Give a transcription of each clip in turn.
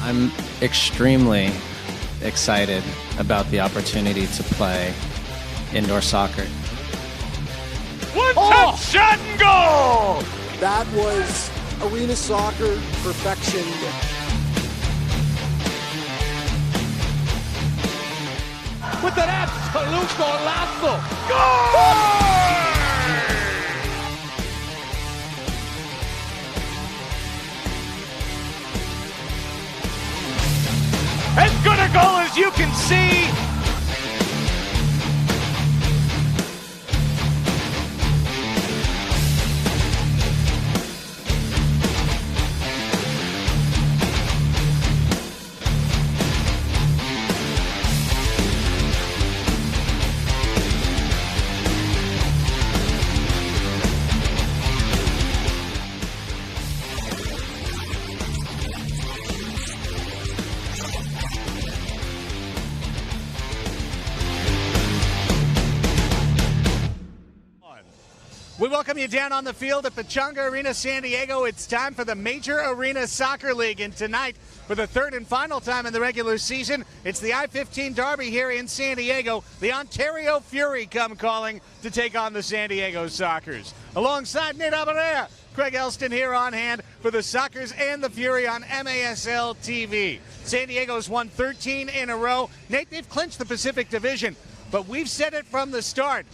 I'm extremely excited about the opportunity to play indoor soccer. One-touch shot and goal! That was arena soccer perfection. With an absolute golazo! Goal! As good a goal as you can see. We welcome you down on the field at Pechanga Arena, San Diego. It's time for the Major Arena Soccer League, and tonight, for the third and final time in the regular season, it's the I-15 Derby here in San Diego. The Ontario Fury come calling to take on the San Diego Sockers. Alongside Nate Abarea, Craig Elston here on hand for the Sockers and the Fury on MASL TV. San Diego's won 13 in a row. Nate, they've clinched the Pacific Division, but we've said it from the start.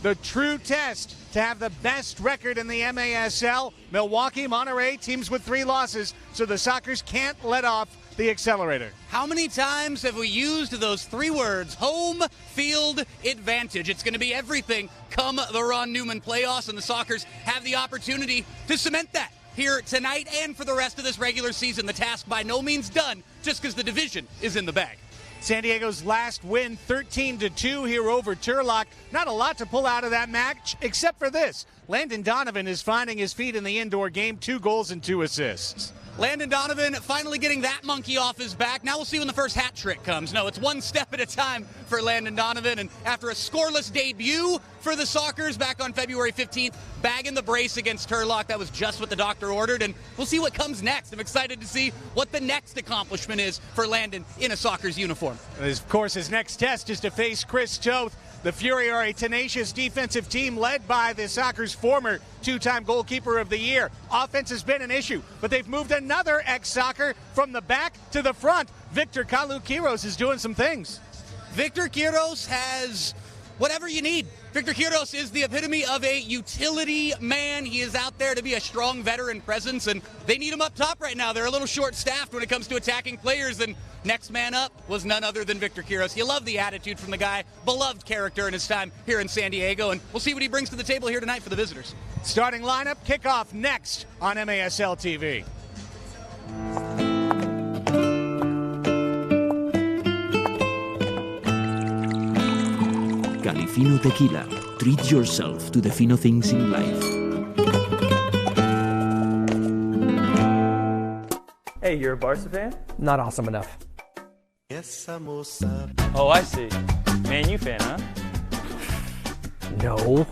The true test to have the best record in the MASL. Milwaukee, Monterey, teams with 3 losses, so the Sockers can't let off the accelerator. How many times have we used those 3 words, home field advantage? It's going to be everything come the Ron Newman playoffs, and the Sockers have the opportunity to cement that here tonight and for the rest of this regular season. The task by no means done, just because the division is in the bag. San Diego's last win, 13-2 here over Turlock. Not a lot to pull out of that match, except for this. Landon Donovan is finding his feet in the indoor game, 2 goals and 2 assists. Landon Donovan finally getting that monkey off his back. Now we'll see when the first hat trick comes. No, it's one step at a time for Landon Donovan. And after a scoreless debut for the Sockers back on February 15th, bagging the brace against Turlock, that was just what the doctor ordered. And we'll see what comes next. I'm excited to see what the next accomplishment is for Landon in a Sockers uniform. Of course, his next test is to face Chris Toth. The Fury are a tenacious defensive team led by the Sockers' former 2-time goalkeeper of the year. Offense has been an issue, but they've moved another ex-Socker from the back to the front. Victor Kalukiros is doing some things. Victor Quiros has whatever you need. Victor Quiros is the epitome of a utility man. He is out there to be a strong veteran presence, and they need him up top right now. They're a little short-staffed when it comes to attacking players, and next man up was none other than Victor Quiros. You love the attitude from the guy, beloved character in his time here in San Diego, and we'll see what he brings to the table here tonight for the visitors. Starting lineup, kickoff next on MASL TV. Califino Tequila. Treat yourself to the fino things in life. Hey, you're a Barca fan? Not awesome enough. Oh, I see. Man U fan, huh? No.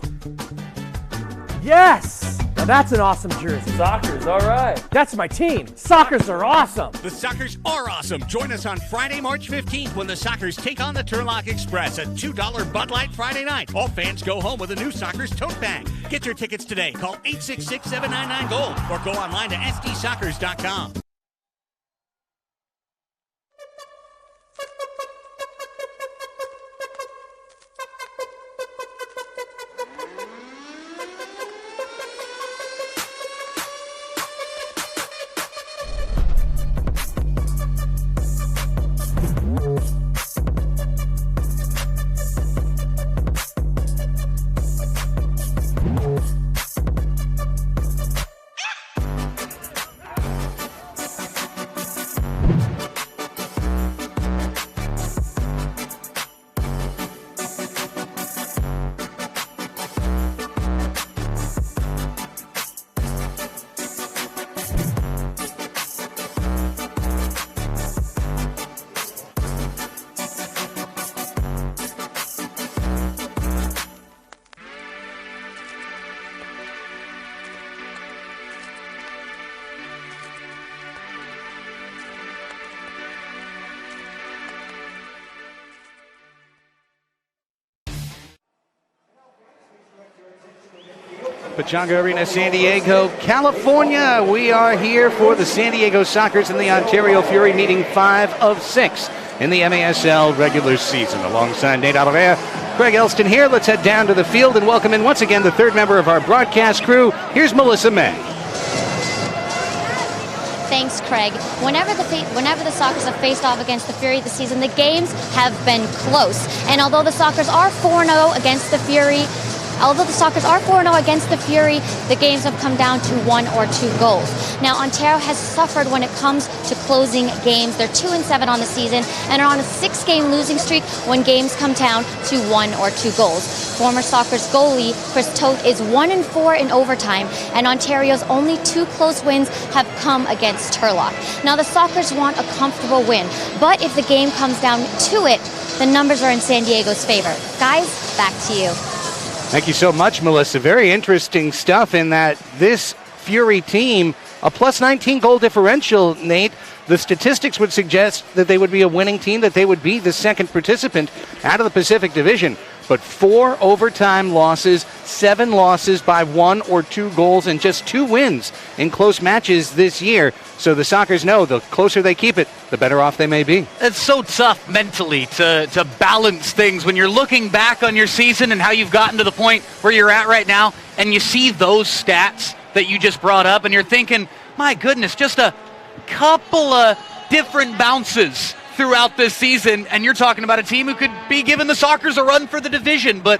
Yes! Now that's an awesome jersey. Sockers, all right. That's my team. Sockers are awesome. The Sockers are awesome. Join us on Friday, March 15th when the Sockers take on the Turlock Express at $2 Bud Light Friday night. All fans go home with a new Sockers tote bag. Get your tickets today. Call 866-799-GOLD or go online to sdsockers.com. Pechanga Arena, San Diego, California. We are here for the San Diego Sockers and the Ontario Fury meeting 5 of 6 in the MASL regular season. Alongside Nate Alvarez, Craig Elston here. Let's head down to the field and welcome in once again the third member of our broadcast crew. Here's Melissa May. Thanks, Craig. Whenever the Sockers have faced off against the Fury this season, the games have been close. And although the Sockers are 4-0 against the Fury, the games have come down to 1 or 2 goals. Now, Ontario has suffered when it comes to closing games. They're 2-7 on the season and are on a 6-game losing streak when games come down to 1 or 2 goals. Former Sockers goalie Chris Toth is 1-4 in overtime, and Ontario's only 2 close wins have come against Turlock. Now, the Sockers want a comfortable win, but if the game comes down to it, the numbers are in San Diego's favor. Guys, back to you. Thank you so much, Melissa. Very interesting stuff in that this Fury team, a plus 19 goal differential, Nate. The statistics would suggest that they would be a winning team, that they would be the second participant out of the Pacific Division. But 4 overtime losses, 7 losses by 1 or 2 goals, and just 2 wins in close matches this year. So the Sockers know the closer they keep it, the better off they may be. It's so tough mentally to balance things when you're looking back on your season and how you've gotten to the point where you're at right now, and you see those stats that you just brought up, and you're thinking, my goodness, just a couple of different bounces throughout this season, and you're talking about a team who could be giving the Sockers a run for the division, but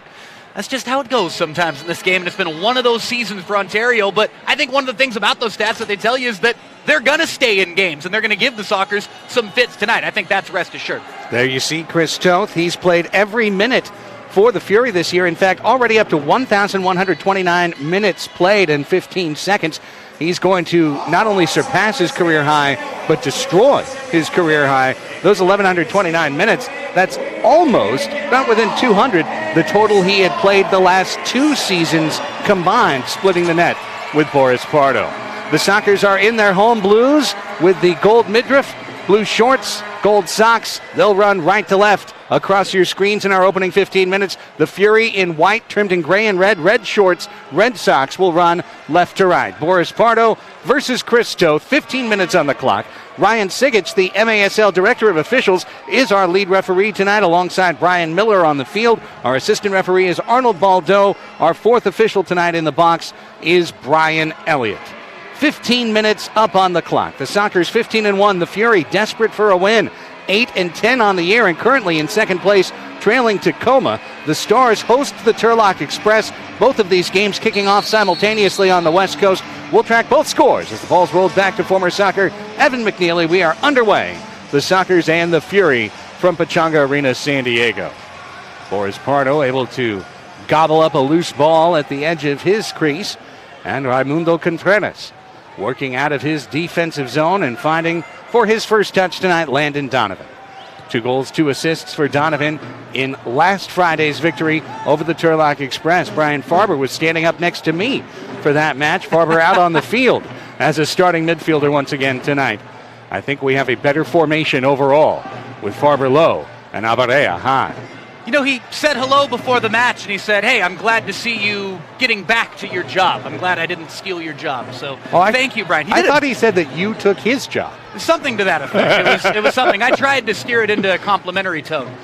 that's just how it goes sometimes in this game, and it's been one of those seasons for Ontario. But I think one of the things about those stats that they tell you is that they're going to stay in games, and they're going to give the Sockers some fits tonight. I think that's rest assured. There you see Chris Toth. He's played every minute for the Fury this year. In fact, already up to 1,129 minutes played in 15 seconds. He's going to not only surpass his career high, but destroy his career high. Those 1,129 minutes, that's almost, not within 200, the total he had played the last 2 seasons combined, splitting the net with Boris Pardo. The Sockers are in their home blues with the gold midriff, blue shorts, gold socks. They'll run right to left across your screens in our opening 15 minutes. The Fury in white, trimmed in gray and red shorts, red socks will run left to right. Boris Pardo versus Chris Toth, 15 minutes on the clock. Ryan Sigich, the MASL Director of Officials, is our lead referee tonight alongside Brian Miller on the field. Our assistant referee is Arnold Baldo. Our 4th official tonight in the box is Brian Elliott. 15 minutes up on the clock. The Sockers 15-1. The Fury desperate for a win. 8-10 on the year and currently in second place, trailing Tacoma. The Stars host the Turlock Express. Both of these games kicking off simultaneously on the West Coast. We'll track both scores as the ball's rolled back to former Socker Evan McNeely. We are underway. The Sockers and the Fury from Pechanga Arena, San Diego. Boris Pardo able to gobble up a loose ball at the edge of his crease. And Raimundo Contreras working out of his defensive zone and finding, for his first touch tonight, Landon Donovan. 2 goals, 2 assists for Donovan in last Friday's victory over the Turlock Express. Brian Farber was standing up next to me for that match. Farber out on the field as a starting midfielder once again tonight. I think we have a better formation overall with Farber low and Alvarez high. You know, he said hello before the match, and he said, hey, I'm glad to see you getting back to your job. I'm glad I didn't steal your job. So thank you, Brian. I thought he said that you took his job. Something to that effect. It was something. I tried to steer it into a complimentary tone.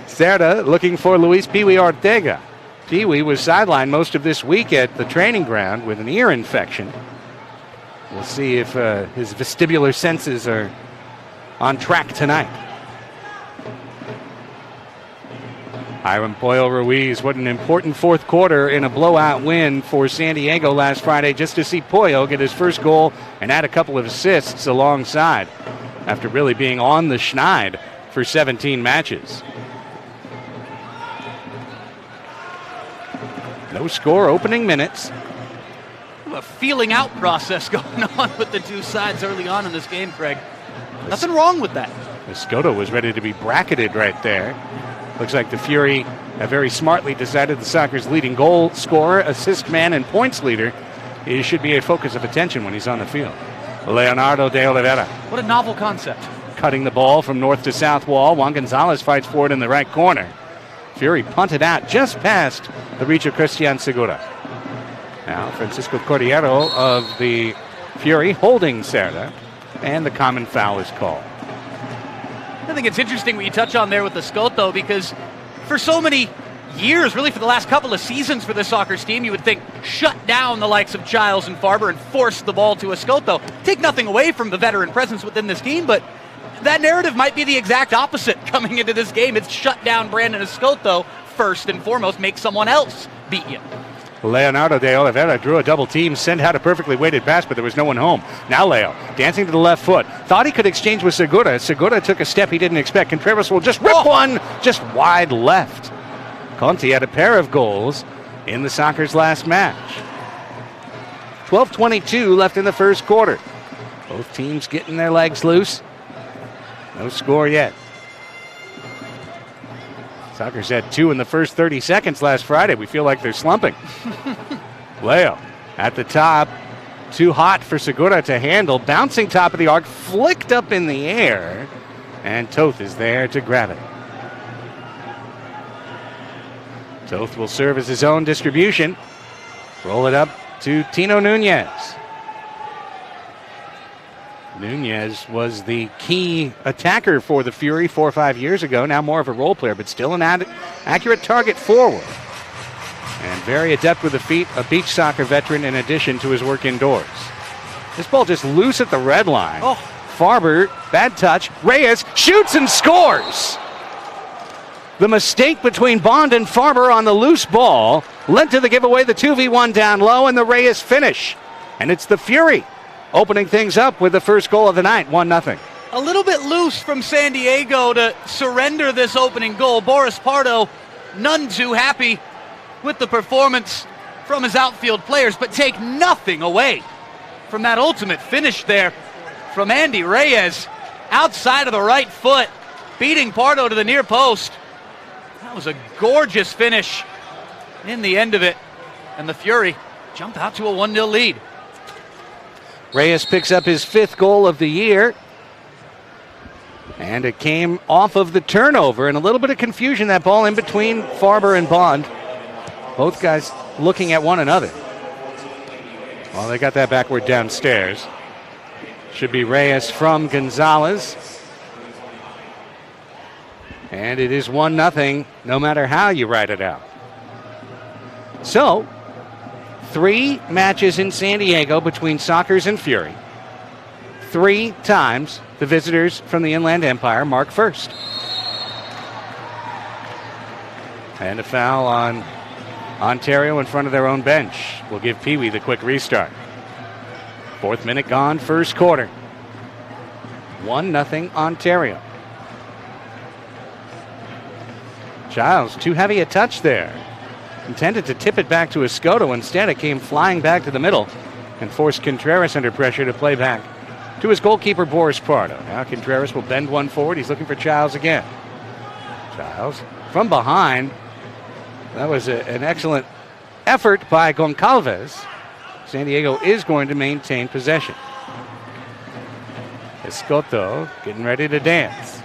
Cerda looking for Luis Pee-wee Ortega. Pee-wee was sidelined most of this week at the training ground with an ear infection. We'll see if his vestibular senses are on track tonight. Hiram Poyo Ruiz, what an important 4th quarter in a blowout win for San Diego last Friday, just to see Poyo get his first goal and add a couple of assists alongside after really being on the schneid for 17 matches. No score opening minutes. A feeling out process going on with the 2 sides early on in this game, Craig. Nothing wrong with that. Escoto was ready to be bracketed right there. Looks like the Fury have very smartly decided the Sockers' leading goal scorer, assist man, and points leader. He should be a focus of attention when he's on the field. Leonardo de Oliveira. What a novel concept. Cutting the ball from north to south wall. Juan Gonzalez fights for it in the right corner. Fury punted out just past the reach of Christian Segura. Now Francisco Cordillero of the Fury holding Cerda, and the common foul is called. I think it's interesting what you touch on there with the Escoto, because for so many years, really for the last couple of seasons for the Sockers team, you would think shut down the likes of Giles and Farber and force the ball to Escoto. Take nothing away from the veteran presence within this team, but that narrative might be the exact opposite coming into this game. It's shut down Brandon Escoto first and foremost, make someone else beat you. Leonardo de Oliveira drew a double team, sent out a perfectly weighted pass, but there was no one home. Now Leo, dancing to the left foot. Thought he could exchange with Segura. Segura took a step he didn't expect. Contreras will just rip one, just wide left. Conti had a pair of goals in the Sockers' last match. 12:22 left in the first quarter. Both teams getting their legs loose. No score yet. Sockers had 2 in the first 30 seconds last Friday. We feel like they're slumping. Leo at the top. Too hot for Segura to handle. Bouncing top of the arc. Flicked up in the air. And Toth is there to grab it. Toth will serve as his own distribution. Roll it up to Tino Nunez. Nunez was the key attacker for the Fury 4 or 5 years ago. Now more of a role player, but still an accurate target forward. And very adept with the feet, a beach soccer veteran in addition to his work indoors. This ball just loose at the red line. Oh. Farber, bad touch. Reyes shoots and scores. The mistake between Bond and Farber on the loose ball led to the giveaway, the 2v1 down low, and the Reyes finish. And it's the Fury opening things up with the first goal of the night, 1-0. A little bit loose from San Diego to surrender this opening goal. Boris Pardo, none too happy with the performance from his outfield players, but take nothing away from that ultimate finish there from Andy Reyes. Outside of the right foot, beating Pardo to the near post. That was a gorgeous finish in the end of it. And the Fury jump out to a 1-0 lead. Reyes picks up his 5th goal of the year. And it came off of the turnover, and a little bit of confusion, that ball in between Farber and Bond. Both guys looking at one another. Well, they got that backward downstairs. Should be Reyes from Gonzalez. And it is 1-0, no matter how you write it out. So, 3 matches in San Diego between Sockers and Fury. 3 times the visitors from the Inland Empire mark first. And a foul on Ontario in front of their own bench. Will give Pee Wee the quick restart. 4th minute gone, first quarter. 1-0 Ontario. Giles, too heavy a touch there. Intended to tip it back to Escoto. Instead, it came flying back to the middle and forced Contreras under pressure to play back to his goalkeeper, Boris Pardo. Now Contreras will bend one forward. He's looking for Giles again. Giles from behind. That was an excellent effort by Goncalves. San Diego is going to maintain possession. Escoto getting ready to dance.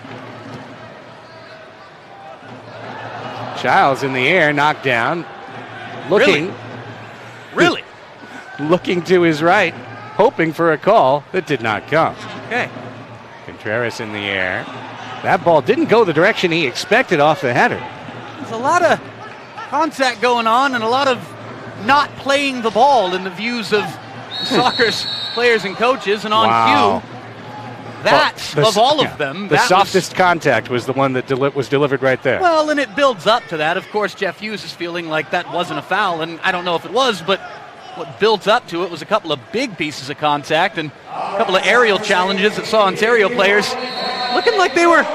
Giles in the air, knocked down. Looking. Really? Looking to his right, hoping for a call that did not come. Okay. Contreras in the air. That ball didn't go the direction he expected off the header. There's a lot of contact going on and a lot of not playing the ball in the views of Sockers players and coaches. And on cue, that, of all of them, the softest contact was the one that was delivered right there. Well, and it builds up to that. Of course, Jeff Hughes is feeling like that wasn't a foul, and I don't know if it was, but what built up to it was a couple of big pieces of contact and a couple of aerial challenges that saw Ontario players looking like they were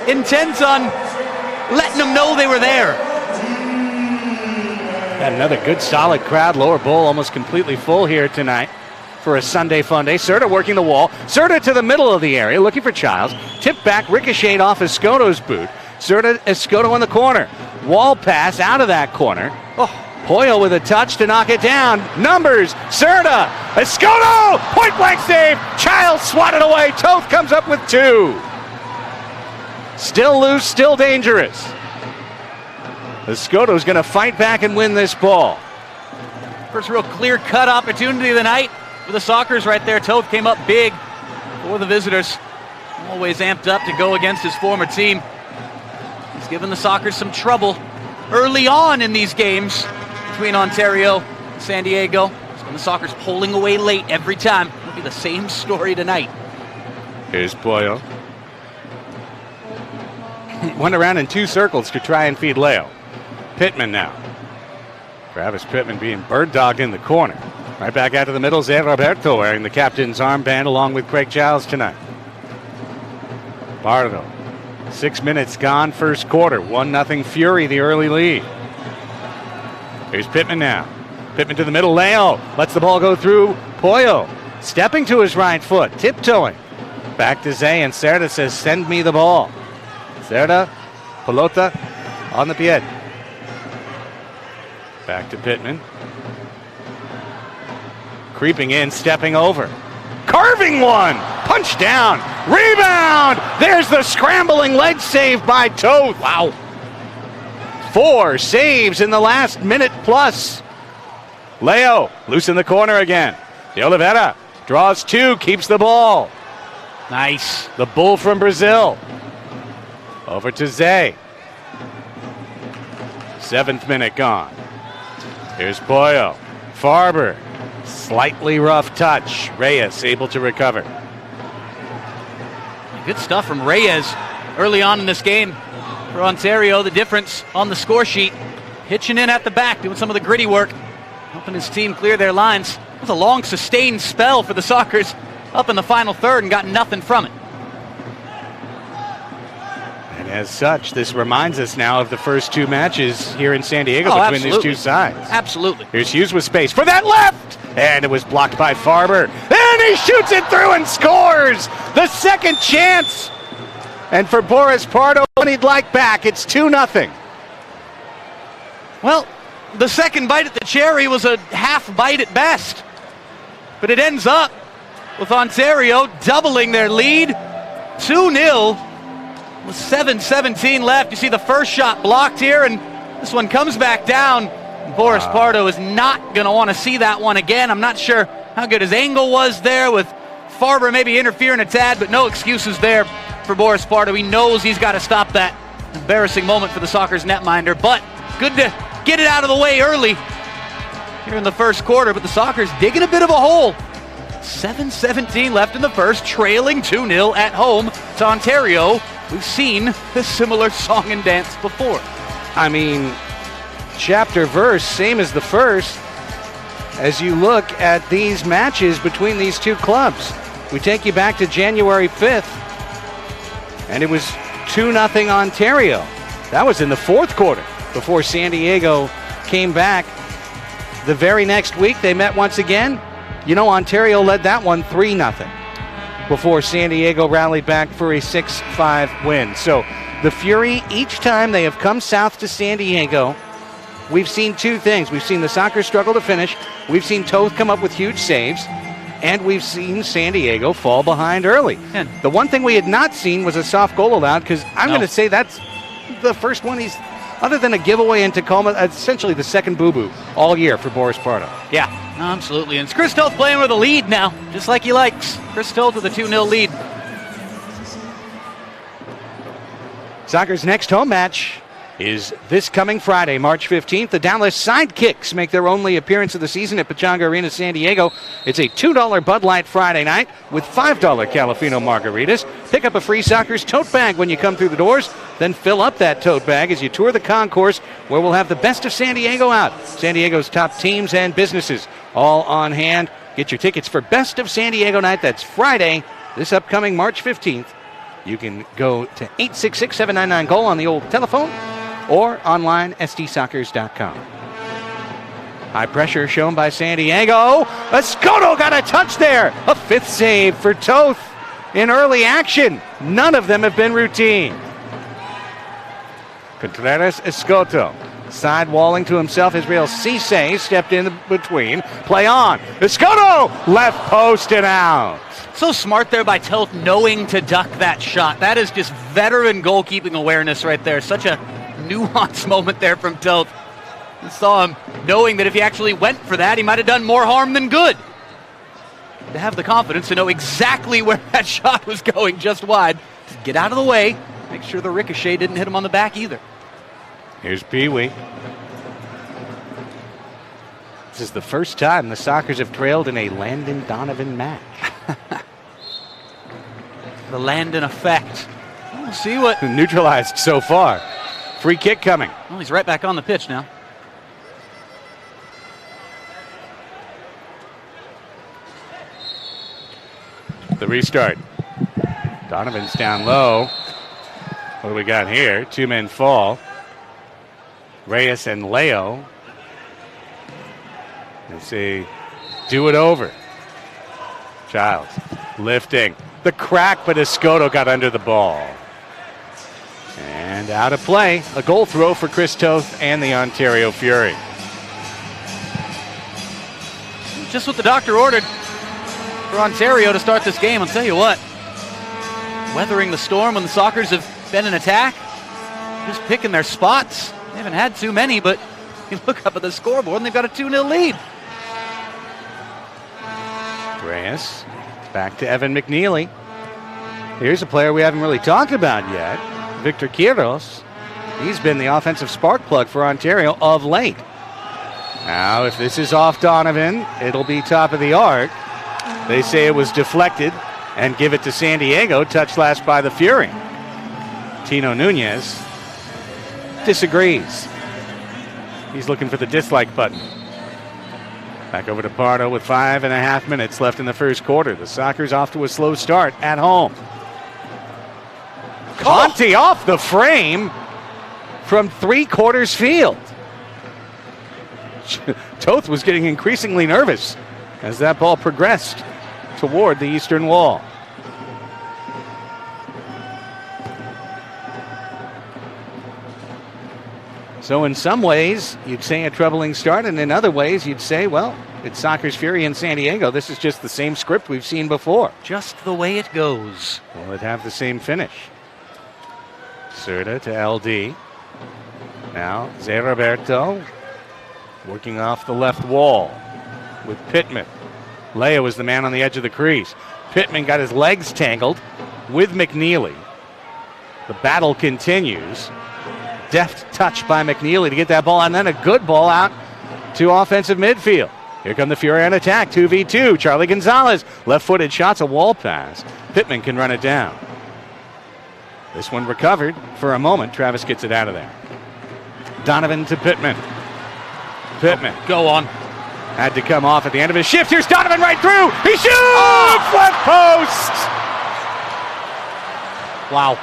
intent on letting them know they were there. Got another good solid crowd. Lower bowl almost completely full here tonight for a Sunday fun day. Cerda working the wall. Cerda to the middle of the area, looking for Giles. Tip back, ricocheted off Escoto's boot. Cerda, Escoto in the corner. Wall pass out of that corner. Hoyle with a touch to knock it down. Numbers, Cerda, Escoto, point blank save. Giles swatted away. Toth comes up with 2. Still loose, still dangerous. Escoto's going to fight back and win this ball. First real clear-cut opportunity of the night for the Sockers right there. Toth came up big for the visitors. Always amped up to go against his former team. He's given the Sockers some trouble early on in these games between Ontario and San Diego. So when the Sockers pulling away late every time. It'll be the same story tonight. Here's Boyle. Went around in 2 circles to try and feed Leo. Pittman now. Travis Pittman being bird-dogged in the corner. Right back out to the middle, Zé Roberto wearing the captain's armband along with Craig Giles tonight. Bardo. 6 minutes gone, first quarter. 1-0 Fury, the early lead. Here's Pittman now. Pittman to the middle, Leo. Lets the ball go through. Poyo stepping to his right foot, tiptoeing. Back to Zay, and Cerda says, send me the ball. Cerda, pelota on the pie. Back to Pittman. Creeping in, stepping over. Carving one! Punch down! Rebound! There's the scrambling leg save by Toth. Wow. 4 saves in the last minute plus. Leo, loose in the corner again. De Oliveira draws 2, keeps the ball. Nice. The bull from Brazil. Over to Zay. 7th minute gone. Here's Boyo. Farber. Slightly rough touch. Reyes able to recover. Good stuff from Reyes early on in this game for Ontario. The difference on the score sheet. Pitching in at the back, doing some of the gritty work. Helping his team clear their lines. It was a long sustained spell for the Sockers up in the final third and got nothing from it. And as such, this reminds us now of the first 2 matches here in San Diego between absolutely. these 2 sides. Absolutely. Here's Hughes with space for that left! And it was blocked by Farber. And he shoots it through and scores! The second chance! And for Boris Pardo, when he'd like back, it's 2-0. Well, the second bite at the cherry was a half bite at best. But it ends up with Ontario doubling their lead. 2-0 with 7:17 left. You see the first shot blocked here, and this one comes back down. Boris Pardo is not going to want to see that one again. I'm not sure how good his angle was there with Farber maybe interfering a tad, but no excuses there for Boris Pardo. He knows he's got to stop that embarrassing moment for the Sockers netminder, but good to get it out of the way early here in the first quarter. But the Sockers digging a bit of a hole. 7:17 left in the first, trailing 2-0 at home to Ontario. We've seen a similar song and dance before. I mean, chapter verse, same as the first. As you look at these matches between these 2 clubs, we take you back to January 5th, and it was 2-0 Ontario. That was in the 4th quarter before San Diego came back. The very next week, they met once again. You know, Ontario led that one 3-0 before San Diego rallied back for a 6-5 win. So the Fury, each time they have come south to San Diego, we've seen 2 things. We've seen the Sockers struggle to finish. We've seen Toth come up with huge saves. And we've seen San Diego fall behind early. And the one thing we had not seen was a soft goal allowed, because I'm going to say that's the first one he's, other than a giveaway in Tacoma, essentially the second boo-boo all year for Boris Pardo. Yeah, absolutely. And it's Chris Toth playing with a lead now, just like he likes. Chris Toth with a 2-0 lead. Sockers' next home match is this coming Friday, March 15th. The Dallas Sidekicks make their only appearance of the season at Pechanga Arena, San Diego. It's a $2 Bud Light Friday night with $5 Calafino margaritas. Pick up a free Sockers tote bag when you come through the doors. Then fill up that tote bag as you tour the concourse, where we'll have the best of San Diego out. San Diego's top teams and businesses all on hand. Get your tickets for Best of San Diego night. That's Friday, this upcoming March 15th. You can go to 866-799-GOAL on the old telephone, or online, stsockers.com. High pressure shown by San Diego. Escoto got a touch there. A 5th save for Toth in early action. None of them have been routine. Contreras Escoto. Sidewalling to himself, Israel Cisse stepped in between. Play on. Escoto! Left post and out. So smart there by Toth, knowing to duck that shot. That is just veteran goalkeeping awareness right there. Such a nuanced moment there from Toth. You saw him knowing that if he actually went for that, he might have done more harm than good. To have the confidence to know exactly where that shot was going, just wide, to get out of the way, make sure the ricochet didn't hit him on the back either. Here's Pee Wee. This is the first time the Sockers have trailed in a Landon Donovan match. The Landon effect. We'll see what... Neutralized so far. Free kick coming. Well, he's right back on the pitch now. The restart. Donovan's down low. What do we got here? Two men fall. Reyes and Leo. Let's see. Do it over. Childs lifting. The crack, but Escoto got under the ball. And out of play. A goal throw for Chris Toth and the Ontario Fury. Just what the doctor ordered for Ontario to start this game. I'll tell you what. Weathering the storm when the Sockers have been in attack. Just picking their spots. They haven't had too many, but you look up at the scoreboard and they've got a 2-0 lead. Reyes back to Evan McNeely. Here's a player we haven't really talked about yet. Victor Quiros. He's been the offensive spark plug for Ontario of late. Now, if this is off Donovan, it'll be top of the arc. They say it was deflected and give it to San Diego, touched last by the Fury. Tino Nunez disagrees. He's looking for the dislike button. Back over to Pardo with 5.5 minutes left in the first quarter. The Sockers off to a slow start at home. Conti off the frame from 3/4 field. Toth was getting increasingly nervous as that ball progressed toward the eastern wall. So in some ways, you'd say a troubling start, and in other ways, you'd say, well, it's Sockers Fury in San Diego. This is just the same script we've seen before. Just the way it goes. Will it have the same finish? Serta to LD. Now, Zé Roberto working off the left wall with Pittman. Leo was the man on the edge of the crease. Pittman got his legs tangled with McNeely. The battle continues. Deft touch by McNeely to get that ball, and then a good ball out to offensive midfield. Here come the Fury on attack, 2v2. Charlie Gonzalez, left-footed shots, a wall pass. Pittman can run it down. This one recovered for a moment. Travis gets it out of there. Donovan to Pittman. Pittman. Go on. Had to come off at the end of his shift. Here's Donovan right through. He shoots! Left post! Wow.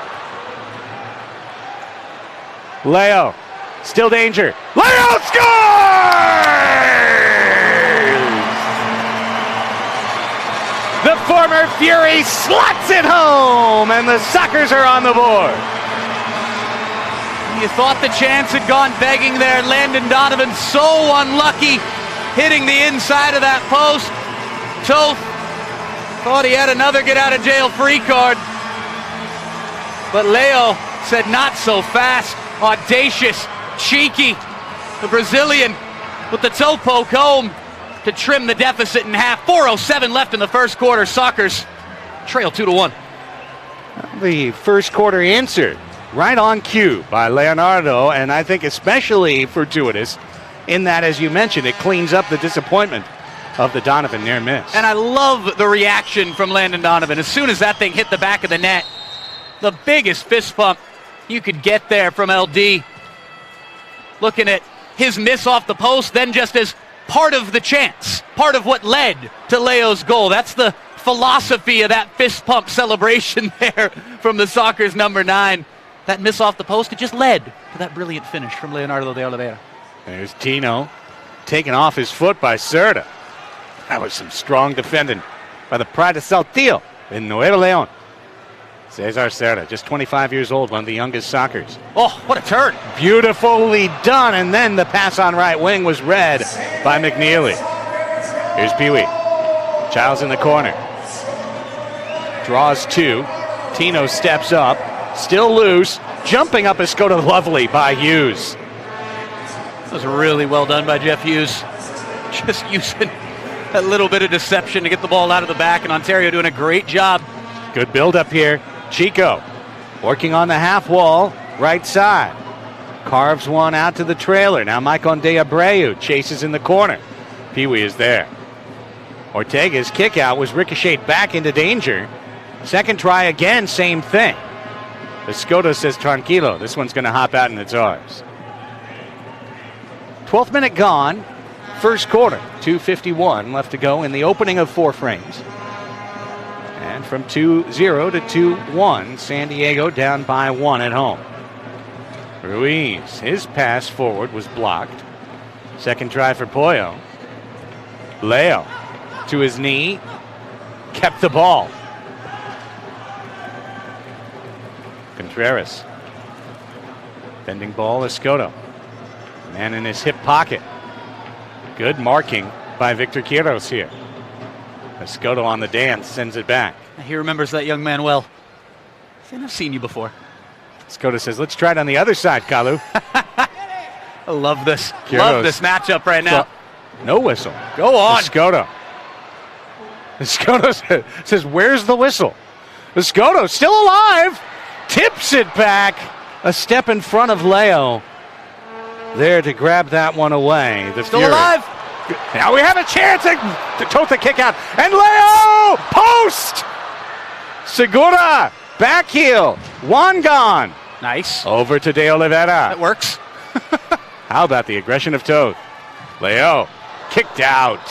Leo, still danger. Leo scores! The former Fury slots it home, and the Sockers are on the board. You thought the chance had gone begging there. Landon Donovan so unlucky, hitting the inside of that post. Toth thought he had another get-out-of-jail-free card. But Leo said not so fast. Audacious, cheeky, the Brazilian with the toe poke home to trim the deficit in half. 4:07 left in the first quarter. Sockers trail 2-1. The first quarter answered right on cue by Leonardo, and I think especially fortuitous in that, as you mentioned, it cleans up the disappointment of the Donovan near miss. And I love the reaction from Landon Donovan. As soon as that thing hit the back of the net, the biggest fist pump you could get there from LD. Looking at his miss off the post, then just as part of the chance, part of what led to Leo's goal. That's the philosophy of that fist pump celebration there from the Sockers number 9. That miss off the post, it just led to that brilliant finish from Leonardo de Oliveira. There's Tino, taken off his foot by Serta. That was some strong defending by the Pride of Saltillo in Nuevo León. Cesar Serta, just 25 years old, one of the youngest Sockers. Oh, what a turn. Beautifully done, and then the pass on right wing was read by McNeely. Here's Pee Wee. Childs in the corner. Draws 2. Tino steps up, still loose. Jumping up Escoto, lovely by Hughes. That was really well done by Jeff Hughes. Just using a little bit of deception to get the ball out of the back, and Ontario doing a great job. Good build up here. Chico working on the half wall, right side. Carves one out to the trailer. Now Mike on De Abreu chases in the corner. Pee-wee is there. Ortega's kick out was ricocheted back into danger. Second try again, same thing. Escoto says tranquilo. This one's going to hop out and it's ours. 12th minute gone. First quarter. 2:51 left to go in the opening of 4 frames. And from 2-0 to 2-1, San Diego down by 1 at home. Ruiz, his pass forward was blocked. Second try for Pollo. Leo to his knee, kept the ball. Contreras. Bending ball, Escoto. Man in his hip pocket. Good marking by Victor Quiros here. Escoto on the dance, sends it back. He remembers that young man well. I've seen you before. Escoto says, let's try it on the other side, Kalu. I love this. Quiros. Love this matchup right now. No whistle. Go on. Escoto. Escoto says, where's the whistle? Escoto still alive. Tips it back. A step in front of Leo. There to grab that one away. The Still Fury. alive. Now we have a chance to tote the kick out. And Leo! Post! Segura. Back heel. One gone. Nice. Over to De Oliveira. That works. How about the aggression of Toth? Leo kicked out.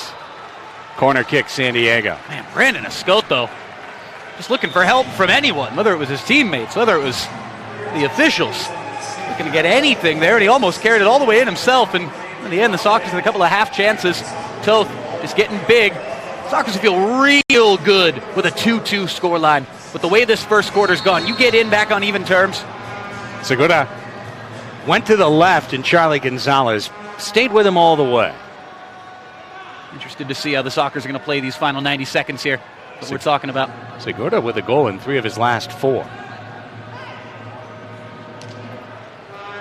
Corner kick, San Diego. Man, Brandon Escoto just looking for help from anyone, whether it was his teammates, whether it was the officials. Looking to get anything there, and he almost carried it all the way in himself. And in the end, the Sockers with a couple of half chances. Toth is getting big. Sockers feel real good with a 2-2 scoreline. But the way this first quarter's gone, you get in back on even terms. Segura went to the left, and Charlie Gonzalez stayed with him all the way. Interested to see how the Sockers are going to play these final 90 seconds here. What we're talking about. Segura with a goal in 3 of his last 4.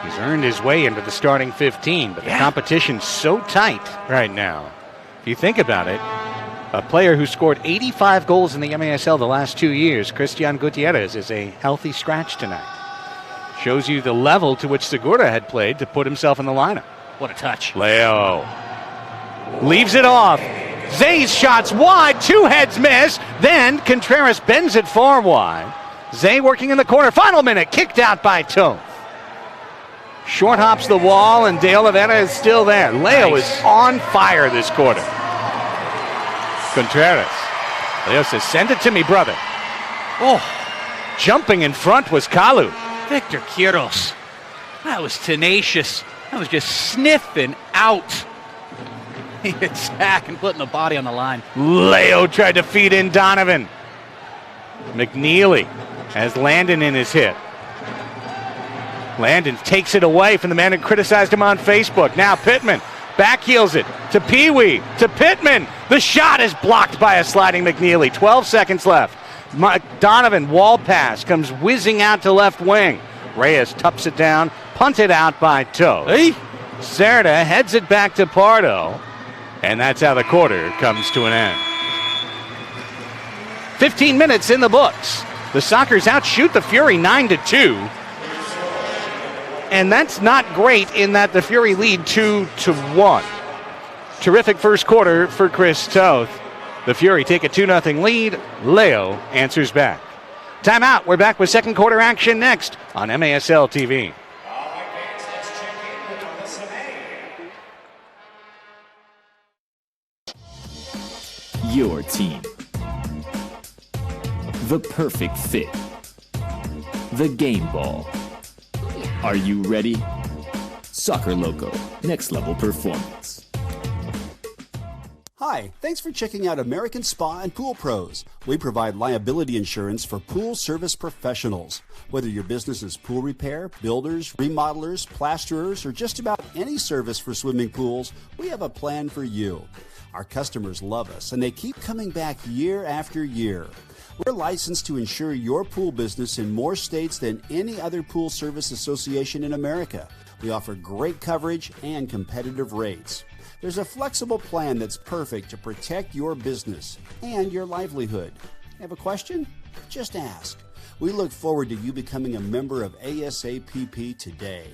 He's earned his way into the starting 15, but the competition's so tight right now. If you think about it, a player who scored 85 goals in the MASL the last 2 years, Christian Gutierrez, is a healthy scratch tonight. Shows you the level to which Segura had played to put himself in the lineup. What a touch. Leo leaves it off. Zay's shots wide, 2 heads miss. Then Contreras bends it far wide. Zay working in the corner. Final minute, kicked out by Toth. Short hops the wall, and De Oliveira is still there. Leo is on fire this quarter. Contreras. Leo says, send it to me, brother. Oh, jumping in front was Kalu. Victor Quiros. That was tenacious. That was just sniffing out. He hit sack and putting the body on the line. Leo tried to feed in Donovan. McNeely has Landon in his hit. Landon takes it away from the man who criticized him on Facebook. Now Pittman backheels it to Pee-wee, to Pittman. The shot is blocked by a sliding McNeely. 12 seconds left. Donovan, wall pass, comes whizzing out to left wing. Reyes tups it down, punted out by Toth. Hey. Cerda heads it back to Pardo. And that's how the quarter comes to an end. 15 minutes in the books. The Sockers outshoot the Fury 9-2. And that's not great in that the Fury lead 2-1. Terrific first quarter for Chris Toth. The Fury take a 2-0 lead. Leo answers back. Timeout. We're back with second quarter action next on MASL TV. Your team. The perfect fit. The game ball. Are you ready? Soccer Loco, next level performance. Hi, thanks for checking out American Spa and Pool Pros. We provide liability insurance for pool service professionals. Whether your business is pool repair, builders, remodelers, plasterers, or just about any service for swimming pools, we have a plan for you. Our customers love us, and they keep coming back year after year. We're licensed to insure your pool business in more states than any other pool service association in America. We offer great coverage and competitive rates. There's a flexible plan that's perfect to protect your business and your livelihood. Have a question? Just ask. We look forward to you becoming a member of ASAPP today.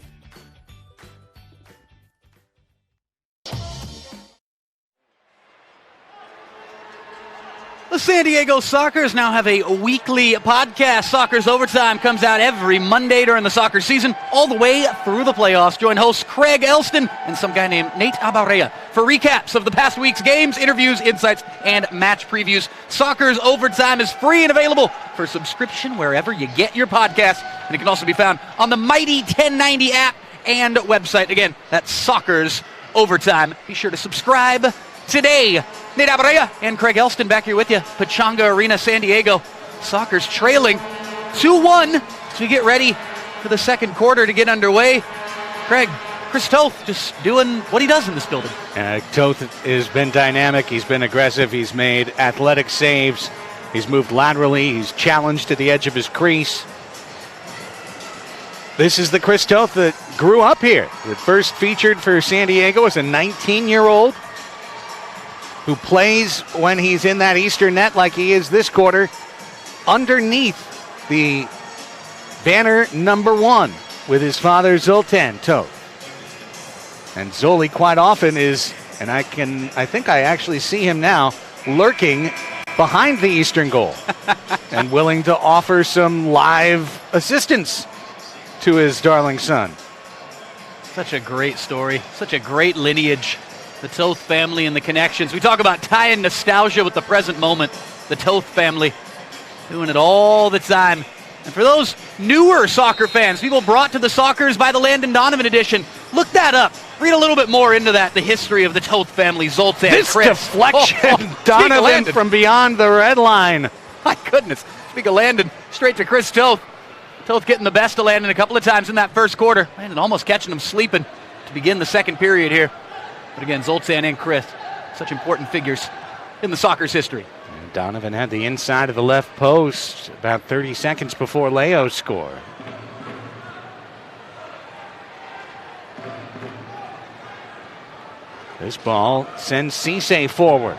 The San Diego Sockers now have a weekly podcast. Soccer's Overtime comes out every Monday during the soccer season, all the way through the playoffs. Join hosts Craig Elston and some guy named Nate Abaurrea for recaps of the past week's games, interviews, insights, and match previews. Soccer's Overtime is free and available for subscription wherever you get your podcasts, and it can also be found on the mighty 1090 app and website. Again, that's Soccer's Overtime. Be sure to subscribe today. Nate Abaurrea and Craig Elston back here with you. Pechanga Arena, San Diego. Soccer's trailing 2-1 as we get ready for the second quarter to get underway. Craig, Chris Toth just doing what he does in this building. Toth has been dynamic. He's been aggressive. He's made athletic saves. He's moved laterally. He's challenged to the edge of his crease. This is the Chris Toth that grew up here. That first featured for San Diego as a 19-year-old. Who plays when he's in that Eastern net like he is this quarter, underneath the banner number 1 with his father Zoltan Toth. And Zoli quite often is, and I think I actually see him now, lurking behind the Eastern goal and willing to offer some live assistance to his darling son. Such a great story, such a great lineage. The Toth family and the connections. We talk about tying nostalgia with the present moment. The Toth family doing it all the time. And for those newer soccer fans, people brought to the Sockers by the Landon Donovan edition, look that up. Read a little bit more into that, the history of the Toth family, Zoltan, this Chris. Deflection, Donovan from beyond the red line. My goodness. Speak of Landon, straight to Chris Toth. Toth getting the best of Landon a couple of times in that first quarter. Landon almost catching him sleeping to begin the second period here. But again, Zoltan and Chris, such important figures in the Sockers history. And Donovan had the inside of the left post about 30 seconds before Leo scored. This ball sends Cisse forward.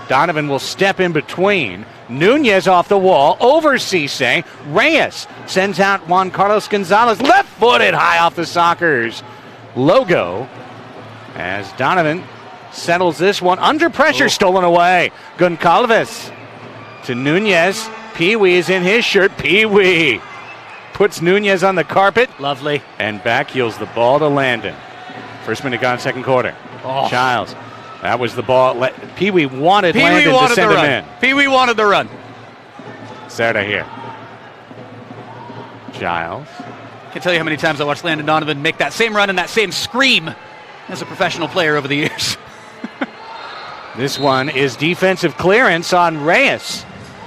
Donovan will step in between. Nunez off the wall, over Cisse. Reyes sends out Juan Carlos Gonzalez, left-footed high off the Sockers logo. As Donovan settles this one under pressure, stolen away. Goncalves to Nunez. Pee-wee is in his shirt. Pee-wee puts Nunez on the carpet. Lovely. And back heels the ball to Landon. First minute gone, second quarter. Childs. That was the ball. Pee-wee wanted Landon to send him in. Pee-wee wanted the run. Serta here. Giles. Can't tell you how many times I watched Landon Donovan make that same run and that same scream as a professional player over the years. This one is defensive clearance on Reyes.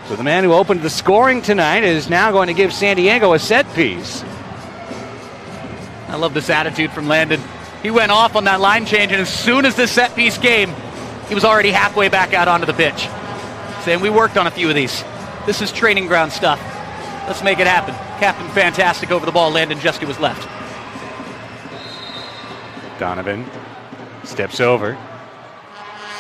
So the man who opened the scoring tonight is now going to give San Diego a set piece. I love this attitude from Landon. He went off on that line change, and as soon as this set piece came, he was already halfway back out onto the pitch, saying, we worked on a few of these. This is training ground stuff. Let's make it happen. Captain Fantastic over the ball. Landon Jeske was left. Donovan steps over.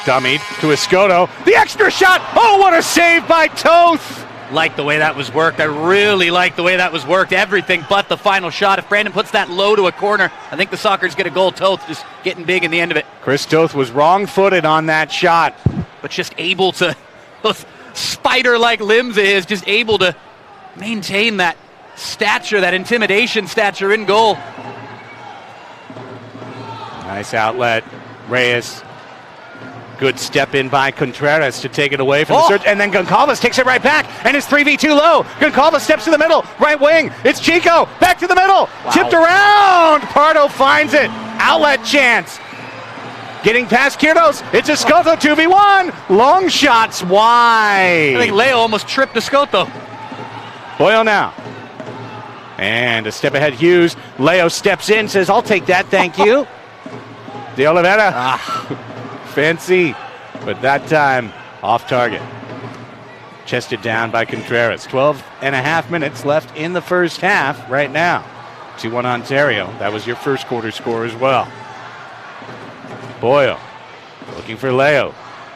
Dummied to Escoto. The extra shot! Oh, what a save by Toth! Like the way that was worked. I really like the way that was worked. Everything but the final shot. If Brandon puts that low to a corner, I think the Sockers get a goal. Toth just getting big in the end of it. Chris Toth was wrong-footed on that shot. But just able to, those spider-like limbs of his, just able to maintain that stature, that intimidation stature in goal. Nice outlet. Reyes. Good step in by Contreras to take it away from the search. And then Goncalves takes it right back. And it's 3v2 low. Goncalves steps to the middle. Right wing. It's Chico. Back to the middle. Wow. Tipped around. Pardo finds it. Outlet chance. Getting past Quiros. It's Escoto 2v1. Long shots wide. I think Leo almost tripped Escoto. Boyle now. And a step ahead Hughes. Leo steps in, says, I'll take that, thank you. De Oliveira. Fancy, but that time off target. Chested down by Contreras. 12 and a half minutes left in the first half right now. 2-1 Ontario. That was your first quarter score as well. Boyle looking for Leo.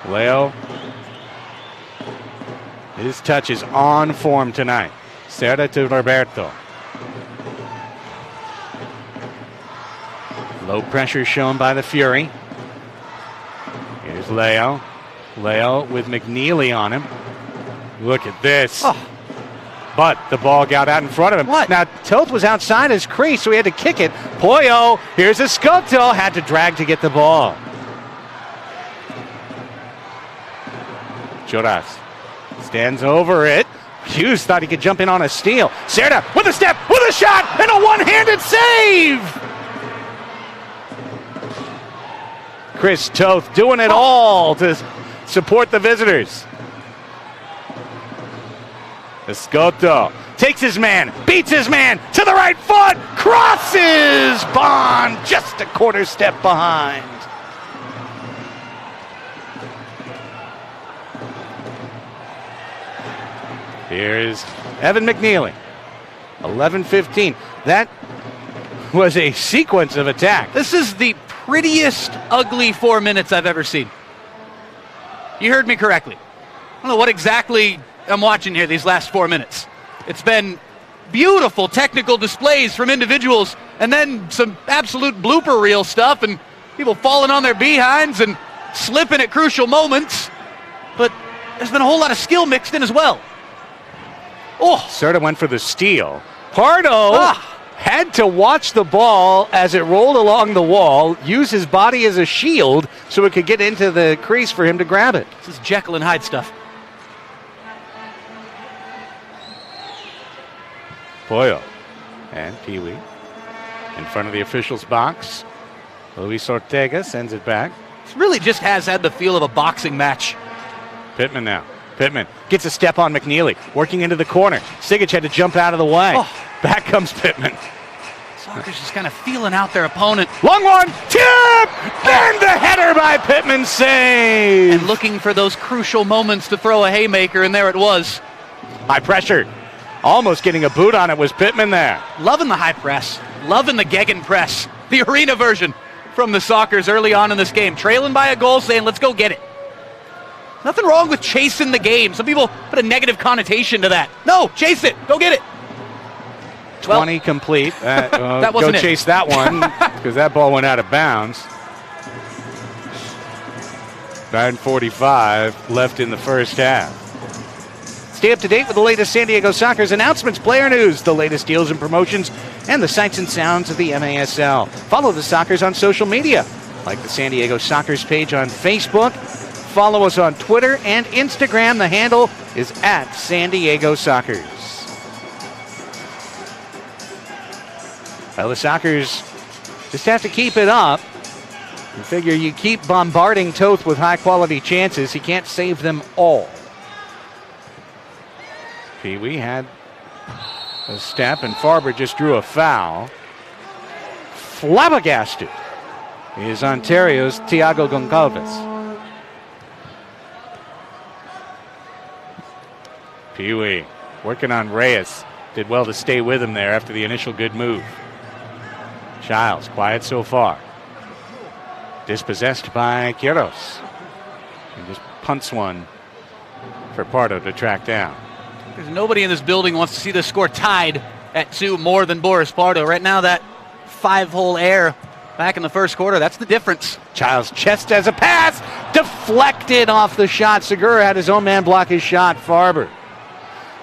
Leo, his touch is on form tonight. Serra to Roberto. Low pressure shown by the Fury. Here's Leo. Leo with McNeely on him. Look at this. Oh. But the ball got out in front of him. What? Now, Toth was outside his crease, so he had to kick it. Pollo, here's Escoto, had to drag to get the ball. Joras stands over it. Hughes thought he could jump in on a steal. Serra with a step, with a shot, and a one-handed save! Chris Toth doing it all to support the visitors. Escoto takes his man, beats his man to the right foot, crosses Bond just a quarter step behind. Here's Evan McNeely. 11-15. That was a sequence of attack. This is the prettiest ugly 4 minutes I've ever seen. You heard me correctly. I don't know what exactly I'm watching here these last 4 minutes. It's been beautiful technical displays from individuals and then some absolute blooper reel stuff and people falling on their behinds and slipping at crucial moments. But there's been a whole lot of skill mixed in as well. Oh, Serra went for the steal. Pardo had to watch the ball as it rolled along the wall, use his body as a shield so it could get into the crease for him to grab it. This is Jekyll and Hyde stuff. Pollo and Pee Wee in front of the official's box. Luis Ortega sends it back. This really just has had the feel of a boxing match. Pittman now. Pittman gets a step on McNeely, working into the corner. Sigic had to jump out of the way. Oh. Back comes Pittman. Sockers just kind of feeling out their opponent. Long one, tip, and the header by Pittman save. And looking for those crucial moments to throw a haymaker, and there it was. High pressure. Almost getting a boot on it was Pittman there. Loving the high press, loving the Gegen press, the arena version from the Sockers early on in this game. Trailing by a goal, saying, let's go get it. Nothing wrong with chasing the game. Some people put a negative connotation to that. No, chase it. Go get it. 20 complete. That wasn't go it. chase that one because that ball went out of bounds. 9:45 left in the first half. Stay up to date with the latest San Diego Sockers announcements, player news, the latest deals and promotions, and the sights and sounds of the MASL. Follow the Sockers on social media, like the San Diego Sockers page on Facebook. Follow us on Twitter and Instagram. The handle is @San Diego Sockers. Well, the Sockers just have to keep it up. You figure you keep bombarding Toth with high-quality chances, he can't save them all. Pee Wee had a step, and Farber just drew a foul. Flabbergasted is Ontario's Thiago Goncalves. Pee Wee working on Reyes. Did well to stay with him there after the initial good move. Childs, quiet so far. Dispossessed by Quiros. And just punts one for Pardo to track down. There's nobody in this building wants to see the score tied at 2 more than Boris Pardo. Right now, that 5-hole air back in the first quarter, that's the difference. Childs chest as a pass. Deflected off the shot. Segura had his own man block his shot. Farber.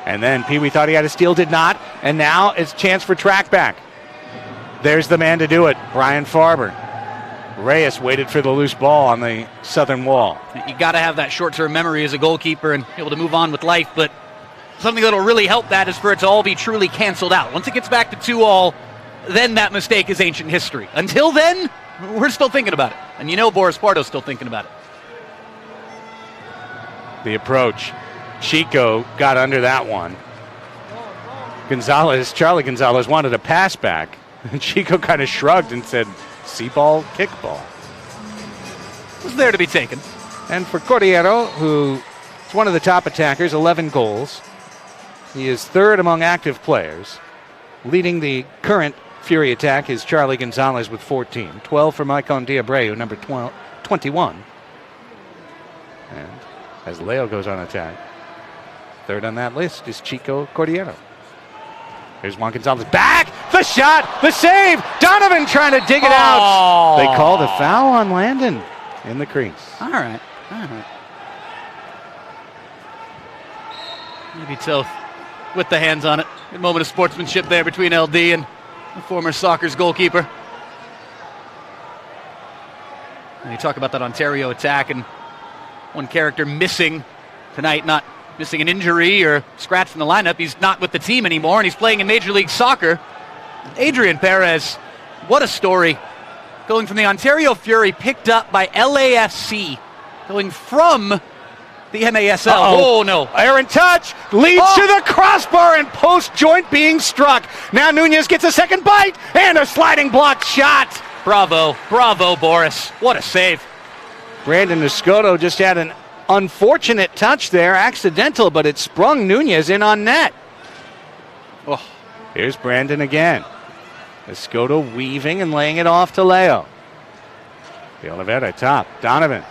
And then Pee Wee thought he had a steal, did not. And now it's a chance for track back. There's the man to do it, Brian Farber. Reyes waited for the loose ball on the southern wall. You got to have that short-term memory as a goalkeeper and be able to move on with life, but something that will really help that is for it to all be truly canceled out. Once it gets back to 2-2, then that mistake is ancient history. Until then, we're still thinking about it. And you know Boris Pardo's still thinking about it. The approach. Chico got under that one. Charlie Gonzalez wanted a pass back. And Chico kind of shrugged and said, "See-ball, kickball." It was there to be taken. And for Cordiero, who is one of the top attackers, 11 goals. He is third among active players, leading the current Fury attack is Charlie Gonzalez with 14. 12 for Maicon Diabreu, number 21. And as Leo goes on attack, third on that list is Chico Cordero. Here's Juan Gonzalez back. The shot, the save. Donovan trying to dig it out. They called a foul on Landon in the crease. All right. Maybe Toth with the hands on it. Good moment of sportsmanship there between LD and the former Sockers goalkeeper. And you talk about that Ontario attack and one character missing tonight, not missing an injury or scratch from the lineup. He's not with the team anymore, and he's playing in Major League Soccer. Adrian Perez, what a story. Going from the Ontario Fury, picked up by LAFC, going from the NASL. Oh, no. Aaron touch leads to the crossbar and post joint being struck. Now Nunez gets a second bite and a sliding block shot. Bravo, Boris. What a save. Brandon Escoto just had an unfortunate touch there, accidental, but it sprung Nunez in on net. Oh, here's Brandon again. Escoto weaving and laying it off to Leo. De Oliveira top. Donovan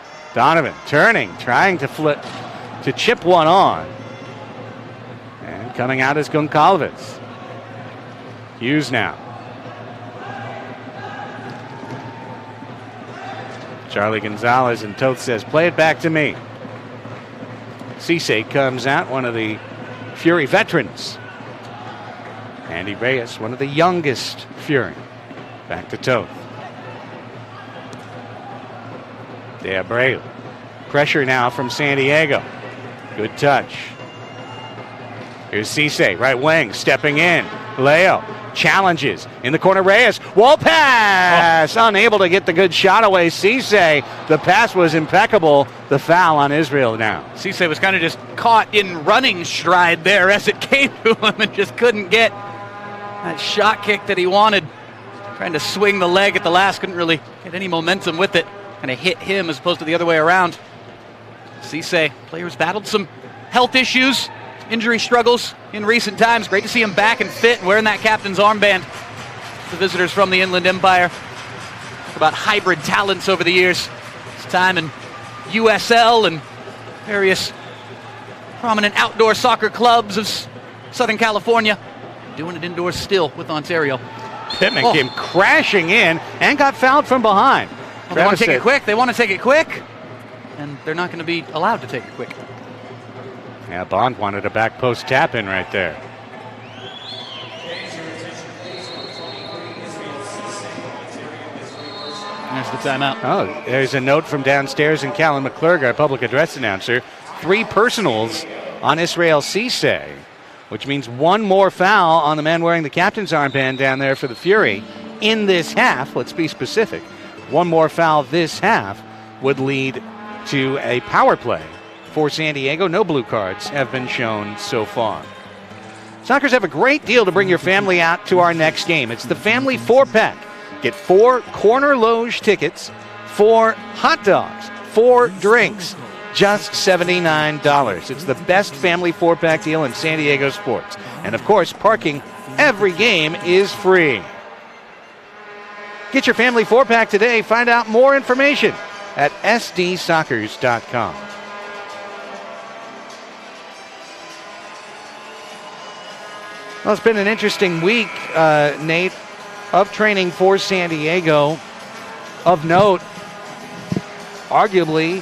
turning, trying to flip, to chip one on. And coming out is Goncalves. Hughes now. Charlie Gonzalez, and Toth says, play it back to me. Cisse comes out, one of the Fury veterans. Andy Reyes, one of the youngest Fury. Back to Toth. De Abreu. Pressure now from San Diego. Good touch. Here's Cisse, right wing, stepping in. Leo challenges in the corner. Reyes, wall pass, unable to get the good shot away. Cisse, the pass was impeccable. The foul on Israel now. Cisse was kind of just caught in running stride there as it came to him and just couldn't get that shot kick that he wanted. Trying to swing the leg at the last, couldn't really get any momentum with it. Kind of hit him as opposed to the other way around. Cisse, players battled some health issues, injury struggles in recent times. Great to see him back and fit and wearing that captain's armband. The visitors from the Inland Empire. Talk about hybrid talents over the years. His time in USL and various prominent outdoor soccer clubs of Southern California. Doing it indoors still with Ontario. Pittman came crashing in and got fouled from behind. Well, they want to take it quick. They want to take it quick. And they're not going to be allowed to take it quick. Yeah, Bond wanted a back post tap in right there. There's the timeout. Oh, there's a note from downstairs in Callan McClurg, our public address announcer. 3 personals on Israel Cisse, which means one more foul on the man wearing the captain's armband down there for the Fury in this half. Let's be specific. One more foul this half would lead to a power play for San Diego. No blue cards have been shown so far. Sockers have a great deal to bring your family out to our next game. It's the Family 4-Pack. Get 4 corner loge tickets, 4 hot dogs, 4 drinks, just $79. It's the best Family 4-Pack deal in San Diego sports. And of course, parking every game is free. Get your Family 4-Pack today. Find out more information at sdsoccers.com. Well, it's been an interesting week, Nate, of training for San Diego. Of note, arguably,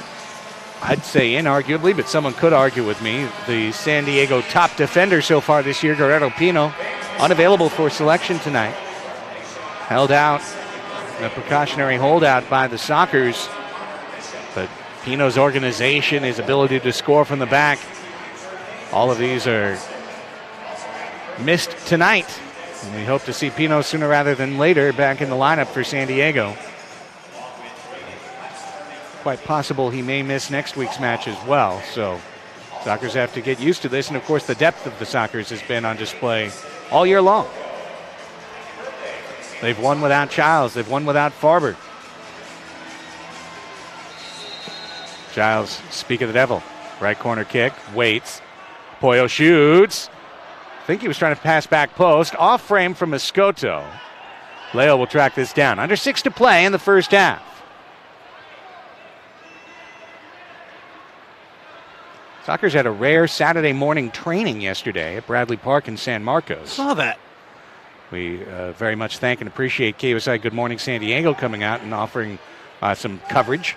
I'd say inarguably, but someone could argue with me, the San Diego top defender so far this year, Guerrero Pino, unavailable for selection tonight. Held out, a precautionary holdout by the Sockers. But Pino's organization, his ability to score from the back, all of these are missed tonight. And we hope to see Pino sooner rather than later back in the lineup for San Diego. Quite possible he may miss next week's match as well. So Sockers have to get used to this. And of course, the depth of the Sockers has been on display all year long. They've won without Childs. They've won without Farber. Giles, speak of the devil. Right corner kick, waits. Pollo shoots. I think he was trying to pass back post. Off frame from Escoto. Leo will track this down. Under 6 to play in the first half. Sockers had a rare Saturday morning training yesterday at Bradley Park in San Marcos. Saw that. We very much thank and appreciate KUSI Good Morning San Diego coming out and offering some coverage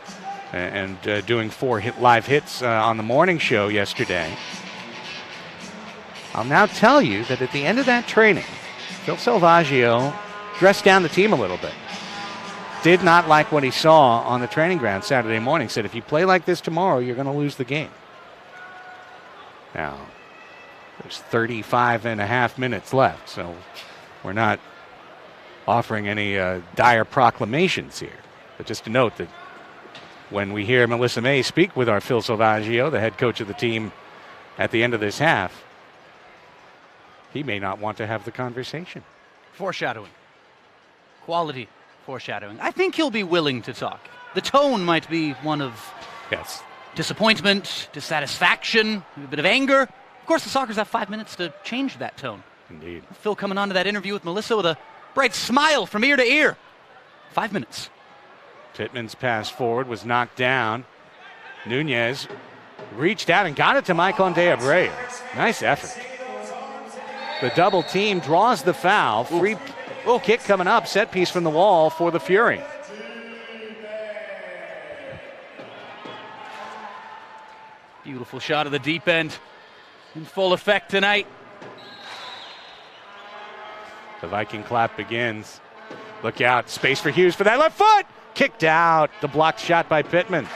and doing 4 live hits on the morning show yesterday. I'll now tell you that at the end of that training, Phil Salvaggio dressed down the team a little bit. Did not like what he saw on the training ground Saturday morning. Said, if you play like this tomorrow, you're going to lose the game. Now, there's 35 and a half minutes left, so we're not offering any dire proclamations here. But just to note that when we hear Melissa May speak with our Phil Salvaggio, the head coach of the team, at the end of this half, he may not want to have the conversation. Foreshadowing. Quality foreshadowing. I think he'll be willing to talk. The tone might be one of disappointment, dissatisfaction, a bit of anger. Of course, the Sockers have 5 minutes to change that tone. Indeed. Phil coming on to that interview with Melissa with a bright smile from ear to ear. 5 minutes. Pittman's pass forward was knocked down. Nunez reached out and got it to Michael Abreu. Nice effort. The double team draws the foul. Free kick coming up. Set piece from the wall for the Fury. Beautiful shot of the deep end in full effect tonight. The Viking clap begins. Look out. Space for Hughes for that left foot. Kicked out. The blocked shot by Pittman.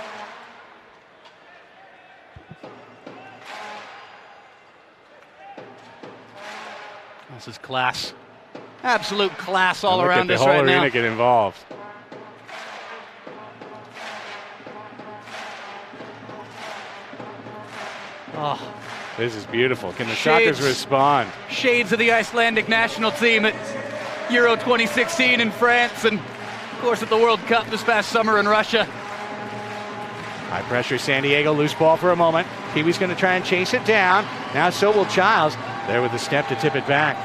This is class. Absolute class all around us right now. Look at the whole arena get involved. Oh, this is beautiful. Can the Sockers respond? Shades of the Icelandic national team at Euro 2016 in France and, of course, at the World Cup this past summer in Russia. High pressure San Diego. Loose ball for a moment. Pee-wee's going to try and chase it down. Now so will Childs. There with the step to tip it back.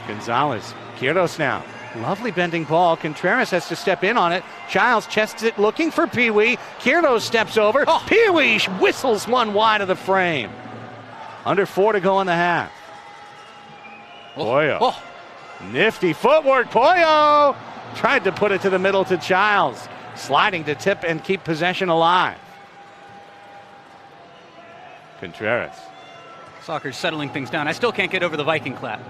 Gonzalez. Quiros now. Lovely bending ball. Contreras has to step in on it. Childs chests it looking for Pee-wee. Quiros steps over. Pee-wee whistles one wide of the frame. Under 4 to go in the half. Pollo. Nifty footwork. Pollo tried to put it to the middle to Childs. Sliding to tip and keep possession alive. Contreras. Sockers settling things down. I still can't get over the Viking clap.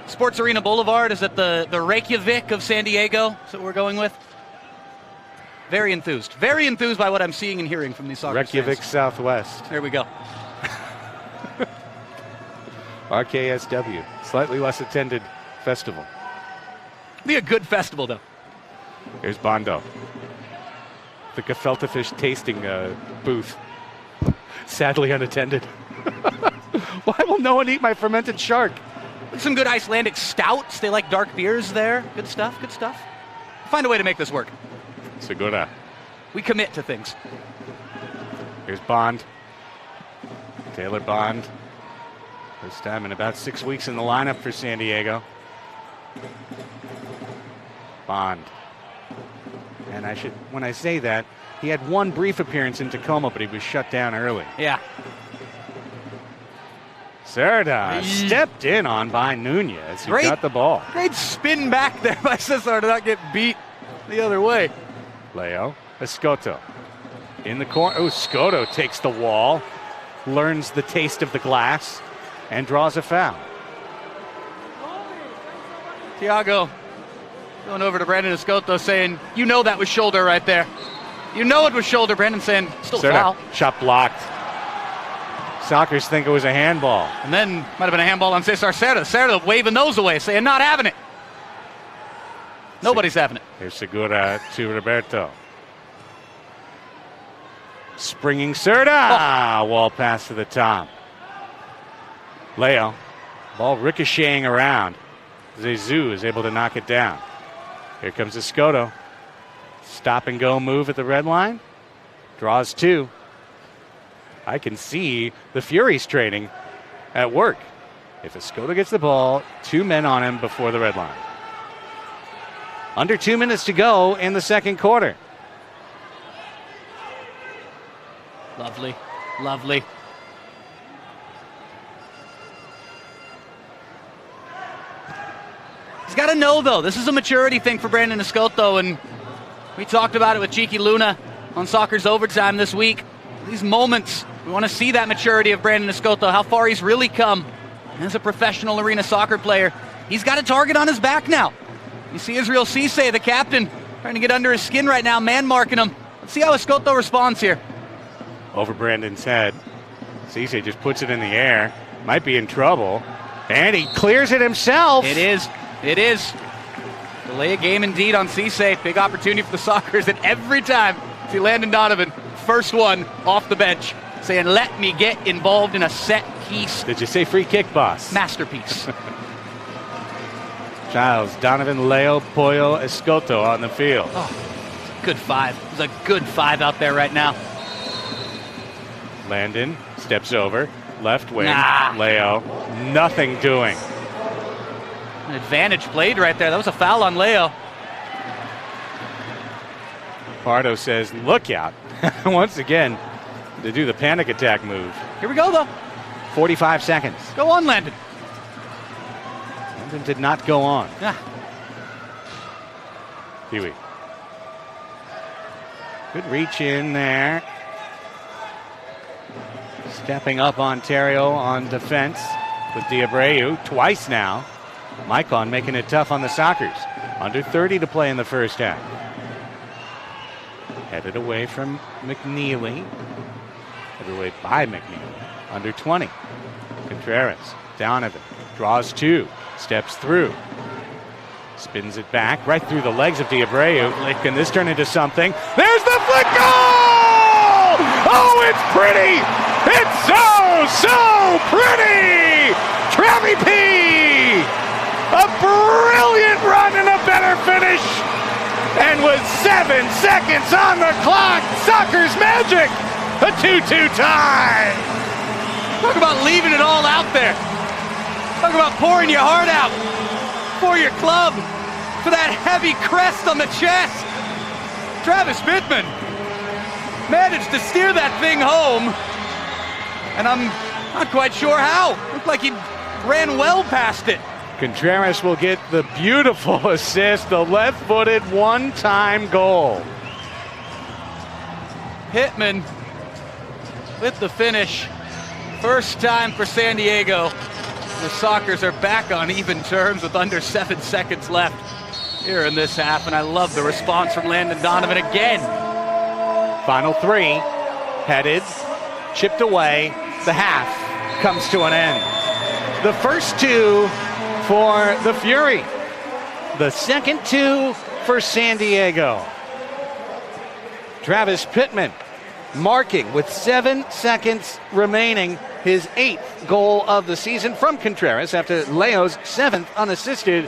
Sports Arena Boulevard is at the Reykjavik of San Diego. That's what we're going with. Very enthused. Very enthused by what I'm seeing and hearing from these Sockers Reykjavik fans. Southwest. There we go. RKSW. Slightly less attended festival. Be a good festival, though. Here's Bondo. The gefilte fish tasting booth. Sadly unattended. Why will no one eat my fermented shark? Some good Icelandic stouts. They like dark beers there. Good stuff, good stuff. Find a way to make this work. Segura. We commit to things. Here's Bond. Taylor Bond. First time in about 6 weeks in the lineup for San Diego. Bond. And when I say that, he had one brief appearance in Tacoma, but he was shut down early. Yeah. Cerda stepped in on by Nunez, who got the ball. Great spin back there by Cesar to not get beat the other way. Leo Escoto in the corner. Oh, Escoto takes the wall, learns the taste of the glass, and draws a foul. Thiago going over to Brandon Escoto saying, you know that was shoulder right there. You know it was shoulder. Brandon saying, still foul. Shot blocked. Sockers think it was a handball. And then might have been a handball on Cesar Cerda. Cerda waving those away, saying not having it. Nobody's having it. Here's Segura to Roberto. Springing Cerda. Wall pass to the top. Leo. Ball ricocheting around. Zezou is able to knock it down. Here comes Escoto. Stop and go move at the red line. Draws 2. I can see the Furies training at work. If Escoto gets the ball, 2 men on him before the red line. Under 2 minutes to go in the second quarter. Lovely, lovely. He's got to know, though, this is a maturity thing for Brandon Escoto, and we talked about it with Cheeky Luna on Soccer's Overtime this week. These moments, we want to see that maturity of Brandon Escoto, how far he's really come as a professional arena soccer player. He's got a target on his back now. You see Israel Cisse, the captain, trying to get under his skin right now, man marking him. Let's see how Escoto responds here. Over Brandon's head. Cisse just puts it in the air. Might be in trouble. And he clears it himself. It is. It is. Delay a game indeed on Cisse. Big opportunity for the Sockers. And every time, see Landon Donovan, first one off the bench, saying, let me get involved in a set piece. Did you say free kick, boss? Masterpiece. Giles, Donovan, Leo, Pollo, Escoto on the field. Oh, good five. There's a good five out there right now. Landon steps over. Left wing. Leo. Nothing doing. An advantage played right there. That was a foul on Leo. Pardo says, look out. Once again, to do the panic attack move. Here we go, though. 45 seconds. Go on, Landon. Landon did not go on. Pee-wee. Good reach in there. Stepping up Ontario on defense with Diabreu twice now. Maicon making it tough on the Sockers. Under 30 to play in the first half. Headed away from McNeely. Headed away by McNeely. Under 20. Contreras. Donovan. Draws two. Steps through. Spins it back right through the legs of Diabreu. Can this turn into something? There's the flick goal! Oh, it's pretty! It's so pretty! Travie P! A brilliant run and a better finish! And with 7 seconds on the clock, Sockers magic! A 2-2 tie! Talk about leaving it all out there. Talk about pouring your heart out for your club, for that heavy crest on the chest. Travis Pittman managed to steer that thing home, and I'm not quite sure how. Looked like he ran well past it. Contreras will get the beautiful assist, the left-footed one-time goal. Pittman with the finish. First time for San Diego. The Sockers are back on even terms with under 7 seconds left here in this half, and I love the response from Landon Donovan again. Final three, headed, chipped away, the half comes to an end. The first two for the Fury, the second two for San Diego. Travis Pittman marking with 7 seconds remaining his 8th goal of the season from Contreras after Leo's 7th unassisted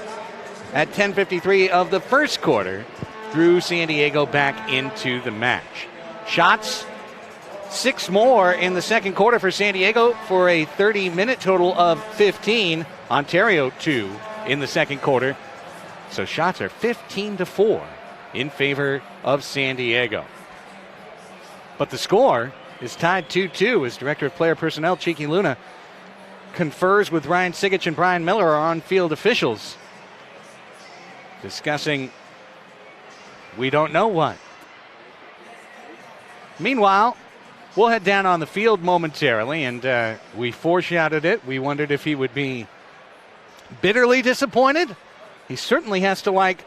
at 10:53 of the first quarter drew San Diego back into the match. Shots, 6 more in the second quarter for San Diego for a 30-minute total of 15. Ontario 2 in the second quarter. So shots are 15-4 in favor of San Diego. But the score is tied 2-2 as Director of Player Personnel Cheeky Luna confers with Ryan Sigich and Brian Miller, our on-field officials, discussing we don't know what. Meanwhile, we'll head down on the field momentarily, and we foreshadowed it. We wondered if he would be bitterly disappointed. He certainly has to like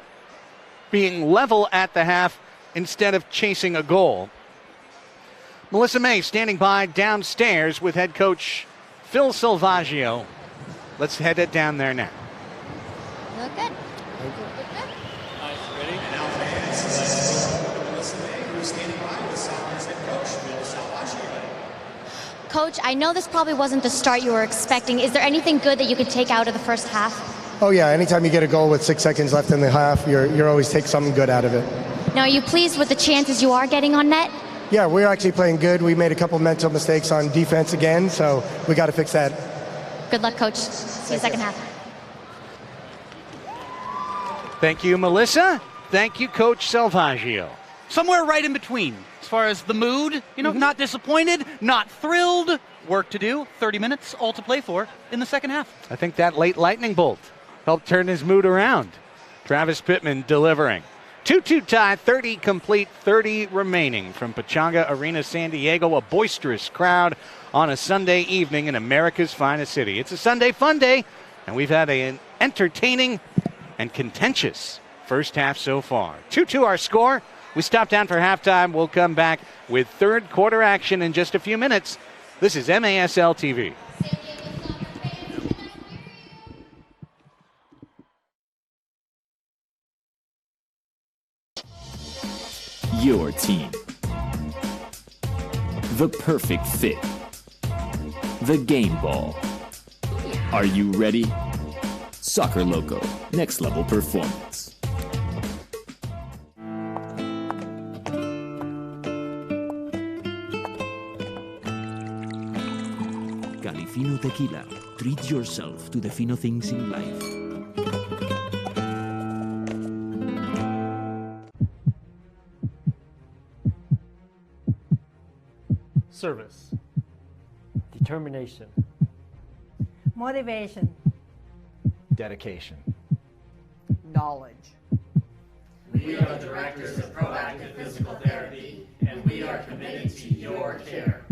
being level at the half instead of chasing a goal. Melissa May standing by downstairs with head coach Phil Salvaggio. Let's head it down there now. Look good. Coach, I know this probably wasn't the start you were expecting. Is there anything good that you could take out of the first half? Oh yeah, anytime you get a goal with 6 seconds left in the half, you're always take something good out of it. Now, are you pleased with the chances you are getting on net? Yeah, we're actually playing good. We made a couple mental mistakes on defense again, so we got to fix that. Good luck, Coach. See you second half. Thank you, Melissa. Thank you, Coach Salvaggio. Somewhere right in between. As far as the mood, not disappointed, not thrilled. Work to do, 30 minutes, all to play for in the second half. I think that late lightning bolt helped turn his mood around. Travis Pittman delivering. 2-2 tie, 30 complete, 30 remaining from Pechanga Arena, San Diego. A boisterous crowd on a Sunday evening in America's finest city. It's a Sunday fun day, and we've had an entertaining and contentious first half so far. 2-2 our score. We stop down for halftime. We'll come back with third quarter action in just a few minutes. This is MASL TV. Your team. The perfect fit. The game ball. Are you ready? Soccer Loco, next level performance. Califino Tequila. Treat yourself to the fino things in life. Service. Determination. Motivation. Dedication. Knowledge. We are the directors of Proactive Physical Therapy, and we are committed to your care.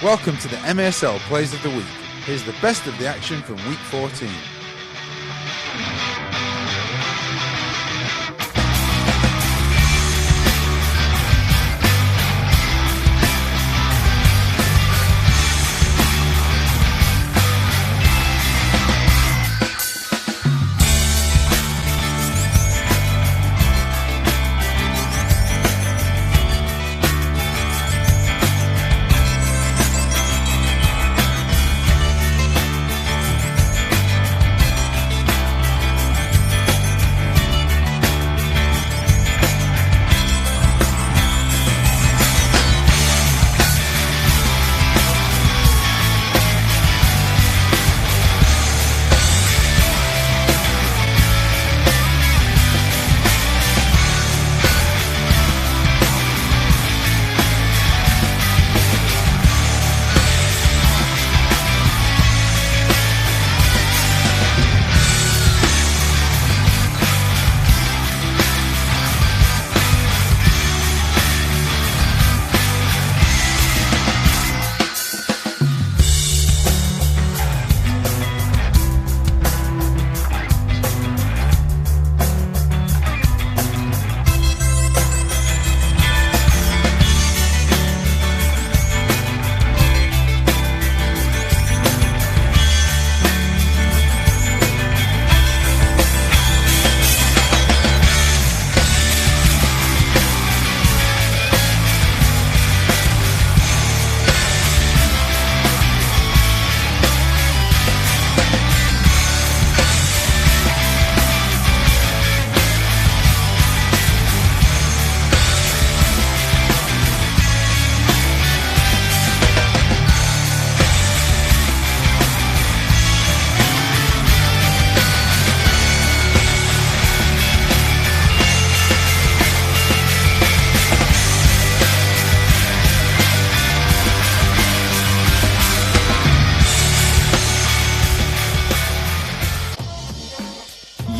Welcome to the MASL Plays of the Week. Here's the best of the action from Week 14.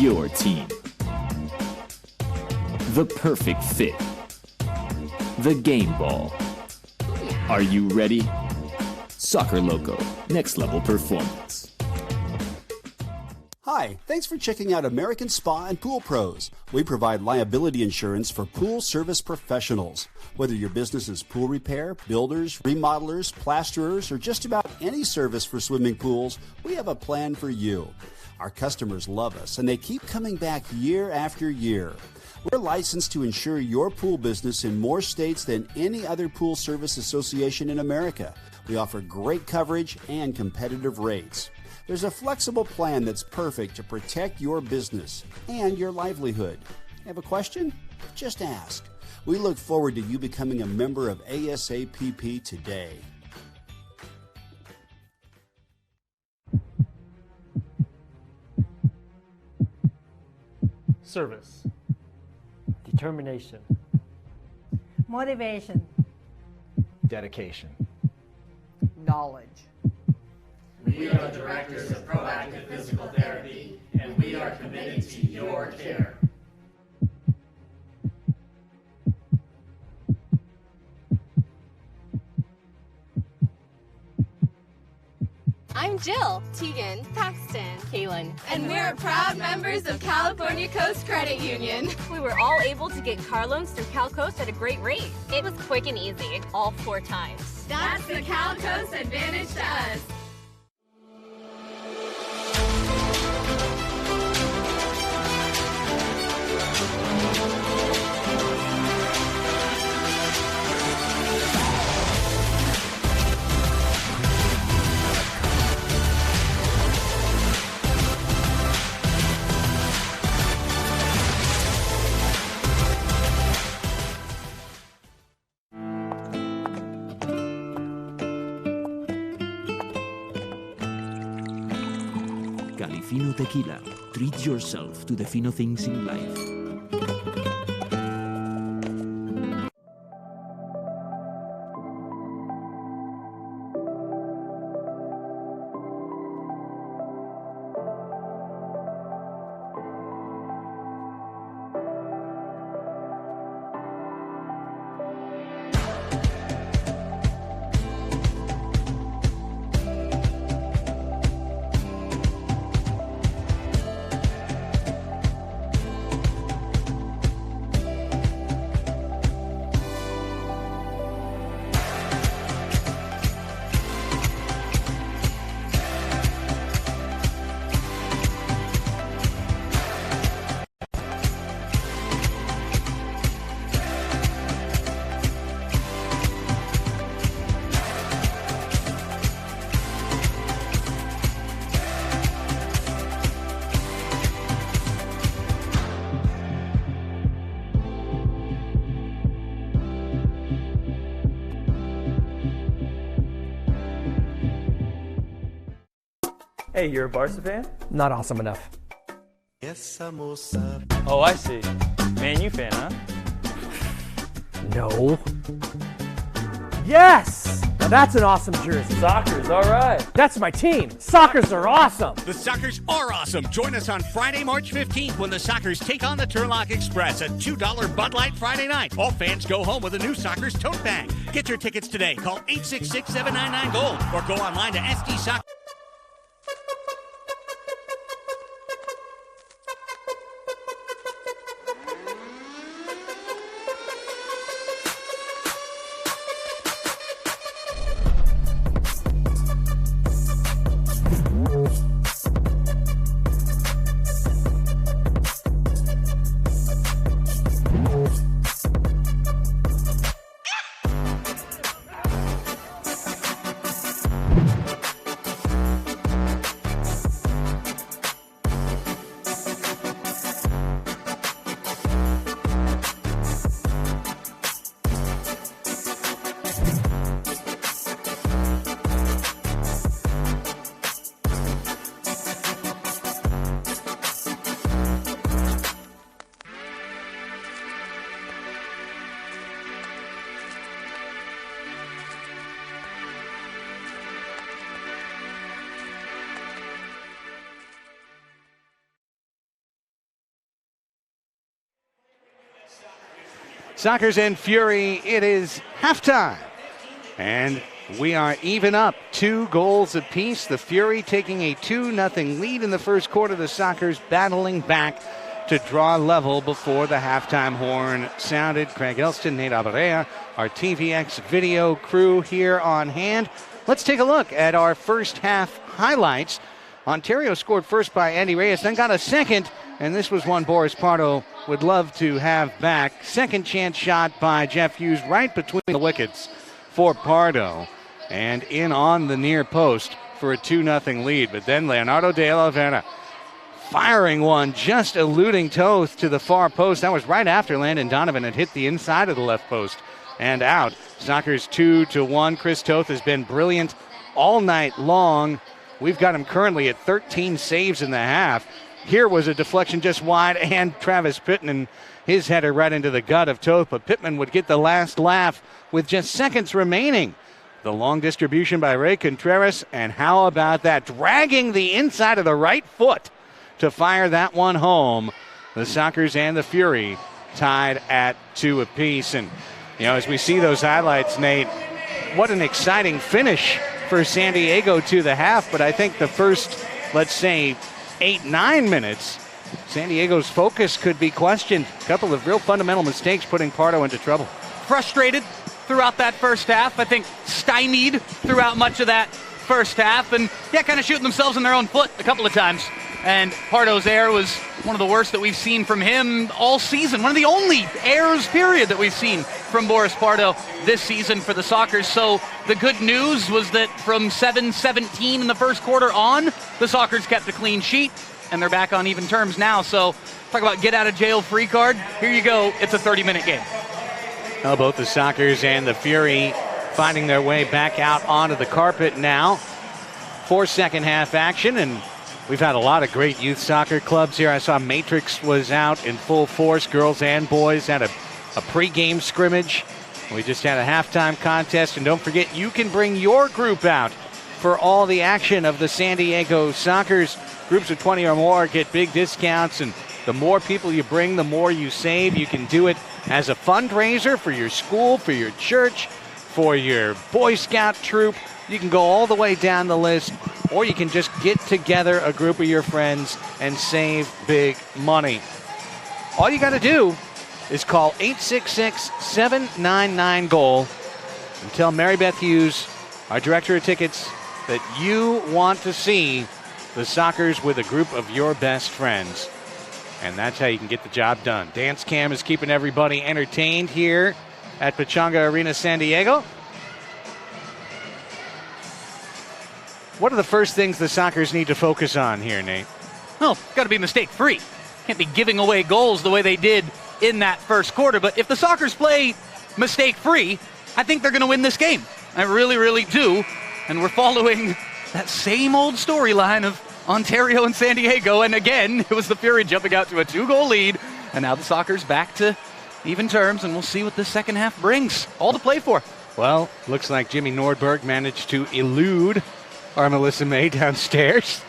your team. The perfect fit. The game ball. Are you ready? Soccer Loco, next level performance. Hi, thanks for checking out American Spa and Pool Pros. We provide liability insurance for pool service professionals. Whether your business is pool repair, builders, remodelers, plasterers, or just about any service for swimming pools, we have a plan for you. Our customers love us, and they keep coming back year after year. We're licensed to insure your pool business in more states than any other pool service association in America. We offer great coverage and competitive rates. There's a flexible plan that's perfect to protect your business and your livelihood. Have a question? Just ask. We look forward to you becoming a member of ASAPP today. Service. Determination. Motivation. Dedication. Knowledge. We are the directors of Proactive Physical Therapy, and we are committed to your care. I'm Jill, Tegan, Paxton, Kaylin, and we're proud members of California Coast Credit Union. We were all able to get car loans through Cal Coast at a great rate. It was quick and easy, all 4 times. That's the Cal Coast advantage to us. Fino Tequila. Treat yourself to the fino things in life. Hey, you're a Barca fan? Not awesome enough. Oh, I see. Man U fan, huh? No. Yes! Now that's an awesome jersey. Soccer's all right. That's my team. Sockers are awesome. The Sockers are awesome. Join us on Friday, March 15th when the Sockers take on the Turlock Express, a $2 Bud Light Friday night. All fans go home with a new Sockers tote bag. Get your tickets today. Call 866-799-GOLD or go online to SDSoccer. Sockers and Fury, it is halftime. And we are even up 2 goals apiece. The Fury taking a 2-0 lead in the first quarter. The Sockers battling back to draw level before the halftime horn sounded. Craig Elston, Nate Abarea, our TVX video crew here on hand. Let's take a look at our first half highlights. Ontario scored first by Andy Reyes, then got a second, and this was one Boris Pardo would love to have back. Second chance shot by Jeff Hughes right between the wickets for Pardo, and in on the near post for a 2-0 lead. But then Leonardo de Oliveira firing one, just eluding Toth to the far post. That was right after Landon Donovan had hit the inside of the left post and out. Sockers 2-1. Chris Toth has been brilliant all night long. We've got him currently at 13 saves in the half. Here was a deflection just wide, and Travis Pittman, his header right into the gut of Toth, but Pittman would get the last laugh with just seconds remaining. The long distribution by Ray Contreras, and how about that? Dragging the inside of the right foot to fire that one home. The Sockers and the Fury tied at 2 apiece. And, as we see those highlights, Nate, what an exciting finish for San Diego to the half. But I think the first, let's say, 8-9 minutes, San Diego's focus could be questioned. A couple of real fundamental mistakes putting Pardo into trouble. Frustrated throughout that first half. I think stymied throughout much of that first half. And, kind of shooting themselves in their own foot a couple of times. And Pardo's error was one of the worst that we've seen from him all season. One of the only errors, period, that we've seen from Boris Pardo this season for the Sockers. So the good news was that from 7-17 in the first quarter on, the Sockers kept a clean sheet, and they're back on even terms now. So talk about get out of jail free card. Here you go. It's a 30-minute game. Well, both the Sockers and the Fury finding their way back out onto the carpet now for second half action. And we've had a lot of great youth soccer clubs here. I saw Matrix was out in full force. Girls and boys had a pregame scrimmage. We just had a halftime contest. And don't forget, you can bring your group out for all the action of the San Diego Sockers. Groups of 20 or more get big discounts. And the more people you bring, the more you save. You can do it as a fundraiser for your school, for your church, for your Boy Scout troop. You can go all the way down the list, or you can just get together a group of your friends and save big money. All you got to do is call 866-799-GOAL and tell Mary Beth Hughes, our director of tickets, that you want to see the Sockers with a group of your best friends. And that's how you can get the job done. Dance Cam is keeping everybody entertained here at Pechanga Arena San Diego. What are the first things the Sockers need to focus on here, Nate? Well, got to be mistake-free. Can't be giving away goals the way they did in that first quarter. But if the Sockers play mistake-free, I think they're going to win this game. I really, really do. And we're following that same old storyline of Ontario and San Diego. And again, it was the Fury jumping out to a 2-goal lead. And now the Sockers back to even terms. And we'll see what this second half brings. All to play for. Well, looks like Jimmy Nordberg managed to elude our Melissa May downstairs.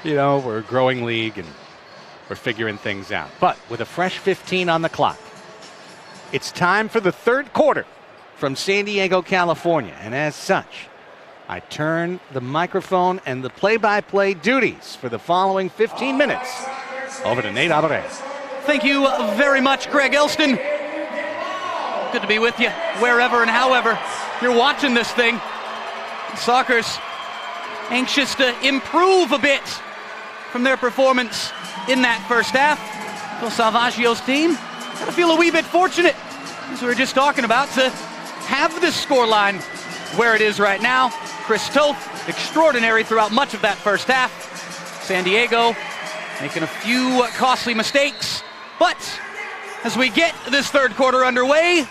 We're a growing league and we're figuring things out. But with a fresh 15 on the clock, it's time for the third quarter from San Diego, California. And as such, I turn the microphone and the play-by-play duties for the following 15 minutes over to Nate Alvarez. Thank you very much, Craig Elston. Good to be with you wherever and however you're watching this thing. Sockers anxious to improve a bit from their performance in that first half. Phil Salvaggio's team gotta feel a wee bit fortunate, as we were just talking about, to have this scoreline where it is right now. Chris Toth, extraordinary throughout much of that first half. San Diego making a few costly mistakes. But as we get this third quarter underway,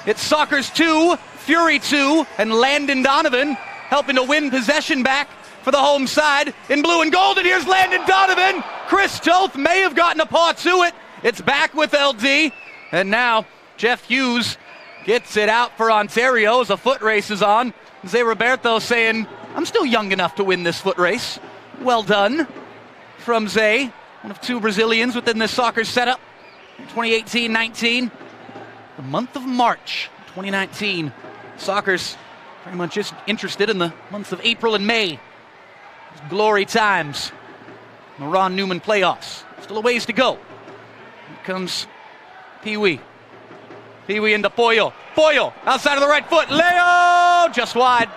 it's Sockers 2, Fury 2, and Landon Donovan helping to win possession back for the home side in blue and gold. And here's Landon Donovan. Chris Toth may have gotten a paw to it. It's back with LD. And now Jeff Hughes gets it out for Ontario as a foot race is on. Zé Roberto saying, I'm still young enough to win this foot race. Well done from Zé, one of two Brazilians within this soccer setup. 2018-19. the month of March 2019. Soccer's very much just interested in the months of April and May. Glory times. The Ron Newman playoffs. Still a ways to go. Here comes Pee-wee. Pee-wee into Pollo. Pollo outside of the right foot. Leo just wide.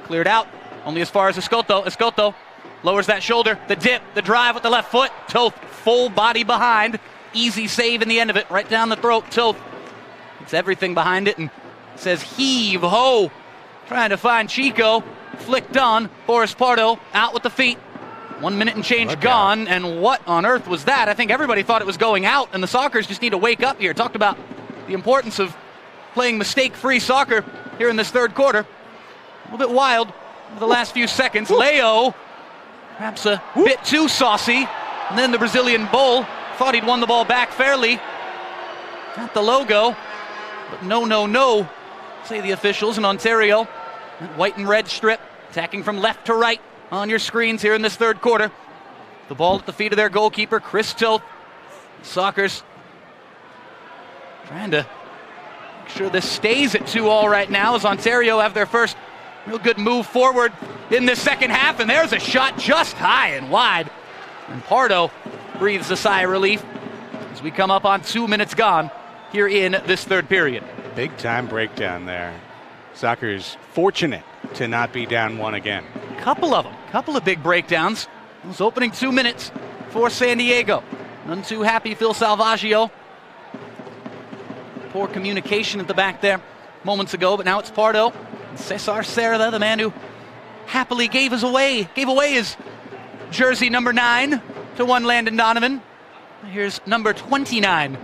Cleared out. Only as far as Escoto. Escoto lowers that shoulder. The dip. The drive with the left foot. Toth full body behind. Easy save in the end of it. Right down the throat. Toth. It's everything behind it and says heave ho. Trying to find Chico. Flicked on. Boris Pardo out with the feet. 1 minute and change gone. And what on earth was that? I think everybody thought it was going out, and the Sockers just need to wake up here. Talked about the importance of playing mistake-free soccer here in this third quarter. A little bit wild for the last few seconds. Leo, perhaps a bit too saucy. And then the Brazilian Bull thought he'd won the ball back fairly. Got the logo. But no, say the officials in Ontario. That white and red strip attacking from left to right on your screens here in this third quarter. The ball at the feet of their goalkeeper, Chris Toth. Sockers trying to make sure this stays at 2-2 right now as Ontario have their first real good move forward in this second half. And there's a shot just high and wide. And Pardo breathes a sigh of relief as we come up on 2 minutes gone here in this third period. Big time breakdown there. Soccer's fortunate to not be down one again. Couple of them. Couple of big breakdowns. Those opening 2 minutes for San Diego. None too happy Phil Salvaggio. Poor communication at the back there moments ago, but now it's Pardo. Cesar Cerda, the man who happily gave away his jersey number 9 to one Landon Donovan. Here's number 29,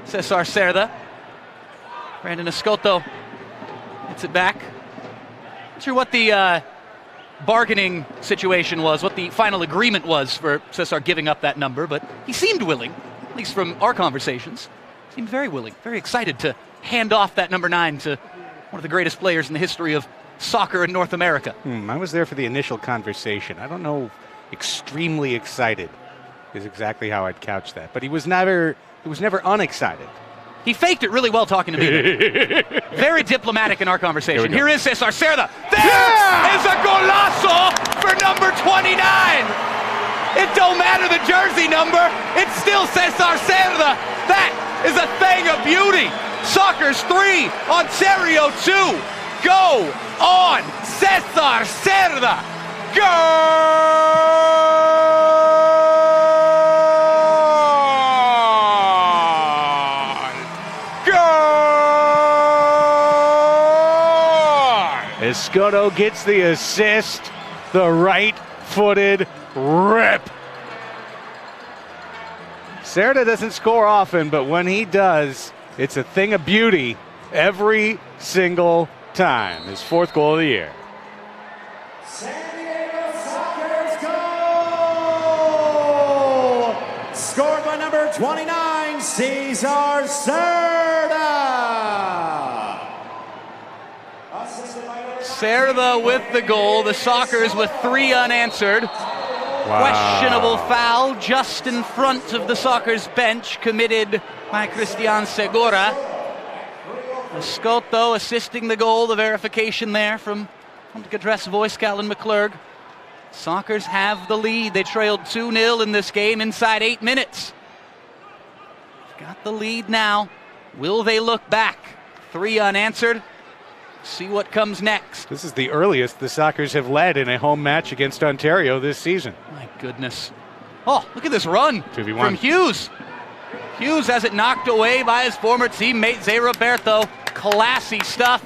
Cesar Cerda. Brandon Escoto hits it back. Not sure what the bargaining situation was, what the final agreement was for Cesar giving up that number, but he seemed willing, at least from our conversations. Seemed very willing, very excited to hand off that number 9 to one of the greatest players in the history of soccer in North America. I was there for the initial conversation. I don't know, extremely excited is exactly how I'd couch that, but he was never unexcited. He faked it really well talking to me. Very diplomatic in our conversation. Here is Cesar Cerda. There is a golazo for number 29. It don't matter the jersey number. It's still Cesar Cerda. That is a thing of beauty. Soccer's 3, Ontario 2. Go on, Cesar Cerda. Escoto gets the assist, the right-footed rip. Cerda doesn't score often, but when he does, it's a thing of beauty every single time. His 4th goal of the year. San Diego Sockers goal! Scored by number 29, Cesar Cerda. Cerda with the goal. The Sockers with 3 unanswered. Wow. Questionable foul just in front of the Sockers bench committed by Cristian Segura. Escoto assisting the goal, the verification there from the address voice, Callan McClurg. Sockers have the lead. They trailed 2-0 in this game inside 8 minutes. Got the lead now. Will they look back? 3 unanswered. See what comes next. This is the earliest the Sockers have led in a home match against Ontario this season. My goodness. Oh, look at this run 2v1 from Hughes. Hughes has it knocked away by his former teammate, Zé Roberto. Classy stuff.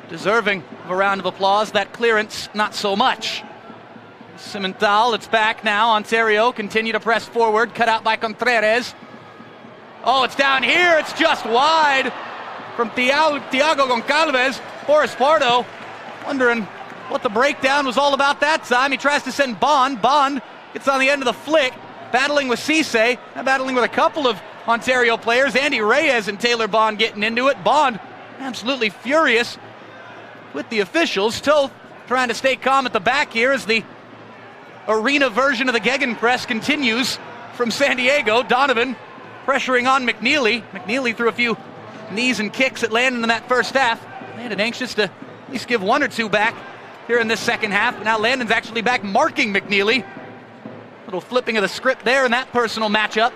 Deserving of a round of applause. That clearance, not so much. Cimental, it's back now. Ontario continue to press forward. Cut out by Contreras. Oh, it's down here. It's just wide from Thiago Goncalves. Boris Pardo wondering what the breakdown was all about that time. He tries to send Bond. Bond gets on the end of the flick, battling with Cisse, battling with a couple of Ontario players. Andy Reyes and Taylor Bond getting into it. Bond absolutely furious with the officials. Toth trying to stay calm at the back here as the arena version of the Gegenpress continues from San Diego. Donovan pressuring on McNeely. McNeely through a few knees and kicks at Landon in that first half. Landon anxious to at least give one or two back here in this second half. But now Landon's actually back marking McNeely. Little flipping of the script there in that personal matchup.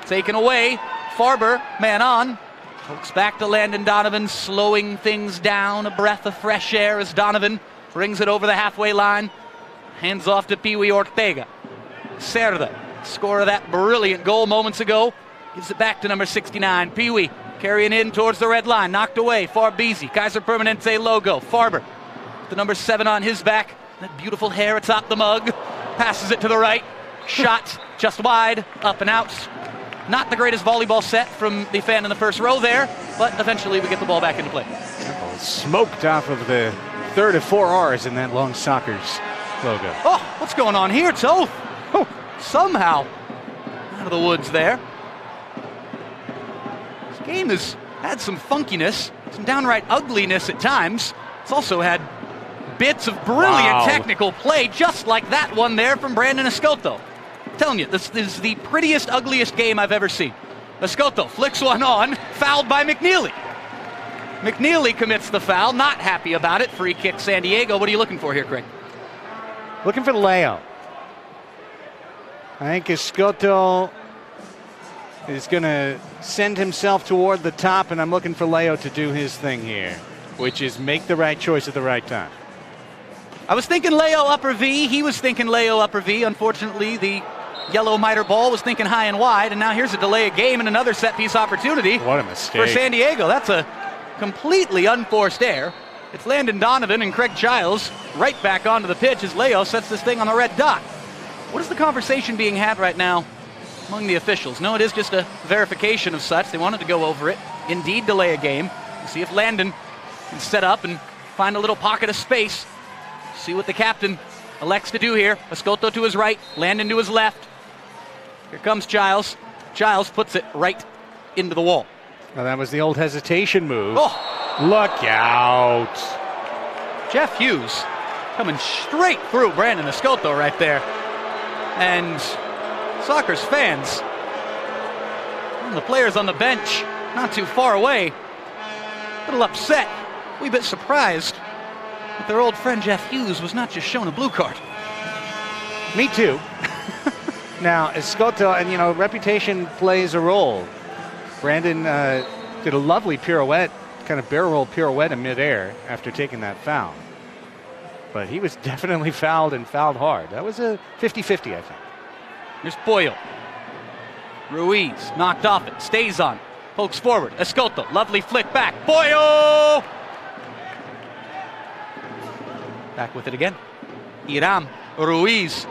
Taken away. Farber, man on. Pokes back to Landon Donovan, slowing things down. A breath of fresh air as Donovan brings it over the halfway line. Hands off to Pee Wee Ortega. Cerda, scorer of that brilliant goal moments ago, gives it back to number 69. Pee Wee carrying in towards the red line. Knocked away. Farbizi. Kaiser Permanente logo. Farber, the number 7 on his back. That beautiful hair atop the mug. Passes it to the right. Shot just wide. Up and out. Not the greatest volleyball set from the fan in the first row there, but eventually we get the ball back into play. Smoked off of the third of 4 R's in that Long Sockers logo. Oh, what's going on here, Toth? Oh, somehow out of the woods there. This game has had some funkiness, some downright ugliness at times. It's also had bits of brilliant technical play, just like that one there from Brandon Escoto. I'm telling you, this is the prettiest, ugliest game I've ever seen. Escoto flicks one on, fouled by McNeely. McNeely commits the foul, not happy about it. Free kick San Diego. What are you looking for here, Craig? Looking for Leo. I think Escoto is going to send himself toward the top, and I'm looking for Leo to do his thing here, which is make the right choice at the right time. I was thinking Leo upper V. He was thinking Leo upper V. Unfortunately, the yellow miter ball was thinking high and wide, and now here's a delay of game and another set-piece opportunity. What a mistake. For San Diego. That's a completely unforced error. It's Landon Donovan and Craig Giles right back onto the pitch as Leo sets this thing on the red dot. What is the conversation being had right now among the officials? No, it is just a verification of such. They wanted to go over it. Indeed, delay a game. We'll see if Landon can set up and find a little pocket of space. See what the captain elects to do here. Escoto to his right, Landon to his left. Here comes Giles. Giles puts it right into the wall. Well, that was the old hesitation move. Oh, look out. Jeff Hughes coming straight through Brandon Escoto right there. And Sockers fans, and the players on the bench not too far away, a little upset, a wee bit surprised that their old friend Jeff Hughes was not just shown a blue card. Me too. Now, Escoto, and reputation plays a role. Brandon did a lovely pirouette, kind of barrel roll pirouette in midair after taking that foul. But he was definitely fouled and fouled hard. That was a 50-50, I think. Here's Boyle. Ruiz knocked off it, stays on, pokes forward. Escoto, lovely flick back. Boyle! Back with it again. Iram, Ruiz.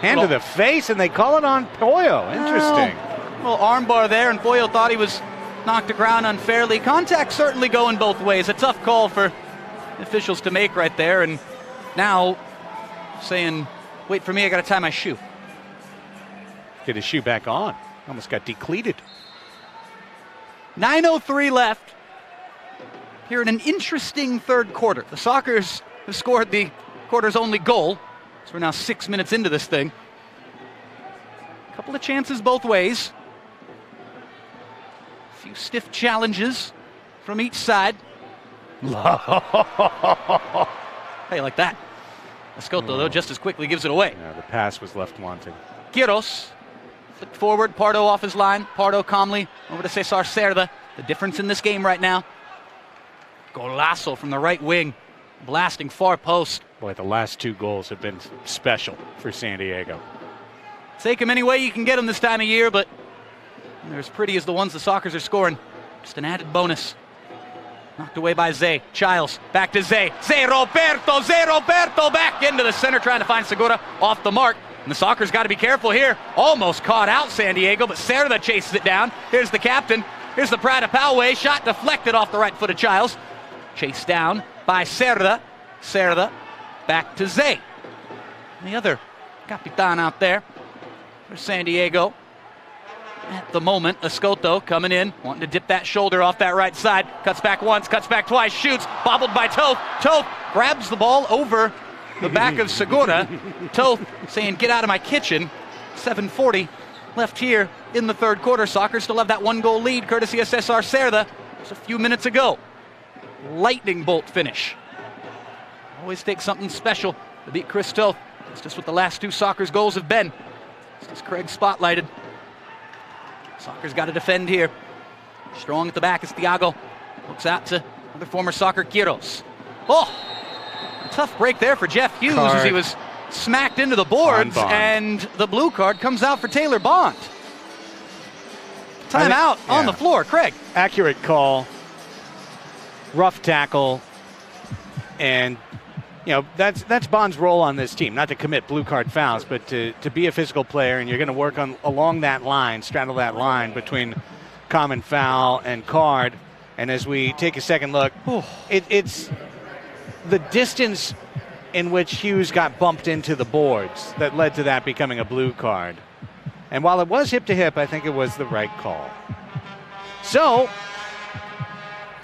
Hand to the face, and they call it on Pollo. Interesting. Little armbar there, and Pollo thought he was knocked to ground unfairly. Contact certainly going both ways. A tough call for officials to make right there, and now saying, wait for me, I got to tie my shoe. Get his shoe back on. Almost got decleated. 9:03 left here in an interesting third quarter. The Sockers have scored the quarter's only goal. So we're now 6 minutes into this thing. A couple of chances both ways. A few stiff challenges from each side. How you like that? Escoto, though, just as quickly gives it away. Yeah, the pass was left wanting. Quiros flipped forward. Pardo off his line. Pardo calmly over to Cesar Cerda. The difference in this game right now. Golazo from the right wing. Blasting far post. Boy, the last 2 goals have been special for San Diego. Take them any way you can get them this time of year, but they're as pretty as the ones the Sockers are scoring. Just an added bonus. Knocked away by Zay. Childs back to Zay. Zay Roberto back into the center, trying to find Segura off the mark. And the Sockers got to be careful here. Almost caught out San Diego, but Cerda chases it down. Here's the captain. Here's the Pride of Poway. Shot deflected off the right foot of Childs. Chased down by Cerda. Cerda back to Zay. The other Capitan out there for San Diego. At the moment, Escoto coming in, wanting to dip that shoulder off that right side. Cuts back once, cuts back twice, shoots, bobbled by Toth. Toth grabs the ball over the back of Segura. Toth saying, get out of my kitchen. 7:40 left here in the third quarter. Sockers still have that 1-goal lead, courtesy of Cesar Cerda. just a few minutes ago. Lightning bolt finish. Always takes something special to beat Chris Toth. That's just what the last 2 Soccer's goals have been. It's just Craig spotlighted. Soccer's got to defend here. Strong at the back is Thiago. Looks out to another former Soccer Quiros. Oh, a tough break there for Jeff Hughes as he was smacked into the boards, and the blue card comes out for Taylor Bond. Timeout on the floor, Craig. Accurate call. Rough tackle. And, you know, that's Bond's role on this team, not to commit blue card fouls, but to be a physical player, and you're going to work along that line, straddle that line between common foul and card. And as we take a second look, it's the distance in which Hughes got bumped into the boards that led to that becoming a blue card. And while it was hip to hip, I think it was the right call. So,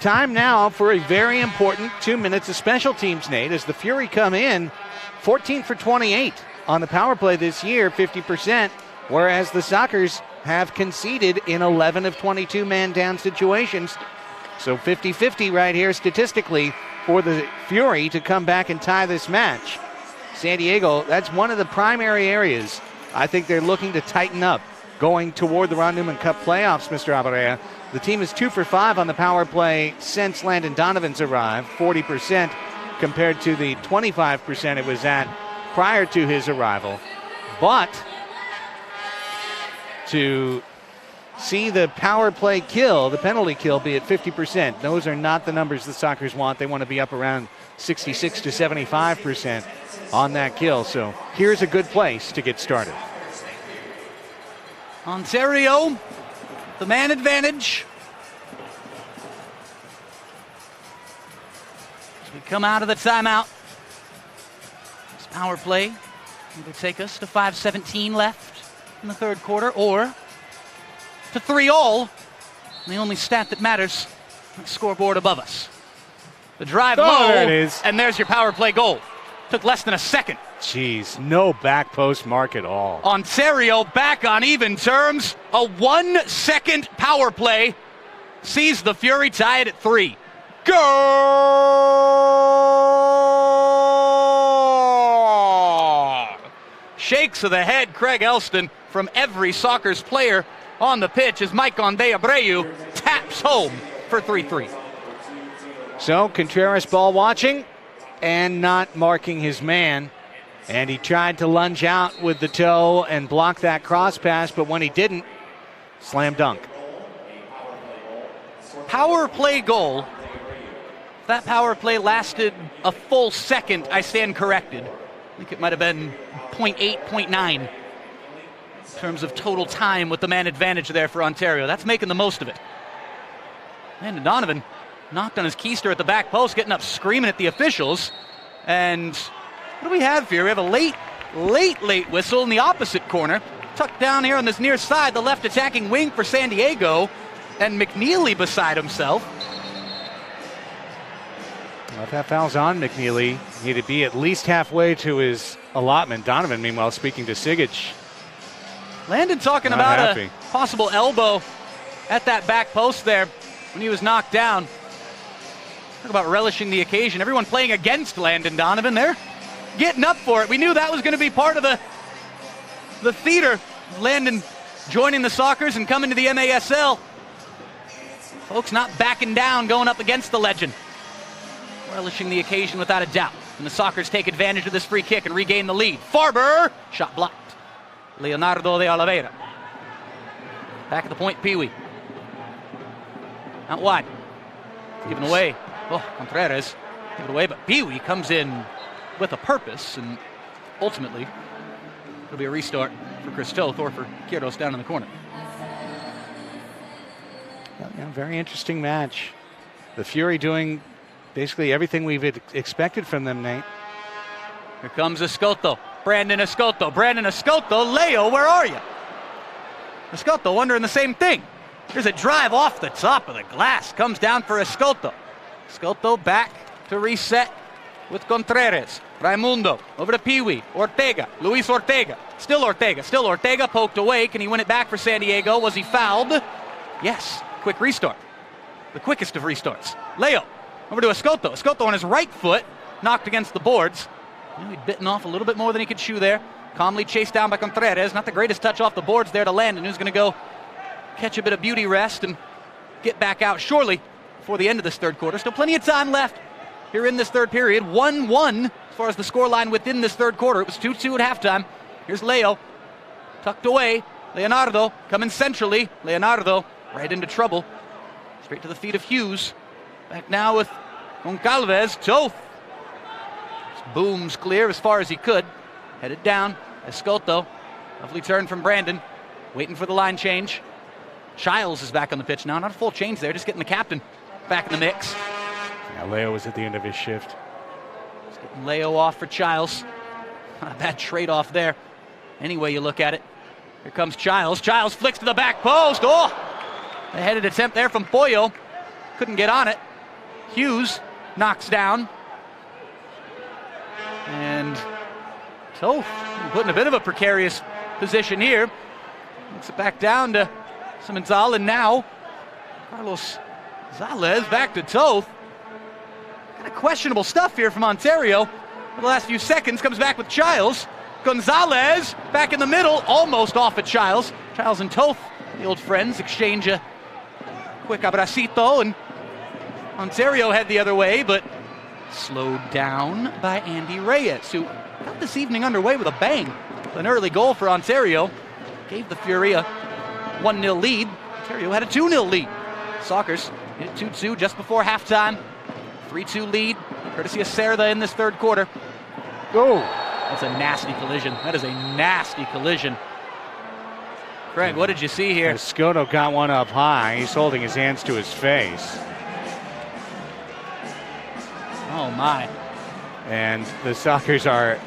time now for a very important 2 minutes of special teams, Nate, as the Fury come in 14 for 28 on the power play this year, 50%, whereas the Sockers have conceded in 11 of 22 man-down situations. So 50-50 right here statistically for the Fury to come back and tie this match. San Diego, that's one of the primary areas I think they're looking to tighten up going toward the Ron Newman Cup playoffs, Mr. Abarrea. The team is 2 for 5 on the power play since Landon Donovan's arrived, 40% compared to the 25% it was at prior to his arrival. But to see the power play kill, the penalty kill, be at 50%, those are not the numbers the Sockers want. They want to be up around 66 to 75% on that kill. So here's a good place to get started. Ontario, the man advantage. As we come out of the timeout, this power play will take us to 5:17 left in the third quarter, or to 3-all. The only stat that matters, the scoreboard above us. The drive low, there it is. And there's your power play goal. Took less than a second. Jeez, no back post mark at all. Ontario back on even terms. A 1 second power play sees the Fury tie it at 3. Goal! Shakes of the head, Craig Elston, from every Sockers player on the pitch as Mike Onde Abreu taps home for 3-3. So Contreras ball watching and not marking his man. And he tried to lunge out with the toe and block that cross pass, but when he didn't, slam dunk. Power play goal. If that power play lasted a full second, I stand corrected. I think it might have been 0.8, 0.9 in terms of total time with the man advantage there for Ontario. That's making the most of it. And Donovan knocked on his keister at the back post, getting up screaming at the officials. And what do we have here? We have a late whistle in the opposite corner. Tucked down here on this near side, the left attacking wing for San Diego. And McNeely beside himself. Well, if that foul's on McNeely, he had to be at least halfway to his allotment. Donovan, meanwhile, speaking to Sigic. Landon talking Not about happy. a possible elbow at that back post there when he was knocked down. Talk about relishing the occasion. Everyone playing against Landon Donovan there, getting up for it. We knew that was going to be part of the theater. Landon joining the Sockers and coming to the MASL. Folks not backing down, going up against the legend. Relishing the occasion without a doubt. And the Sockers take advantage of this free kick and regain the lead. Farber, shot blocked. Leonardo de Oliveira. Back at the point, Pee-wee. Out wide. Given away. Oh, Contreras give it away, but Pee-wee comes in with a purpose, and ultimately it'll be a restart for Chris Toth or for Quiros down in the corner. Yeah, very interesting match. The Fury doing basically everything we've expected from them, Nate. Here comes Escoto. Brandon Escoto. Leo, where are you? Escoto wondering the same thing. There's a drive off the top of the glass. Comes down for Escoto. Escoto back to reset with Contreras. Raimundo over to Pee-wee. Ortega. Luis Ortega. Still Ortega poked away. Can he win it back for San Diego? Was he fouled? Yes. Quick restart. the quickest of restarts. Leo over to Escoto. Escoto on his right foot, knocked against the boards. He'd bitten off a little bit more than he could chew there. Calmly chased down by Contreras. Not the greatest touch off the boards there to Landon, who's going to go catch a bit of beauty rest and get back out shortly before the end of this third quarter. Still plenty of time left here in this third period. 1-1 as far as the scoreline within this third quarter. It was 2-2 at halftime. Here's Leo, tucked away. Leonardo coming centrally. Leonardo right into trouble. Straight to the feet of Hughes. Back now with Goncalves. Toth booms clear as far as he could. Headed down. Escoto. Lovely turn from Brandon. Waiting for the line change. Childs is back on the pitch now. Not a full change there. Just getting the captain back in the mix. Yeah, Leo was at the end of his shift. Just getting Leo off for Childs. Not a bad trade-off there. Any way you look at it. Here comes Childs. Childs flicks to the back post. Oh! A headed attempt there from Pollo. Couldn't get on it. Hughes knocks down. And Toth put in a bit of a precarious position here. Looks it back down to Simonzal, and now Carlos Zalez back to Toth. Kind of questionable stuff here from Ontario. For the last few seconds, comes back with Childs. Gonzalez back in the middle, almost off at Childs. Childs and Toth, the old friends, exchange a quick abracito, and Ontario head the other way, but slowed down by Andy Reyes, who got this evening underway with a bang. An early goal for Ontario gave the Fury a 1-0 lead. Ontario had a 2-0 lead. Sockers hit 2-2 just before halftime. 3-2 lead, courtesy of Cerda in this third quarter. Oh! That's a nasty collision. That is a nasty collision. Craig, what did you see here? Escoto got one up high. He's holding his hands to his face. Oh, my. And the Sockers are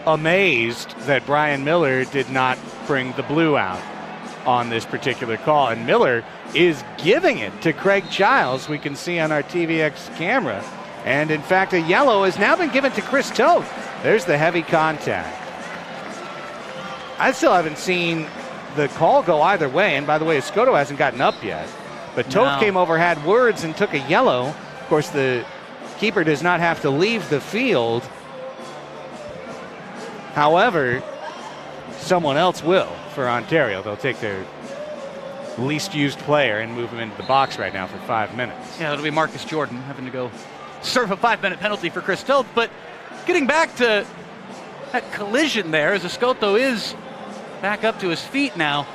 amazed that Brian Miller did not bring the blue out on this particular call. And Miller is giving it to Craig Childs, we can see on our TVX camera. And in fact, a yellow has now been given to Chris Toth. There's the heavy contact. I still haven't seen the call go either way. And by the way, Escoto hasn't gotten up yet. But Toth came over, had words, and took a yellow. Of course, the keeper does not have to leave the field. However, someone else will for Ontario. They'll take their least used player and move him into the box right now for 5 minutes. Yeah, it'll be Marcus Jordan having to go serve a 5-minute penalty for Chris Toth. But getting back to that collision there, as Escoto is back up to his feet now,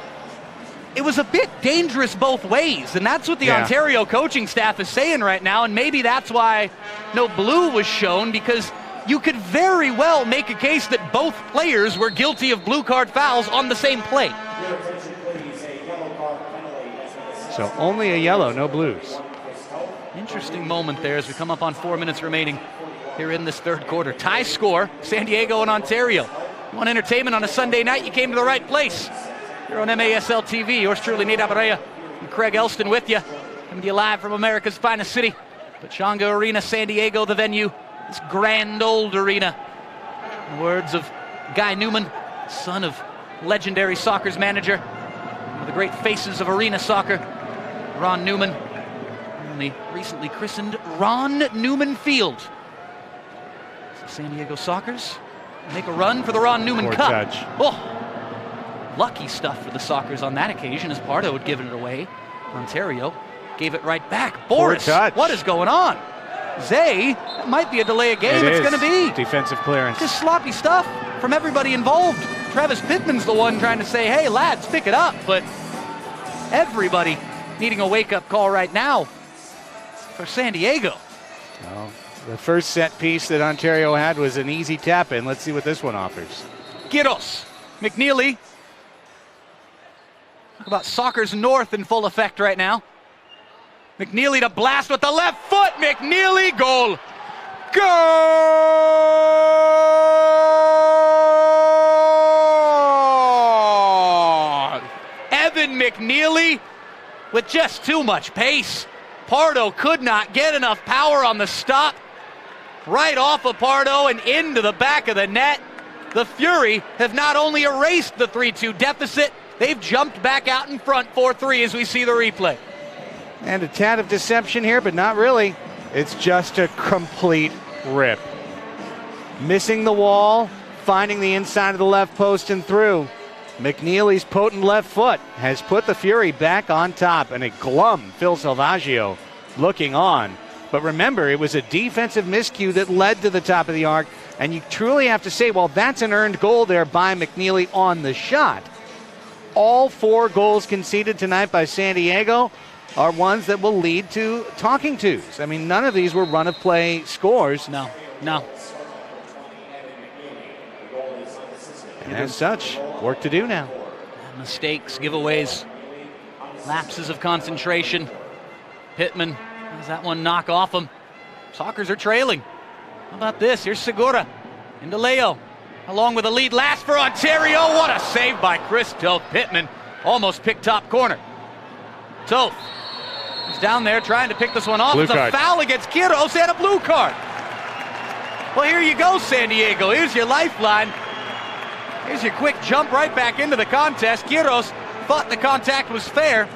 it was a bit dangerous both ways, and that's what the Ontario coaching staff is saying right now, and maybe that's why no blue was shown, because you could very well make a case that both players were guilty of blue card fouls on the same play. So only a yellow, no blues. Interesting moment there as we come up on 4 minutes remaining here in this third quarter. Tie score, San Diego and Ontario. You want entertainment on a Sunday night, you came to the right place. Here on MASL TV, yours truly, Nate Abarea and Craig Elston with you. Coming to you live from America's finest city, Pechanga Arena, San Diego, the venue. This grand old arena. In the words of Guy Newman, son of legendary Sockers manager, one of the great faces of arena soccer, Ron Newman, on the recently christened Ron Newman Field. So San Diego Sockers make a run for the Ron Newman Poor Cup. touch. Oh, lucky stuff for the Sockers on that occasion, as Pardo had given it away. Ontario gave it right back. Boris, what is going on? Zay, that might be a delay of game. It's going to be defensive clearance. Just sloppy stuff from everybody involved. Travis Pittman's the one trying to say, hey, lads, pick it up. But everybody needing a wake-up call right now for San Diego. Well, the first set piece that Ontario had was an easy tap-in. Let's see what this one offers. Giros, McNeely. Talk about Sockers North in full effect right now. McNeely to blast with the left foot. McNeely, goal. Goal! Evan McNeely with just too much pace. Pardo could not get enough power on the stop. Right off of Pardo and into the back of the net. The Fury have not only erased the 3-2 deficit, they've jumped back out in front 4-3 as we see the replay. And a tad of deception here, but not really. It's just a complete rip. Missing the wall, finding the inside of the left post and through. McNeely's potent left foot has put the Fury back on top, and a glum Phil Salvaggio looking on. But remember, it was a defensive miscue that led to the top of the arc, and you truly have to say, well, that's an earned goal there by McNeely on the shot. All 4 goals conceded tonight by San Diego are ones that will lead to talking tos. I mean, none of these were run-of-play scores. No. And as such, work to do now. Mistakes, giveaways, lapses of concentration. Pittman has that one knock off him. Sockers are trailing. How about this? Here's Segura into Leo, along with a lead last for Ontario. What a save by Chris Toth. Pittman almost picked top corner. Toth is down there trying to pick this one off. Blue It's a card. foul against Quiros and a blue card. Well, here you go, San Diego. Here's your lifeline. Here's your quick jump right back into the contest. Quiros thought the contact was fair.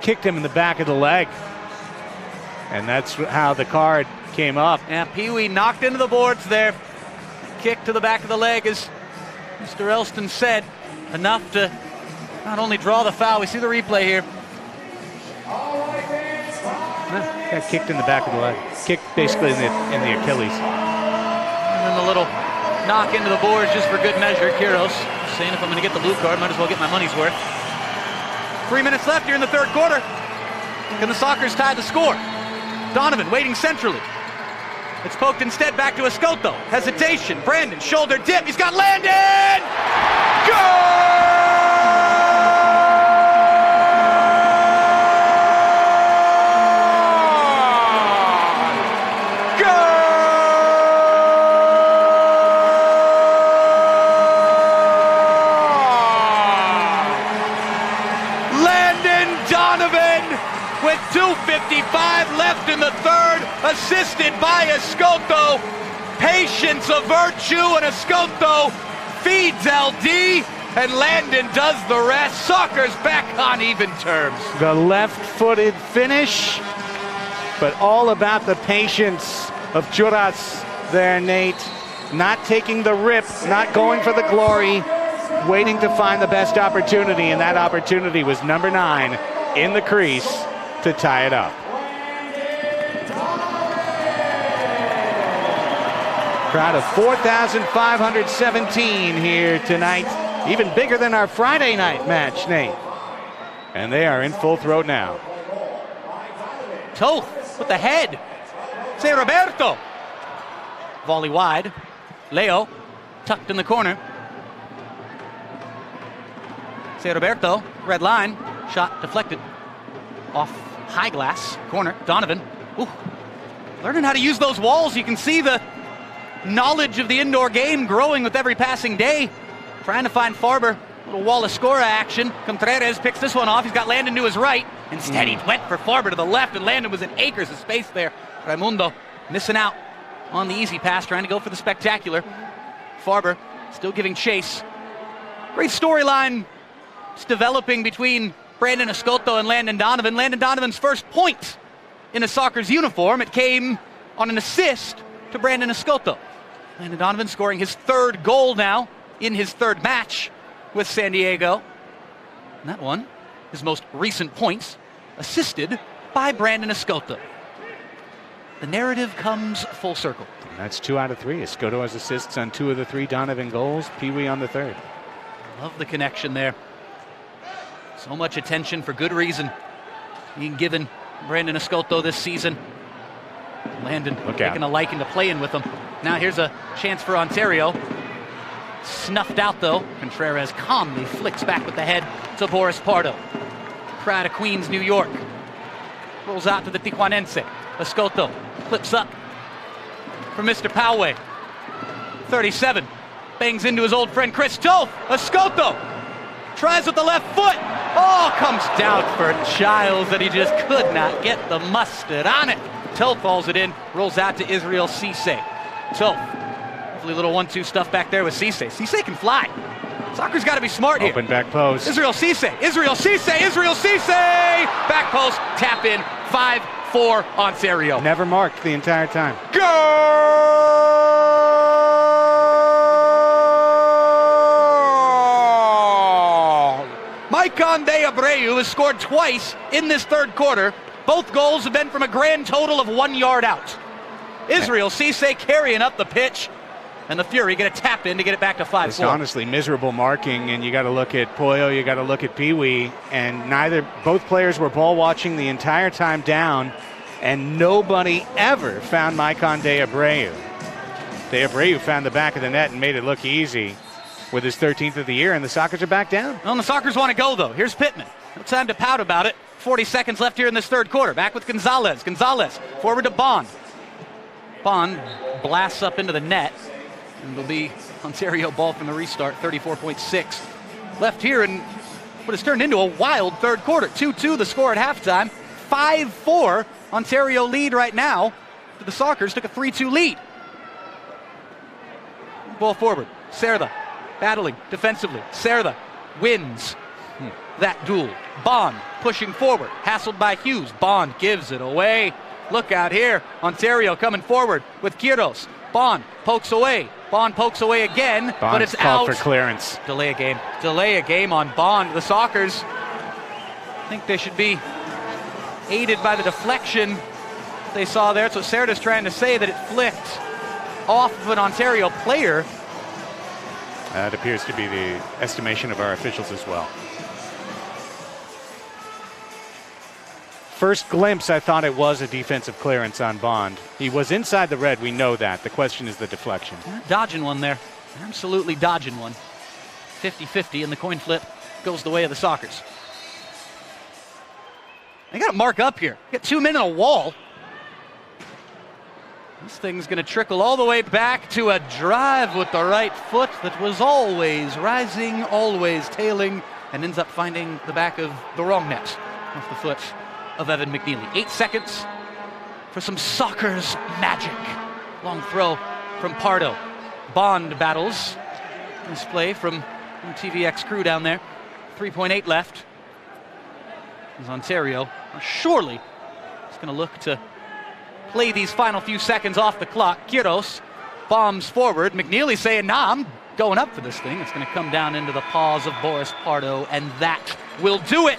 Kicked him in the back of the leg. And that's how the card came up. Yeah, Pee Wee knocked into the boards there. Kick to the back of the leg, as Mr. Elston said. Enough to not only draw the foul. We see the replay here. Got kicked in the back of the leg. Kicked basically in the Achilles. And then the little knock into the boards just for good measure. Quiros saying, if I'm going to get the blue card, might as well get my money's worth. 3 minutes left here in the third quarter. Can the Sockers tie the score? Donovan waiting centrally. It's poked instead back to Escoto. Hesitation. Brandon, shoulder dip. He's got Landon! With 2:55 left in the third, assisted by Escoto. Patience a virtue, and Escoto feeds LD, and Landon does the rest. Sockers back on even terms. The left-footed finish, but all about the patience of Juras there, Nate. Not taking the rip, not going for the glory, waiting to find the best opportunity, and that opportunity was number 9 in the crease to tie it up. Crowd of 4,517 here tonight. Even bigger than our Friday night match, Nate. And they are in full throat now. Toth with the head. Say Roberto. Volley wide. Leo tucked in the corner. Say Roberto, red line. Shot deflected off high glass corner. Donovan, ooh, learning how to use those walls. You can see the knowledge of the indoor game growing with every passing day. Trying to find Farber. Little Wallace Scora action. Contreras picks this one off. He's got Landon to his right. Instead, he went for Farber to the left, and Landon was in acres of space there. Raimundo missing out on the easy pass, trying to go for the spectacular. Farber still giving chase. Great storyline just developing between Brandon Escoto and Landon Donovan. Landon Donovan's first point in a Sockers uniform, it came on an assist to Brandon Escoto. Landon Donovan scoring his 3rd goal now in his 3rd match with San Diego. And that one, his most recent points, assisted by Brandon Escoto. The narrative comes full circle. And that's 2 out of 3. Escoto has assists on 2 of the 3 Donovan goals. Pee Wee on the 3rd. Love the connection there. So much attention for good reason being given Brandon Escoto this season. Landon taking a liking to playing with him. Now here's a chance for Ontario. Snuffed out though. Contreras calmly flicks back with the head to Boris Pardo. Crowd of Queens, New York. Rolls out to the Tijuanense. Escoto clips up for Mr. Poway. 37. Bangs into his old friend Chris Toth. Escoto tries with the left foot. Oh, comes down for Giles that he just could not get the mustard on it. Toth falls it in, rolls out to Israel Cisse. Toth, hopefully a little 1-2 stuff back there with Cisse. Cisse can fly. Soccer's got to be smart here. Open back post. Israel Cisse. Back post, tap in, 5-4 Ontario. Never marked the entire time. Goal! Maicon de Abreu has scored twice in this third quarter. Both goals have been from a grand total of 1 yard out. Israel Cisse carrying up the pitch. And the Fury get a tap in to get it back to 5-4. It's honestly miserable marking, and you got to look at Pollo, you got to look at Pee-wee, and both players were ball watching the entire time down, and nobody ever found Maicon de Abreu. De Abreu found the back of the net and made it look easy with his 13th of the year, and the Sockers are back down. Well, the Sockers want to go, though. Here's Pittman. No time to pout about it. 40 seconds left here in this third quarter. Back with Gonzalez. Gonzalez forward to Bond. Bond blasts up into the net. And it'll be Ontario ball from the restart, 34.6 left here in what has turned into a wild third quarter. 2-2 the score at halftime. 5-4 Ontario lead right now. The Sockers took a 3-2 lead. Ball forward. Cerda battling defensively. Cerda wins that duel. Bond pushing forward. Hassled by Hughes. Bond gives it away. Look out here. Ontario coming forward with Quiros. Bond pokes away. Bond pokes away again, but it's out. For clearance. Delay a game on Bond. The Sockers, I think they should be aided by the deflection they saw there. So Cerda's trying to say that it flicked off of an Ontario player. That appears to be the estimation of our officials as well. First glimpse, I thought it was a defensive clearance on Bond. He was inside the red, we know that. The question is the deflection. Dodging one there. Absolutely dodging one. 50-50, and the coin flip goes the way of the Sockers. They got to mark up here. Got 2 men in a wall. This thing's going to trickle all the way back to a drive with the right foot that was always rising, always tailing, and ends up finding the back of the wrong net off the foot of Evan McNeely. 8 seconds for some Sockers magic. Long throw from Pardo. Bond battles. Nice play from TVX crew down there. 3.8 left. As Ontario surely is going to look to play these final few seconds off the clock. Quiros bombs forward. McNeely saying, nah, I'm going up for this thing. It's going to come down into the paws of Boris Pardo, and that will do it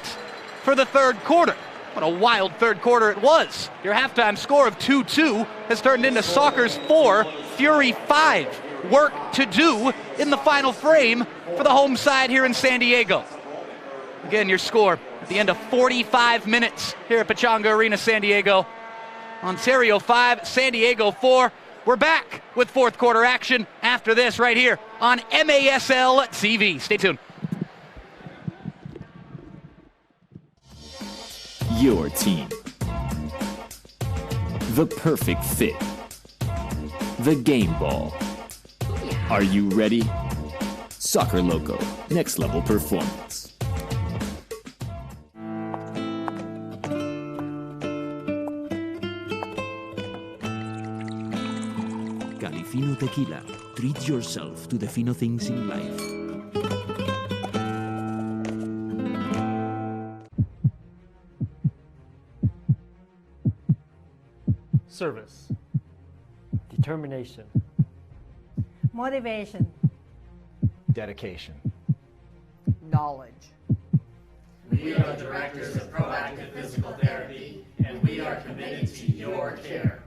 for the third quarter. What a wild third quarter it was. Your halftime score of 2-2 has turned into Sockers 4, Fury 5. Work to do in the final frame for the home side here in San Diego. Again, your score at the end of 45 minutes here at Pechanga Arena, San Diego. Ontario 5, San Diego 4. We're back with fourth quarter action after this right here on MASL TV. Stay tuned. Your team. The perfect fit. The game ball. Are you ready? Soccer Loco, next level performance. Califino Tequila. Treat yourself to the fino things in life. Service. Determination. Motivation. Dedication. Knowledge. We are the directors of Proactive Physical Therapy, and we are committed to your care.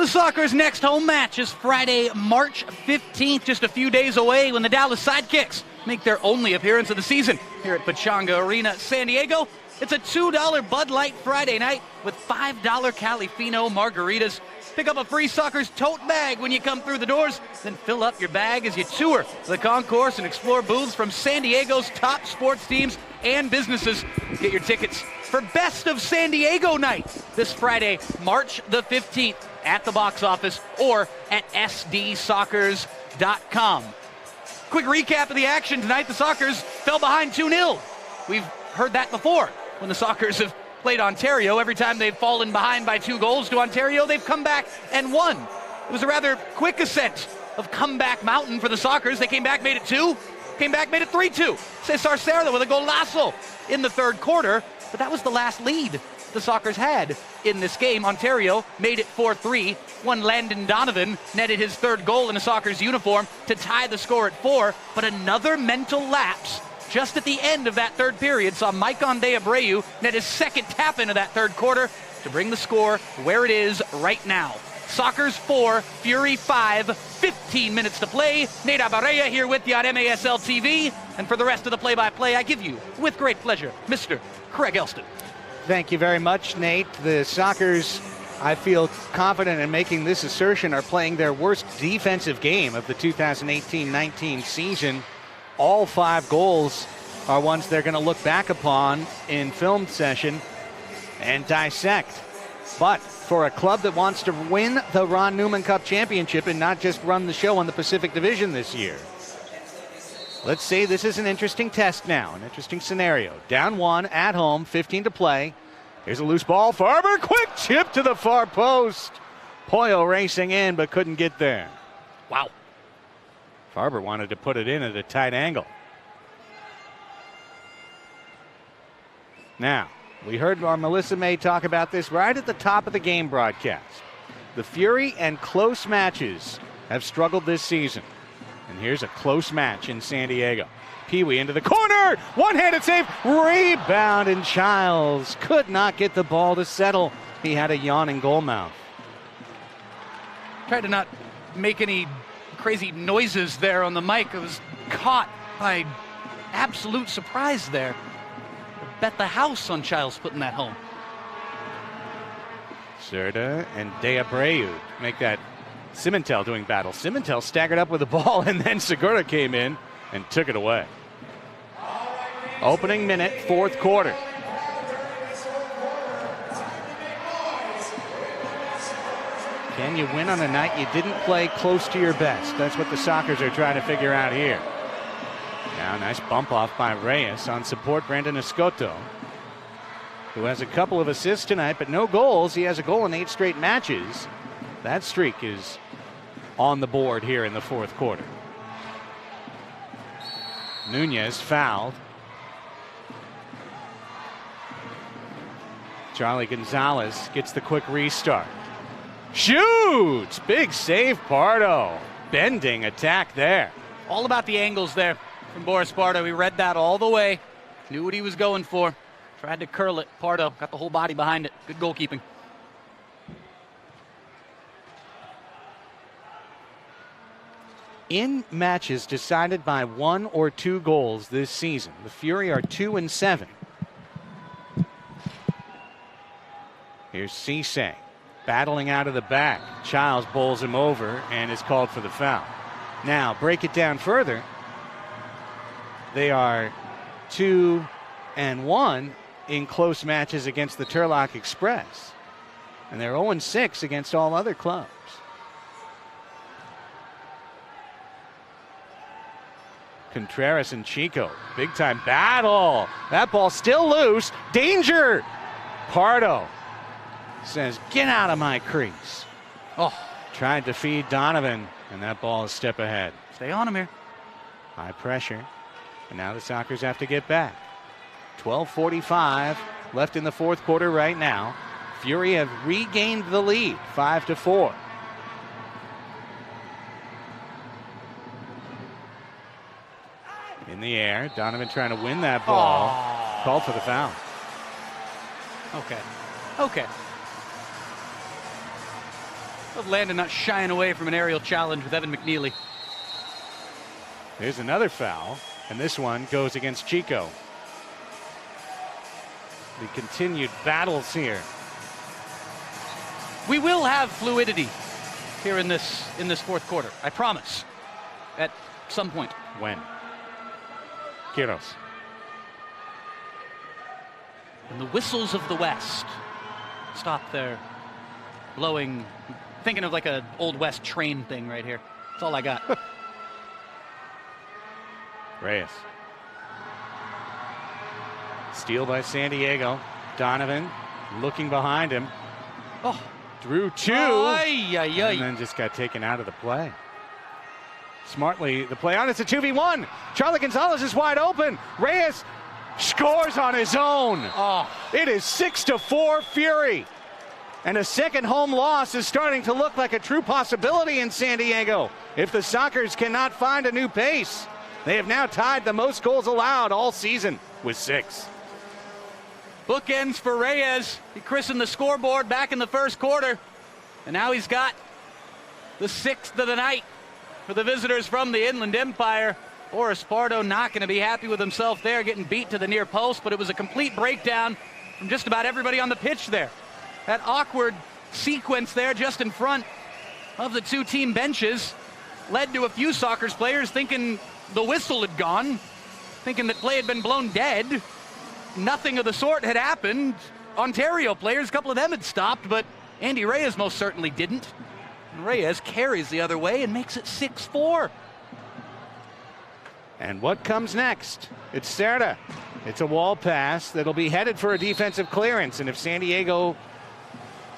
The Sockers' next home match is Friday, March 15th, just a few days away, when the Dallas Sidekicks make their only appearance of the season here at Pechanga Arena, San Diego. It's a $2 Bud Light Friday night with $5 Califino margaritas. Pick up a free Sockers tote bag when you come through the doors, then fill up your bag as you tour the concourse and explore booths from San Diego's top sports teams and businesses. Get your tickets for Best of San Diego Night this Friday, March the 15th at the box office or at sdsockers.com. Quick recap of the action tonight. The Sockers fell behind 2-0. We've heard that before when the Sockers have played Ontario. Every time they've fallen behind by 2 goals to Ontario, they've come back and won. It was a rather quick ascent of comeback mountain for the Sockers. They came back, made it 2. Came back, made it 3-2. Cesar Cerda with a golazo in the third quarter. But that was the last lead the Sockers had in this game. Ontario made it 4-3 when Landon Donovan netted his third goal in a Sockers uniform to tie the score at 4. But another mental lapse just at the end of that third period saw Maicon de Abreu net his second tap into that third quarter to bring the score where it is right now. Sockers 4, Fury 5, 15 minutes to play. Nate Abareya here with you on MASL TV. And for the rest of the play-by-play, I give you, with great pleasure, Mr. Craig Elston. Thank you very much, Nate. The Sockers, I feel confident in making this assertion, are playing their worst defensive game of the 2018-19 season. All 5 goals are ones they're going to look back upon in film session and dissect. But for a club that wants to win the Ron Newman Cup Championship and not just run the show on the Pacific Division this year, let's say this is an interesting test now, an interesting scenario. Down 1 at home, 15 to play. Here's a loose ball. Farber, quick chip to the far post. Poyo racing in but couldn't get there. Wow. Farber wanted to put it in at a tight angle. Now, we heard our Melissa May talk about this right at the top of the game broadcast. The Fury and close matches have struggled this season. And here's a close match in San Diego. Pee-wee into the corner. One-handed save. Rebound, and Childs could not get the ball to settle. He had a yawning goal mouth. Tried to not make any crazy noises there on the mic. It was caught by absolute surprise there. Bet the house on Childs putting that home. Cerda and De Abreu make that. Cimentel doing battle. Cimentel staggered up with the ball, and then Segura came in and took it away. Opening minute, 4th quarter. Can you win on a night you didn't play close to your best? That's what the Sockers are trying to figure out here. Now, nice bump off by Reyes on support. Brandon Escoto, who has a couple of assists tonight, but no goals. He has a goal in 8 straight matches. That streak is on the board here in the 4th quarter. Nunez fouled. Charlie Gonzalez gets the quick restart. Shoots! Big save, Pardo. Bending attack there. All about the angles there from Boris Pardo. He read that all the way. Knew what he was going for. Tried to curl it. Pardo got the whole body behind it. Good goalkeeping. In matches decided by 1 or 2 goals this season, the Fury are 2-7. Here's Cisse battling out of the back. Childs bowls him over and is called for the foul. Now, break it down further. They are 2-1 in close matches against the Turlock Express. And they're 0-6 against all other clubs. Contreras and Chico, big time battle. That ball still loose. Danger. Pardo says, get out of my crease. Oh, tried to feed Donovan, and that ball is a step ahead. Stay on him here. High pressure. And now the Sockers have to get back. 12:45 left in the 4th quarter right now. Fury have regained the lead, 5-4. In the air, Donovan trying to win that ball. Oh. Called for the foul. Okay. Love Landon not shying away from an aerial challenge with Evan McNeely. There's another foul, and this one goes against Chico. The continued battles here. We will have fluidity here in this fourth quarter. I promise. At some point. When? Quiros. And the whistles of the West stop there, blowing. Thinking of like an Old West train thing right here. That's all I got. Reyes. Steal by San Diego. Donovan looking behind him. Oh. Drew two. Ay, ay, ay. And then just got taken out of the play. Smartly, the play on. It's a 2v1. Charlie Gonzalez is wide open. Reyes scores on his own. Oh. It is 6-4 Fury. And a second home loss is starting to look like a true possibility in San Diego if the Sockers cannot find a new pace. They have now tied the most goals allowed all season with 6. Bookends for Reyes. He christened the scoreboard back in the first quarter. And now he's got the 6th of the night for the visitors from the Inland Empire. Boris Pardo not going to be happy with himself there, getting beat to the near post, but it was a complete breakdown from just about everybody on the pitch there. That awkward sequence there just in front of the two team benches led to a few Sockers players thinking the whistle had gone, thinking that play had been blown dead. Nothing of the sort had happened. Ontario players, a couple of them had stopped, but Andy Reyes most certainly didn't. And Reyes carries the other way and makes it 6-4. And what comes next? It's Cerda. It's a wall pass that'll be headed for a defensive clearance. And if San Diego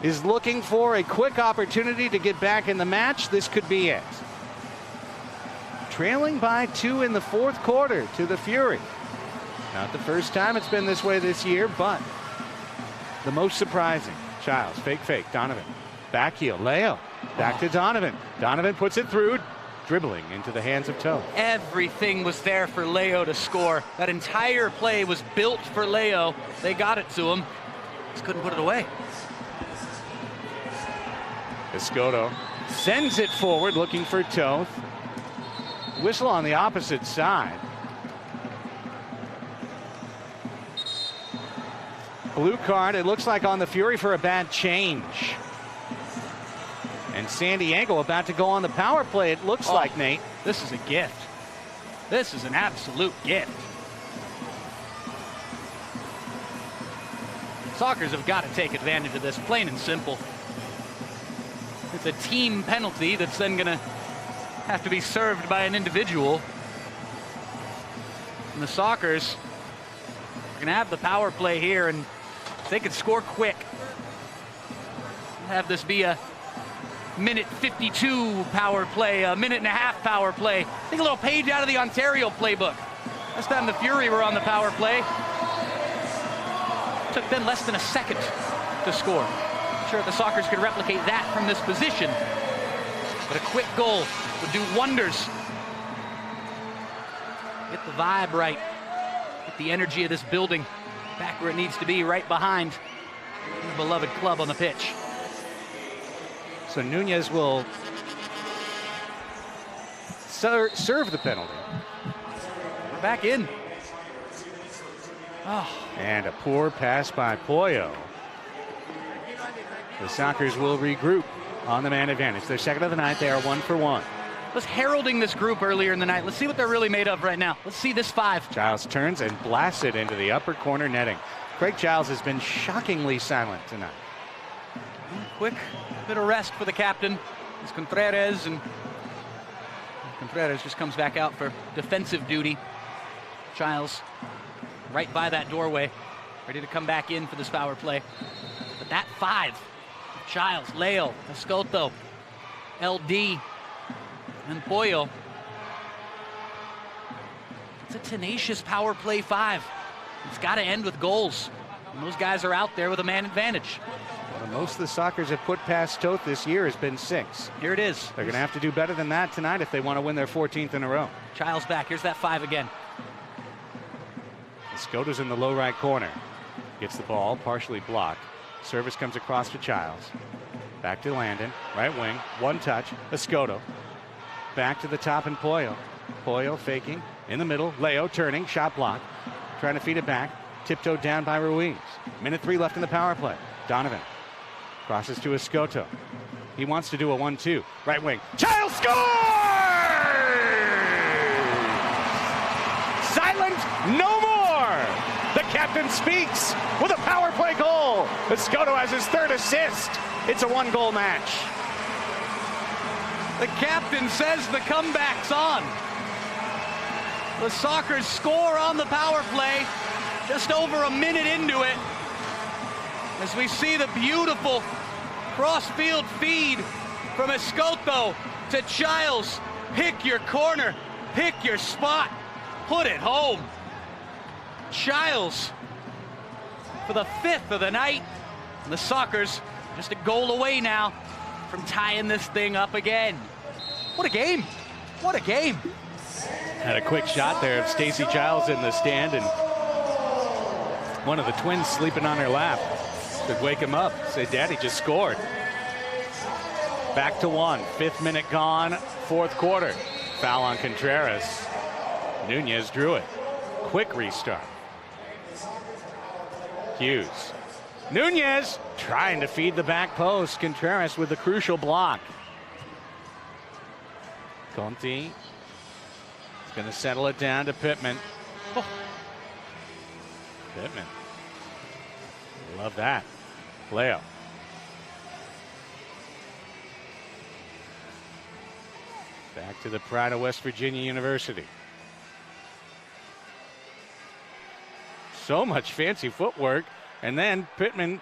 is looking for a quick opportunity to get back in the match, this could be it. Trailing by 2 in the fourth quarter to the Fury. Not the first time it's been this way this year, but the most surprising. Childs, fake, Donovan. Back heel, Leo. Back to Donovan. Donovan puts it through, dribbling into the hands of Toe. Everything was there for Leo to score. That entire play was built for Leo. They got it to him. Just couldn't put it away. Escoto sends it forward, looking for Toth. Whistle on the opposite side. Blue card, it looks like on the Fury for a bad change. And San Diego about to go on the power play, it looks like, Nate. This is a gift. This is an absolute gift. Sockers have got to take advantage of this, plain and simple. It's a team penalty that's then going to have to be served by an individual. And the Sockers are going to have the power play here, and if they could score quick, have this be a minute 52 power play, a minute and a half power play. Take a little page out of the Ontario playbook. Last time the Fury were on the power play, took them less than a second to score. I'm sure the Sockers could replicate that from this position, but a quick goal would do wonders. Get the vibe right, get the energy of this building back where it needs to be, right behind your beloved club on the pitch. So Nunez will serve the penalty. We're back in. Oh. And a poor pass by Pollo. The Sockers will regroup on the man advantage. Their second of the night. They are 1 for 1. Was heralding this group earlier in the night. Let's see what they're really made of right now. Let's see this 5. Giles turns and blasts it into the upper corner netting. Craig Giles has been shockingly silent tonight. Quick bit of rest for the captain. It's Contreras, and Contreras just comes back out for defensive duty. Giles right by that doorway, ready to come back in for this power play. But that 5, Giles, Leo, Escoto, LD, and Pollo. It's a tenacious power play 5. It's got to end with goals. And those guys are out there with a man advantage. Well, most of the Sockers have put past Toth this year has been 6. Here it is. They're going to have to do better than that tonight if they want to win their 14th in a row. Childs back. Here's that 5 again. Escoto's in the low right corner. Gets the ball, partially blocked. Service comes across to Childs. Back to Landon, right wing, one touch, Escoto. Back to the top and Pollo. Pollo faking, in the middle, Leo turning, shot block. Trying to feed it back, tiptoed down by Ruiz. Minute 3 left in the power play. Donovan crosses to Escoto. He wants to do a 1-2. Right wing, Childs scores! Silent no more! The captain speaks with a power play goal. Escoto has his 3rd assist. It's a 1-goal match. The captain says the comeback's on. The Sockers score on the power play just over a minute into it. As we see the beautiful cross-field feed from Escoto to Childs. Pick your corner, pick your spot, put it home. Childs for the 5th of the night. And the Sockers just a goal away now from tying this thing up again. What a game. What a game. Had a quick shot there of Stacey Childs in the stand, and one of the twins sleeping on her lap could wake him up, say, Daddy just scored. Back to 1, 5th minute gone, 4th quarter. Foul on Contreras. Nunez drew it. Quick restart. Hughes. Nunez trying to feed the back post. Contreras with the crucial block. Conti is going to settle it down to Pittman. Oh. Pittman. Love that. Leo. Back to the pride of West Virginia University. So much fancy footwork. And then Pittman,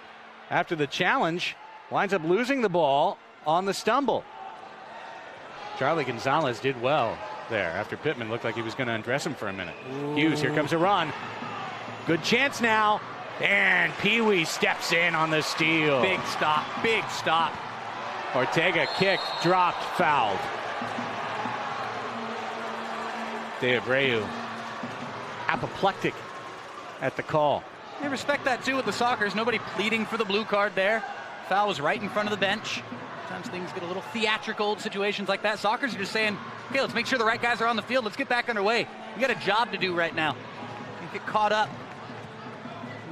after the challenge, winds up losing the ball on the stumble. Charlie Gonzalez did well there after Pittman looked like he was going to undress him for a minute. Ooh. Hughes, here comes a run. Good chance now. And Pee Wee steps in on the steal. Big stop, big stop. Ortega kicked, dropped, fouled. De Abreu apoplectic at the call. I respect that too with the Sockers. Nobody pleading for the blue card there. Foul was right in front of the bench. Sometimes things get a little theatrical in situations like that. Sockers are just saying, okay, let's make sure the right guys are on the field. Let's get back underway. We got a job to do right now. You get caught up.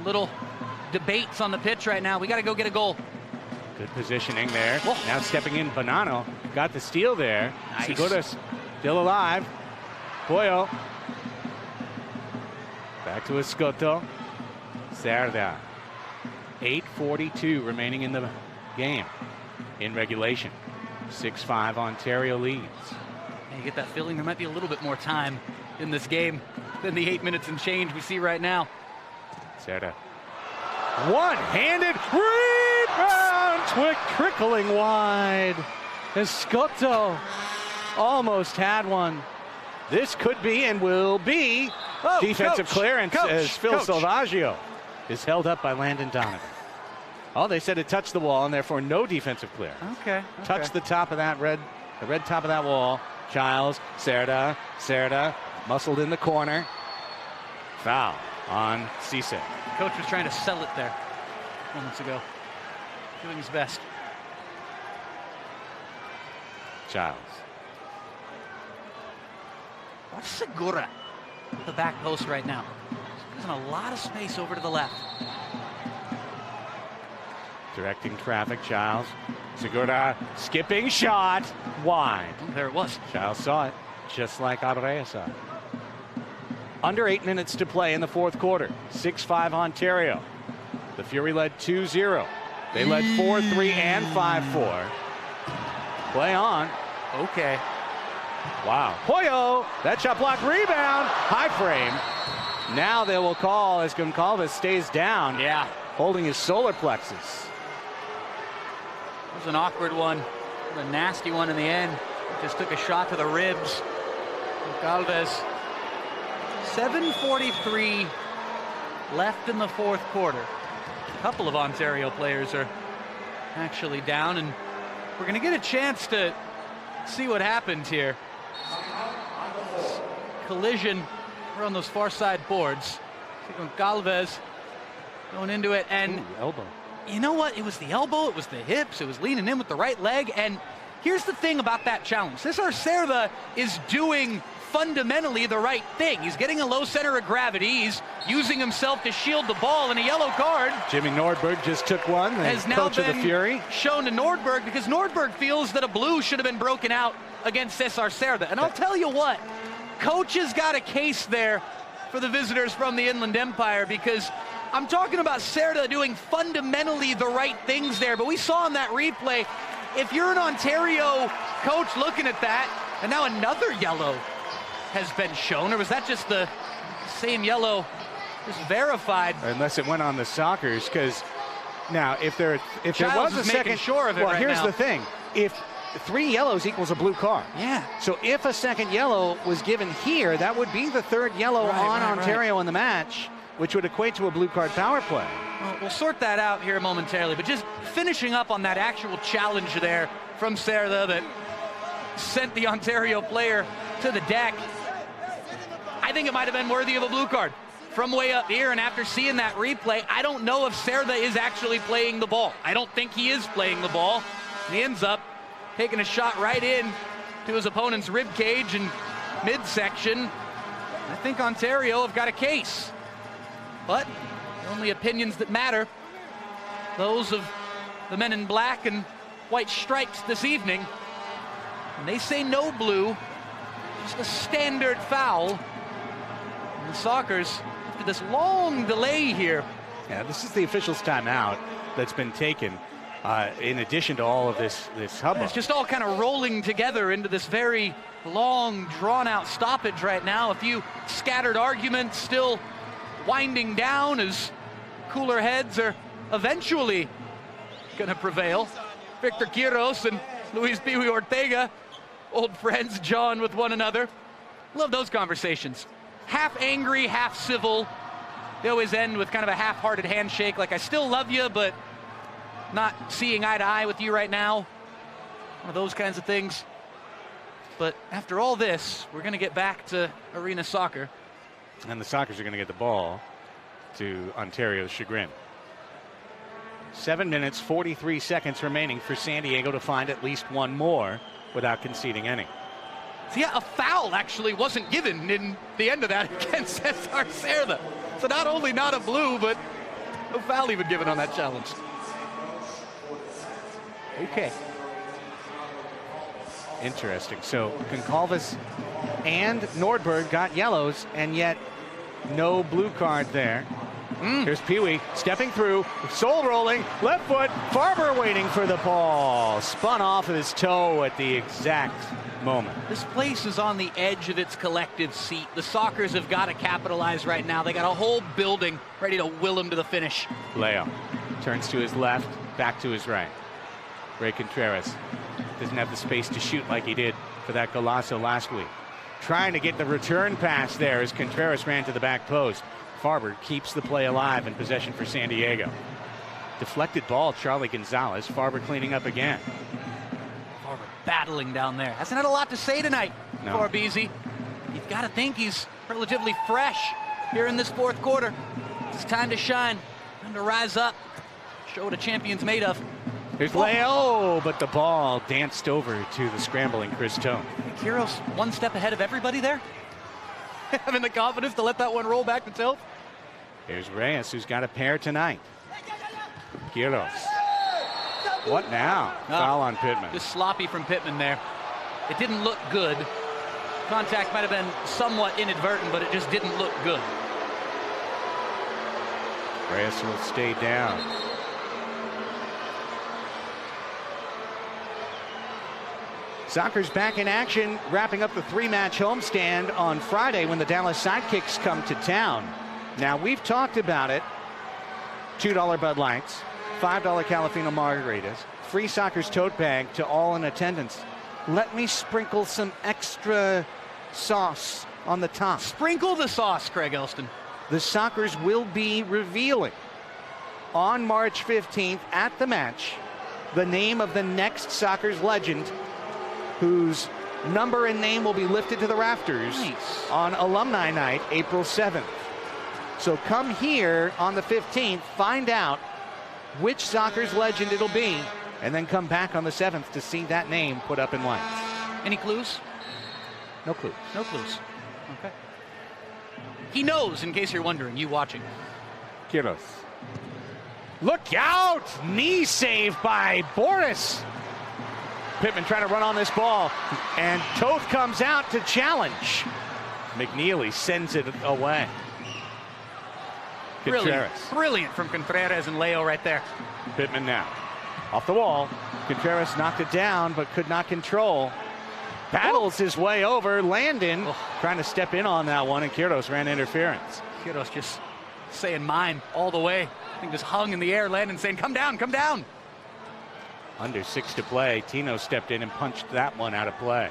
Little debates on the pitch right now. We got to go get a goal. Good positioning there. Whoa. Now stepping in, Bonanno got the steal there. Nice. Segura's still alive. Pollo. Back to Escoto. Cerda. 8:42 remaining in the game in regulation. 6-5 Ontario leads. You get that feeling there might be a little bit more time in this game than the 8 minutes and change we see right now. Cerda. One-handed rebound, trickling wide. Escoto almost had one. This could be and will be defensive clearance as Phil Salvaggio is held up by Landon Donovan. Oh, they said it touched the wall and therefore no defensive clear. Okay. Touched the top of that the red top of that wall. Childs, Cerda, muscled in the corner. Foul on Cisse. Coach was trying to sell it there moments ago. Doing his best. Childs. Watch Segura at the back post right now. There's a lot of space over to the left. Directing traffic, Childs. Segura skipping shot. Wide. Oh, there it was. Childs saw it, just like Abreu saw it. Under 8 minutes to play in the 4th quarter. 6-5 Ontario. The Fury led 2-0. They led 4-3 and 5-4. Play on. Okay. Wow. Pollo, that shot block, rebound, high frame. Now they will call as Goncalves stays down. Yeah. Holding his solar plexus. It was an awkward one. A nasty one in the end. Just took a shot to the ribs. Goncalves. 7:43 left in the 4th quarter. A couple of Ontario players are actually down, and we're going to get a chance to see what happened here. Collision on those far side boards. Goncalves going into it, and elbow. you know what? It was the elbow, it was the hips, it was leaning in with the right leg. And here's the thing about that challenge. Cesar Cerda is doing fundamentally the right thing. He's getting a low center of gravity. He's using himself to shield the ball, and a yellow card. Jimmy Nordberg just took one. Has now coach been of the Fury shown to Nordberg because Nordberg feels that a blue should have been broken out against Cesar Cerda. And I'll tell you what, coach has got a case there for the visitors from the Inland Empire, because I'm talking about Cerda doing fundamentally the right things there. But we saw in that replay, if you're an Ontario coach looking at that, and now another yellow has been shown, or was that just the same yellow just verified? Unless it went on the Sockers, because now if there was a second, sure of it well, right here's now. the thing: if 3 yellows equals a blue card. Yeah. So if a second yellow was given here, that would be the 3rd yellow on Ontario in the match, which would equate to a blue card power play. Well, we'll sort that out here momentarily, but just finishing up on that actual challenge there from Cerda that sent the Ontario player to the deck. I think it might have been worthy of a blue card from way up here, and after seeing that replay, I don't know if Cerda is actually playing the ball. I don't think he is playing the ball. And he ends up taking a shot right in to his opponent's rib cage and midsection. I think Ontario have got a case. But the only opinions that matter, those of the men in black and white stripes this evening. And they say no blue, just a standard foul. And the Sockers, after this long delay here. Yeah, this is the official's timeout that's been taken in addition to all of this hubbub. It's just all kind of rolling together into this very long, drawn-out stoppage right now. A few scattered arguments still winding down as cooler heads are eventually going to prevail. Victor Quiros and Luis Piwi Ortega, old friends, John with one another. Love those conversations. Half angry, half civil. They always end with kind of a half-hearted handshake, like I still love you, but not seeing eye to eye with you right now. One of those kinds of things. But after all this, we're going to get back to arena soccer. And the Sockers are going to get the ball to Ontario's chagrin. 7 minutes, 43 seconds remaining for San Diego to find at least one more without conceding any. So yeah, a foul actually wasn't given in the end of that against Cesar Cerda. So not only not a blue, but no foul even given on that challenge. Okay. Interesting. So Goncalves and Nordberg got yellows, and yet no blue card there. Here's Peewee stepping through, soul rolling, left foot, Farber waiting for the ball. Spun off of his toe at the exact moment. This place is on the edge of its collective seat. The Sockers have got to capitalize right now. They got a whole building ready to will him to the finish. Leo turns to his left, back to his right. Ray Contreras doesn't have the space to shoot like he did for that Golasso last week. Trying to get the return pass there as Contreras ran to the back post. Farber keeps the play alive in possession for San Diego. Deflected ball, Charlie Gonzalez. Farber cleaning up again. Farber battling down there. Hasn't had a lot to say tonight, No. Farbeezy. You've got to think he's relatively fresh here in this fourth quarter. It's time to shine, time to rise up, show what a champion's made of. Here's Leo, but the ball danced over to the scrambling Chris Tone. Quiros one step ahead of everybody there. Having the confidence to let that one roll back to tilt. Here's Reyes, who's got a pair tonight. Quiros. What now? Foul on Pittman. Just sloppy from Pittman there. It didn't look good. Contact might have been somewhat inadvertent, but it just didn't look good. Reyes will stay down. Soccer's back in action, wrapping up the 3-match homestand on Friday when the Dallas Sidekicks come to town. Now, we've talked about it. $2 Bud Lights, $5 Calafino Margaritas, free Soccer's tote bag to all in attendance. Let me sprinkle some extra sauce on the top. Sprinkle the sauce, Craig Elston. The Sockers will be revealing on March 15th at the match the name of the next Sockers legend whose number and name will be lifted to the rafters on Alumni Night, April 7th. So come here on the 15th, find out which Sockers legend it'll be, and then come back on the 7th to see that name put up in lights. Any clues? No clues. No clues. Okay. He knows, in case you're wondering, you watching. Quiros. Look out! Knee save by Boris. Pittman trying to run on this ball, and Toth comes out to challenge. McNeely sends it away. Brilliant, brilliant from Contreras and Leo right there. Pittman now. Off the wall. Contreras knocked it down, but could not control. Battles his way over. Landon trying to step in on that one, and Quiros ran interference. Quiros just saying mine all the way. I think just hung in the air. Landon saying, come down, come down. Under 6 to play. Tino stepped in and punched that one out of play.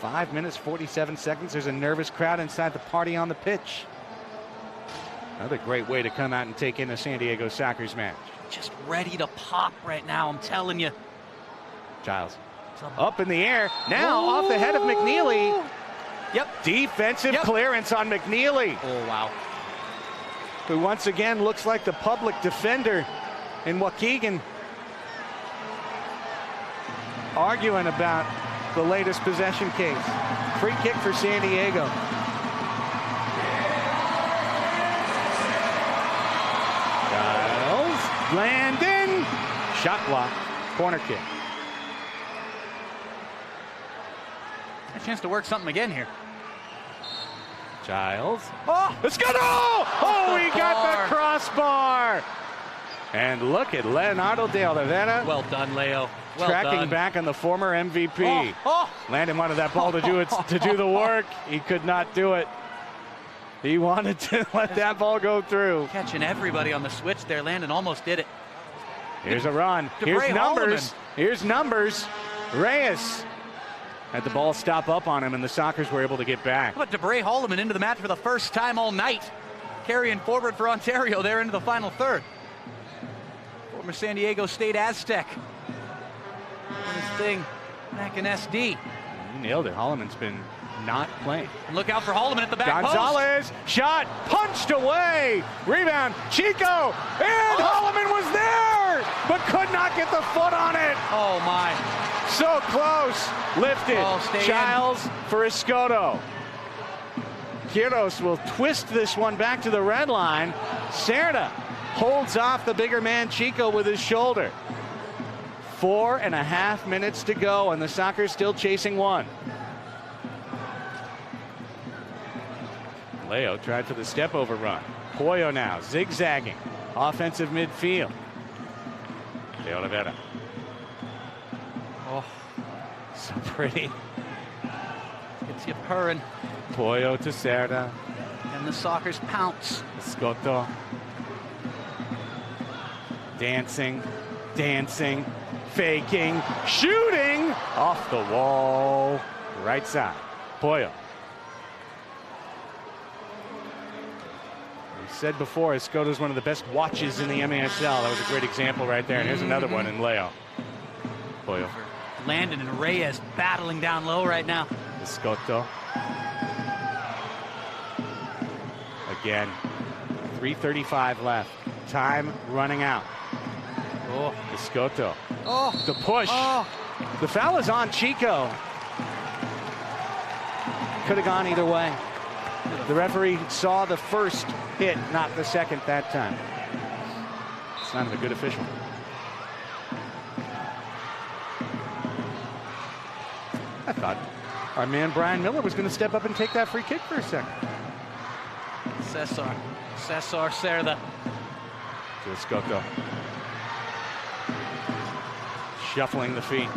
5 minutes, 47 seconds. There's a nervous crowd inside the party on the pitch. Another great way to come out and take in a San Diego Sockers match. Just ready to pop right now, I'm telling you. Giles up in the air. Now off the head of McNeely. Yep. Defensive clearance on McNeely. Oh, wow. Who once again looks like the public defender in Waukegan. Arguing about the latest possession case. Free kick for San Diego. Giles, Landon, shot block, corner kick. A chance to work something again here. Giles, let's go! Oh, he got the crossbar. And look at Leonardo de Oliveira. Well done, Leo. Well tracking done. back on the former MVP. Landon wanted that ball to do the work. He could not do it. He wanted to let that ball go through. Catching everybody on the switch there. Landon almost did it. Here's a run. Here's numbers. Here's numbers. Reyes had the ball stop up on him, and the Sockers were able to get back. How about DeBray Holloman into the match for the first time all night? Carrying forward for Ontario there into the final third. Former San Diego State Aztec. Doing his thing back in SD. He nailed it. Holloman's been not playing. And look out for Holloman at the back Gonzalez, shot, punched away. Rebound, Chico, and Holloman was there, but could not get the foot on it. Oh, my. So close. Lifted. Giles for Escoto. Quiros will twist this one back to the red line. Cerda holds off the bigger man Chico with his shoulder. 4.5 minutes to go, and the Sockers still chasing one. Leo tried for the step over run. Pollo now zigzagging. Offensive midfield. De Oliveira. Oh, so pretty. Gets you purring. Pollo to Cerda. And the Sockers pounce. Escoto. Dancing, dancing, faking, shooting off the wall. Right side. Pollo. We said before, Escoto is one of the best watches in the MASL. That was a great example right there. And here's another one in Leo. Pollo. Landon and Reyes battling down low right now. Escoto. Again. 3:35 left. Time running out. Oh, Escoto. Oh, the push. Oh. The foul is on Chico. Could have gone either way. The referee saw the first hit, not the second that time. It's not a good official. I thought our man Brian Miller was going to step up and take that free kick for a second. Cesar Cerda. To Escoto. Shuffling the feet.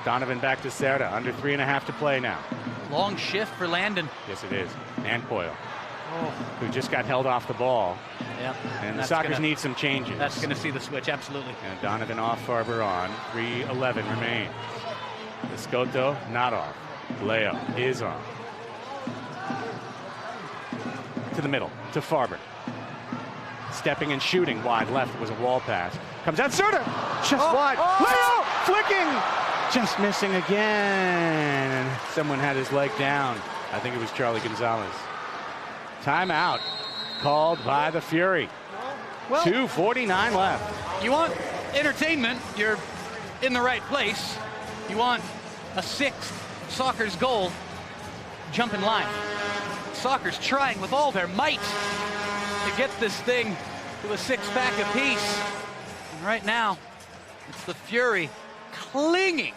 Donovan back to Cerda. Under 3.5 to play now. Long shift for Landon. Yes, it is. And Pollo, who just got held off the ball. Yep. And the Sockers need some changes. That's going to see the switch, absolutely. And Donovan off, Farber on. 3:11 remains. Escoto not off. Leo is on. To the middle, to Farber. Stepping and shooting wide left was a wall pass. Comes out, Cerda! Just wide. Leo flicking! Just missing again. Someone had his leg down. I think it was Charlie Gonzalez. Timeout called by the Fury. Well, 2:49 left. You want entertainment, you're in the right place. You want a sixth Sockers goal, jump in line. Sockers trying with all their might to get this thing to a six-pack apiece. And right now, it's the Fury clinging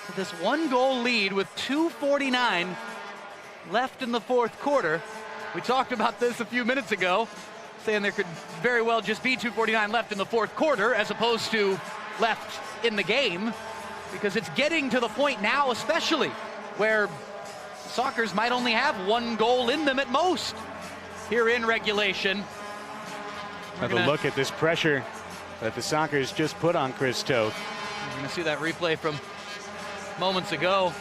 to this one-goal lead with 2:49 left in the fourth quarter. We talked about this a few minutes ago, saying there could very well just be 2:49 left in the fourth quarter as opposed to left in the game, because it's getting to the point now especially where Sockers might only have one goal in them at most here in regulation. Have a look at this pressure that the Sockers just put on Chris Toth. You're going to see that replay from moments ago.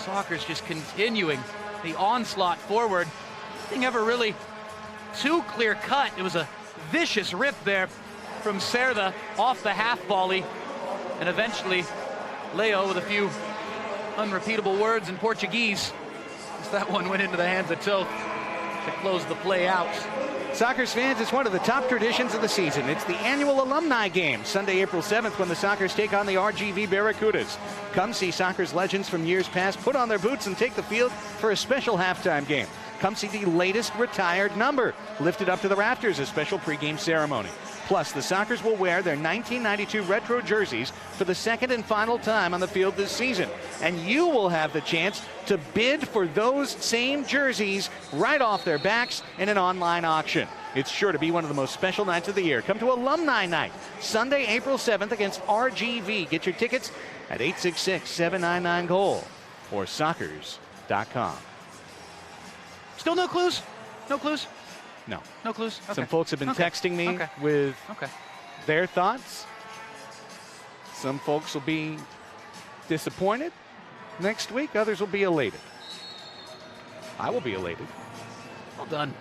Sockers just continuing the onslaught forward. Nothing ever really too clear cut. It was a vicious rip there from Cerda off the half volley, and eventually Leo with a few unrepeatable words in Portuguese as that one went into the hands of Toth to close the play out. Sockers fans, it's one of the top traditions of the season. It's the annual alumni game, Sunday, April 7th, when the Sockers take on the RGV Barracudas. Come see Sockers legends from years past put on their boots and take the field for a special halftime game. Come see the latest retired number lifted up to the rafters, a special pregame ceremony. Plus, the Sockers will wear their 1992 retro jerseys for the second and final time on the field this season. And you will have the chance to bid for those same jerseys right off their backs in an online auction. It's sure to be one of the most special nights of the year. Come to Alumni Night, Sunday, April 7th against RGV. Get your tickets at 866-799-GOAL or Sockers.com. Still no clues? No clues? No. No clues? Okay. Some folks have been texting me with their thoughts. Some folks will be disappointed next week. Others will be elated. I will be elated. Well done.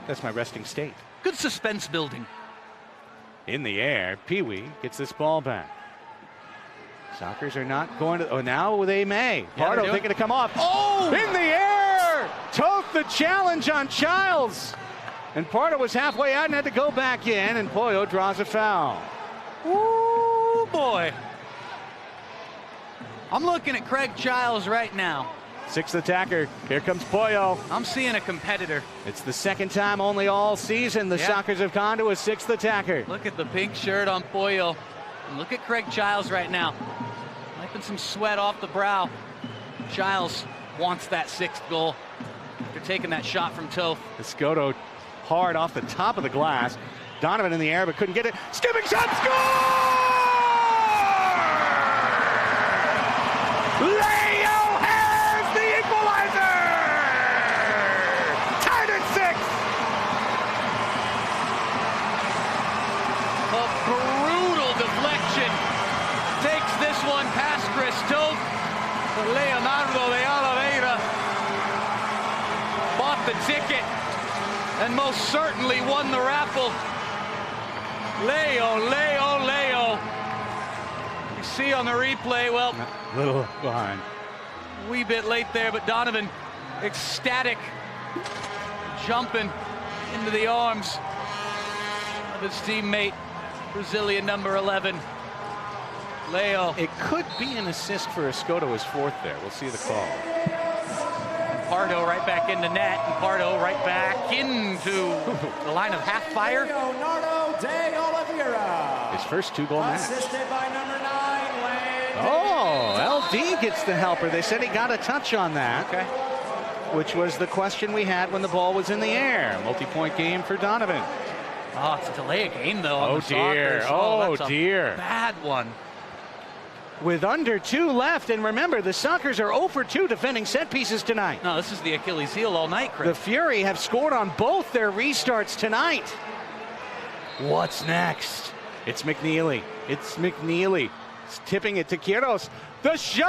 That's my resting state. Good suspense building. In the air, Pee-wee gets this ball back. Sockers are not going to. Oh, now they may. Pardo thinking to come off. Oh! In the air! Toth the challenge on Childs. And Pardo was halfway out and had to go back in, and Pollo draws a foul. Ooh, boy. I'm looking at Craig Childs right now. Sixth attacker. Here comes Pollo. I'm seeing a competitor. It's the second time only all season the Sockers have gone to a sixth attacker. Look at the pink shirt on Pollo. And look at Craig Childs right now. Wiping some sweat off the brow. Childs wants that sixth goal after taking that shot from Toth. Escoto hard off the top of the glass. Donovan in the air, but couldn't get it. Skipping shot, score! Leo has the equalizer! Tied at 6! A brutal deflection takes this one past Chris Toth. But Leonardo de Oliveira bought the ticket and most certainly won the raffle. Leo. You see on the replay, well, a little behind. A wee bit late there, but Donovan ecstatic, jumping into the arms of his teammate, Brazilian number 11, Leo. It could be an assist for Escoto, his fourth there. We'll see the call. Pardo right back into net, and Pardo right back into the line of half fire. Leonardo de Oliveira. His first 2-goal match. Assisted by number 9, Landon. Oh, LD gets the helper. They said he got a touch on that. Okay. Which was the question we had when the ball was in the air. Multi-point game for Donovan. Oh, it's a delay of game, though. On Oh, the dear. Sockers. Oh, that's dear. A bad one. With under 2 left, and remember, the Sockers are 0 for 2 defending set pieces tonight. No, this is the Achilles heel all night, Chris. The Fury have scored on both their restarts tonight. What's next? It's McNeely. It's tipping it to Quiros. The shot!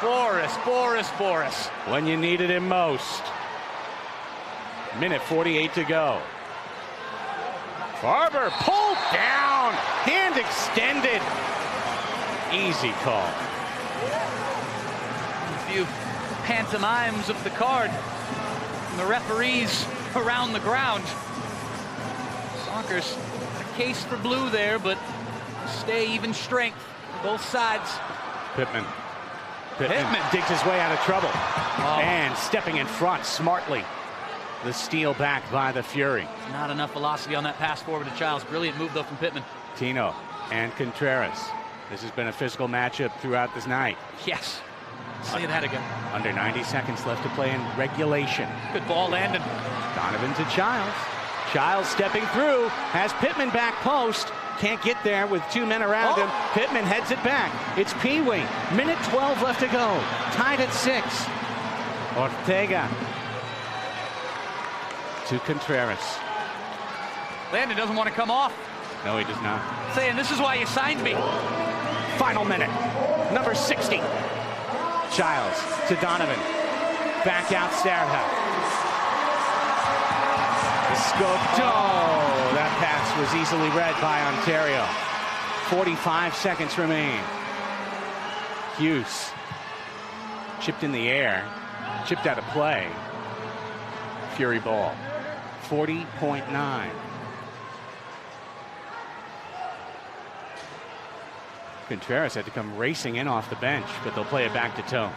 Oh! Boris. When you needed him most. Minute 48 to go. Farber pulled down, hand extended. Easy call. A few pantomimes of the card the referees around the ground. Sockers a case for blue there, but stay even strength for both sides. Pittman digs his way out of trouble. And stepping in front smartly. The steal back by the Fury. Not enough velocity on that pass forward to Childs. Brilliant move, though, from Pittman. Tino and Contreras. This has been a physical matchup throughout this night. Yes. Say that again. Under 90 seconds left to play in regulation. Good ball, Landon. Donovan to Childs. Childs stepping through. Has Pittman back post. Can't get there with 2 men around him. Pittman heads it back. It's Pee-wee. Minute 12 left to go. Tied at 6. Ortega to Contreras. Landon doesn't want to come off. No, he does not. Saying, this is why you signed me. Final minute. Number 60. Childs to Donovan. Back out Stairhouse. Oh, that pass was easily read by Ontario. 45 seconds remain. Hughes chipped in the air, chipped out of play. Fury ball. 40.9. Contreras had to come racing in off the bench, but they'll play it back to Toe.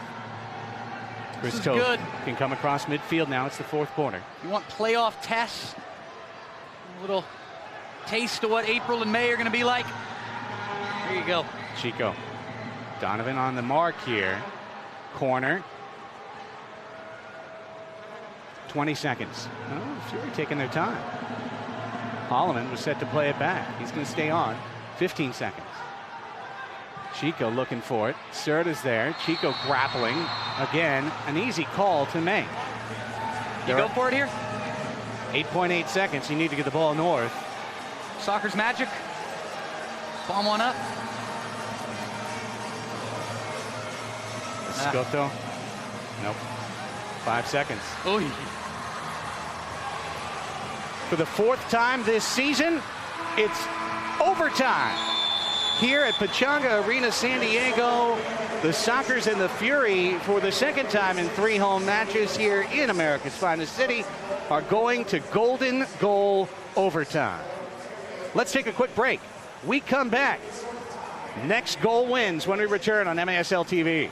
Chris Toe can come across midfield now. It's the fourth quarter. You want playoff tests? A little taste of what April and May are going to be like? Here you go. Chico. Donovan on the mark here. Corner. 20 seconds. Oh, Fury taking their time. Holloman was set to play it back. He's going to stay on. 15 seconds. Chico looking for it. Serta's there. Chico grappling. Again, an easy call to make. You go for it here? 8.8 seconds. You need to get the ball north. Soccer's magic. Bomb one up. Scotto. Nope. 5 seconds. Oy. For the fourth time this season, it's overtime. Here at Pechanga Arena, San Diego, the Sockers and the Fury, for the second time in 3 home matches here in America's finest city, are going to golden goal overtime. Let's take a quick break. We come back. Next goal wins when we return on MASL TV.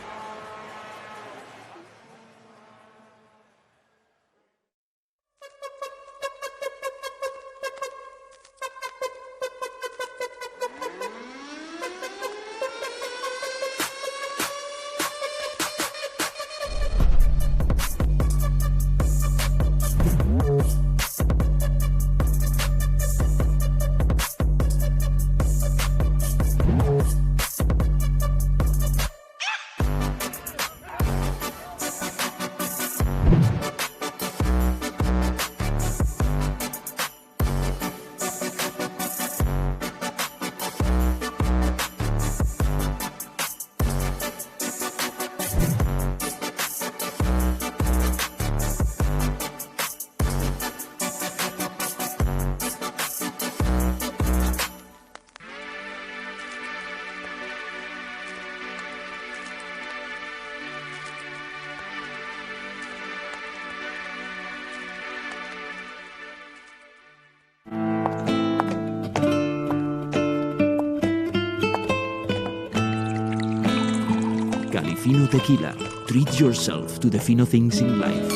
Fino Tequila. Treat yourself to the fino things in life.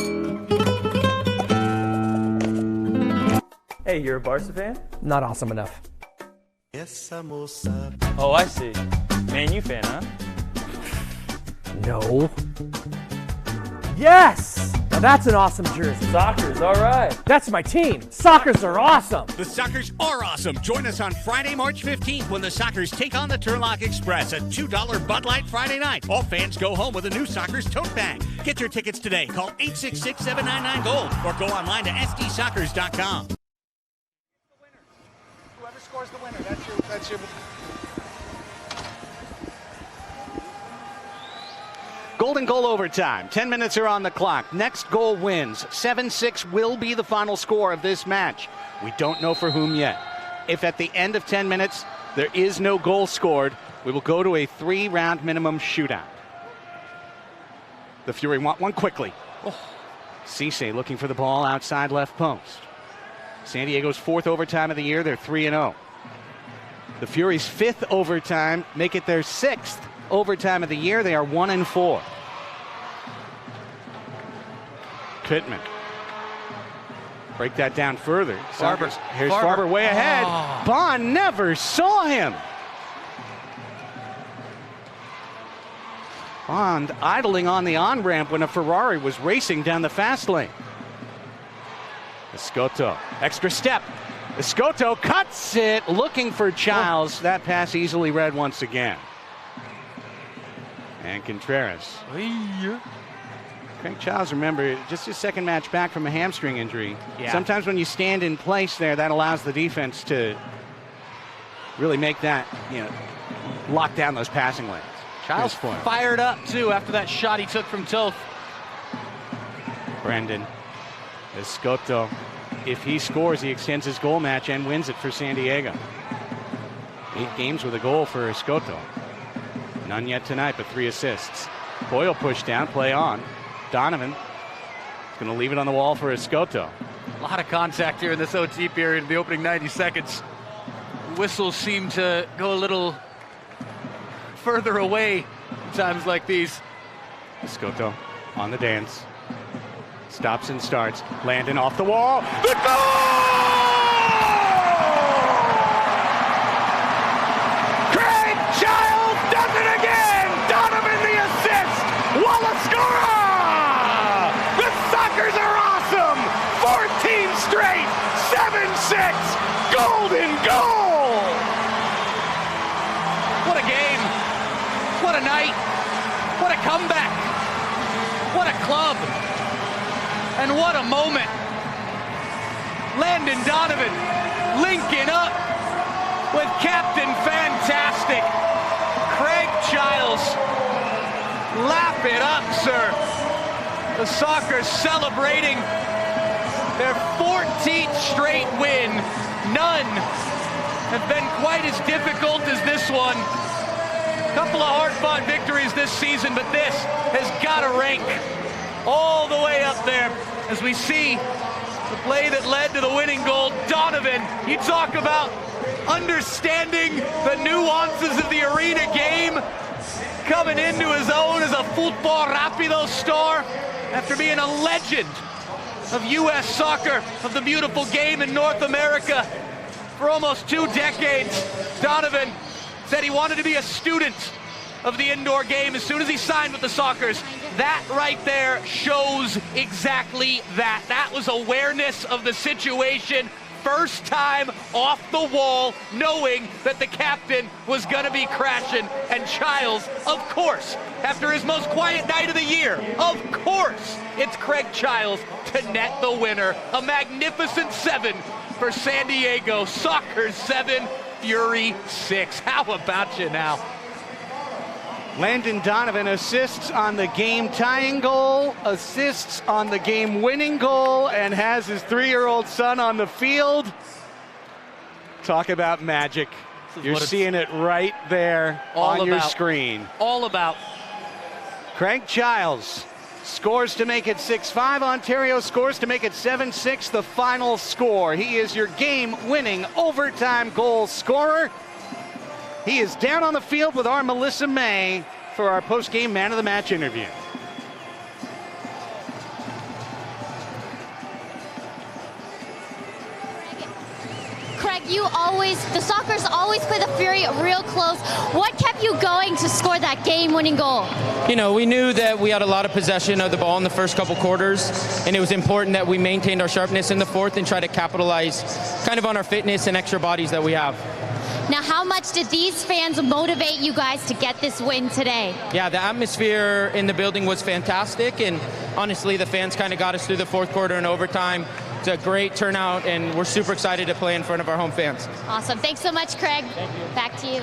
Hey, you're a Barca fan? Not awesome enough. Oh, I see. Man U fan, huh? No. Yes! Now that's an awesome jersey. Soccer's all right. That's my team. Sockers are awesome. The Sockers are awesome. Join us on Friday, March 15th when the Sockers take on the Turlock Express, a $2 Bud Light Friday night. All fans go home with a new Sockers tote bag. Get your tickets today. Call 866-799-GOLD or go online to sdsockers.com. Whoever scores the winner, that's your... Golden goal overtime. 10 minutes are on the clock. Next goal wins. 7-6 will be the final score of this match. We don't know for whom yet. If at the end of 10 minutes there is no goal scored, we will go to a 3-round minimum shootout. The Fury want one quickly. Oh. Cisse looking for the ball outside left post. San Diego's 4th overtime of the year. They're 3-0. The Furies' 5th overtime make it their 6th overtime of the year. They are 1-4. Pittman. Break that down further. Farber. Here's Farber way ahead. Bond never saw him. Bond idling on the on-ramp when a Ferrari was racing down the fast lane. Escoto, extra step. Escoto cuts it, looking for Childs. That pass easily read once again. And Contreras. Craig Childs, remember, just his second match back from a hamstring injury. Yeah. Sometimes when you stand in place there, that allows the defense to really make that, lock down those passing lanes. Childs fired up, too, after that shot he took from Toth. Brendan Escoto. If he scores, he extends his goal match and wins it for San Diego. 8 games with a goal for Escoto. None yet tonight, but 3 assists. Boyle pushed down, play on. Donovan is going to leave it on the wall for Escoto. A lot of contact here in this OT period in the opening 90 seconds. Whistles seem to go a little further away in times like these. Escoto on the dance. Stops and starts. Landon off the wall. The goal! Craig Childs does it again! Donovan the assist! Wallaskora! The Sockers are awesome! 14 straight! 7-6! Golden goal! What a game! What a night! What a comeback! What a club! And what a moment. Landon Donovan linking up with Captain Fantastic. Craig Childs. Lap it up, sir. The Sockers celebrating their 14th straight win. None have been quite as difficult as this one. A couple of hard-fought victories this season, but this has got to rank all the way up there as we see the play that led to the winning goal. Donovan, you talk about understanding the nuances of the arena game, coming into his own as a football rapido star after being a legend of U.S. soccer, of the beautiful game in North America for almost 2 decades. Donovan said he wanted to be a student of the indoor game as soon as he signed with the Sockers. That right there shows exactly that. That was awareness of the situation. First time off the wall, knowing that the captain was going to be crashing. And Childs, of course, after his most quiet night of the year, of course, it's Craig Childs to net the winner. A magnificent 7 for San Diego. Sockers 7, Fury 6. How about you now? Landon Donovan assists on the game-tying goal, assists on the game-winning goal, and has his 3-year-old son on the field. Talk about magic. You're seeing it right there on your screen. All about. Craig Childs scores to make it 6-5. Ontario scores to make it 7-6, the final score. He is your game-winning overtime goal scorer. He is down on the field with our Melissa May for our post-game man of the match interview. Craig, the Sockers always play the Fury real close. What kept you going to score that game-winning goal? We knew that we had a lot of possession of the ball in the first couple quarters, and it was important that we maintained our sharpness in the fourth and try to capitalize kind of on our fitness and extra bodies that we have. Now, how much did these fans motivate you guys to get this win today? Yeah, the atmosphere in the building was fantastic, and honestly, the fans kind of got us through the fourth quarter and overtime. It's a great turnout, and we're super excited to play in front of our home fans. Awesome. Thanks so much, Craig. Back to you.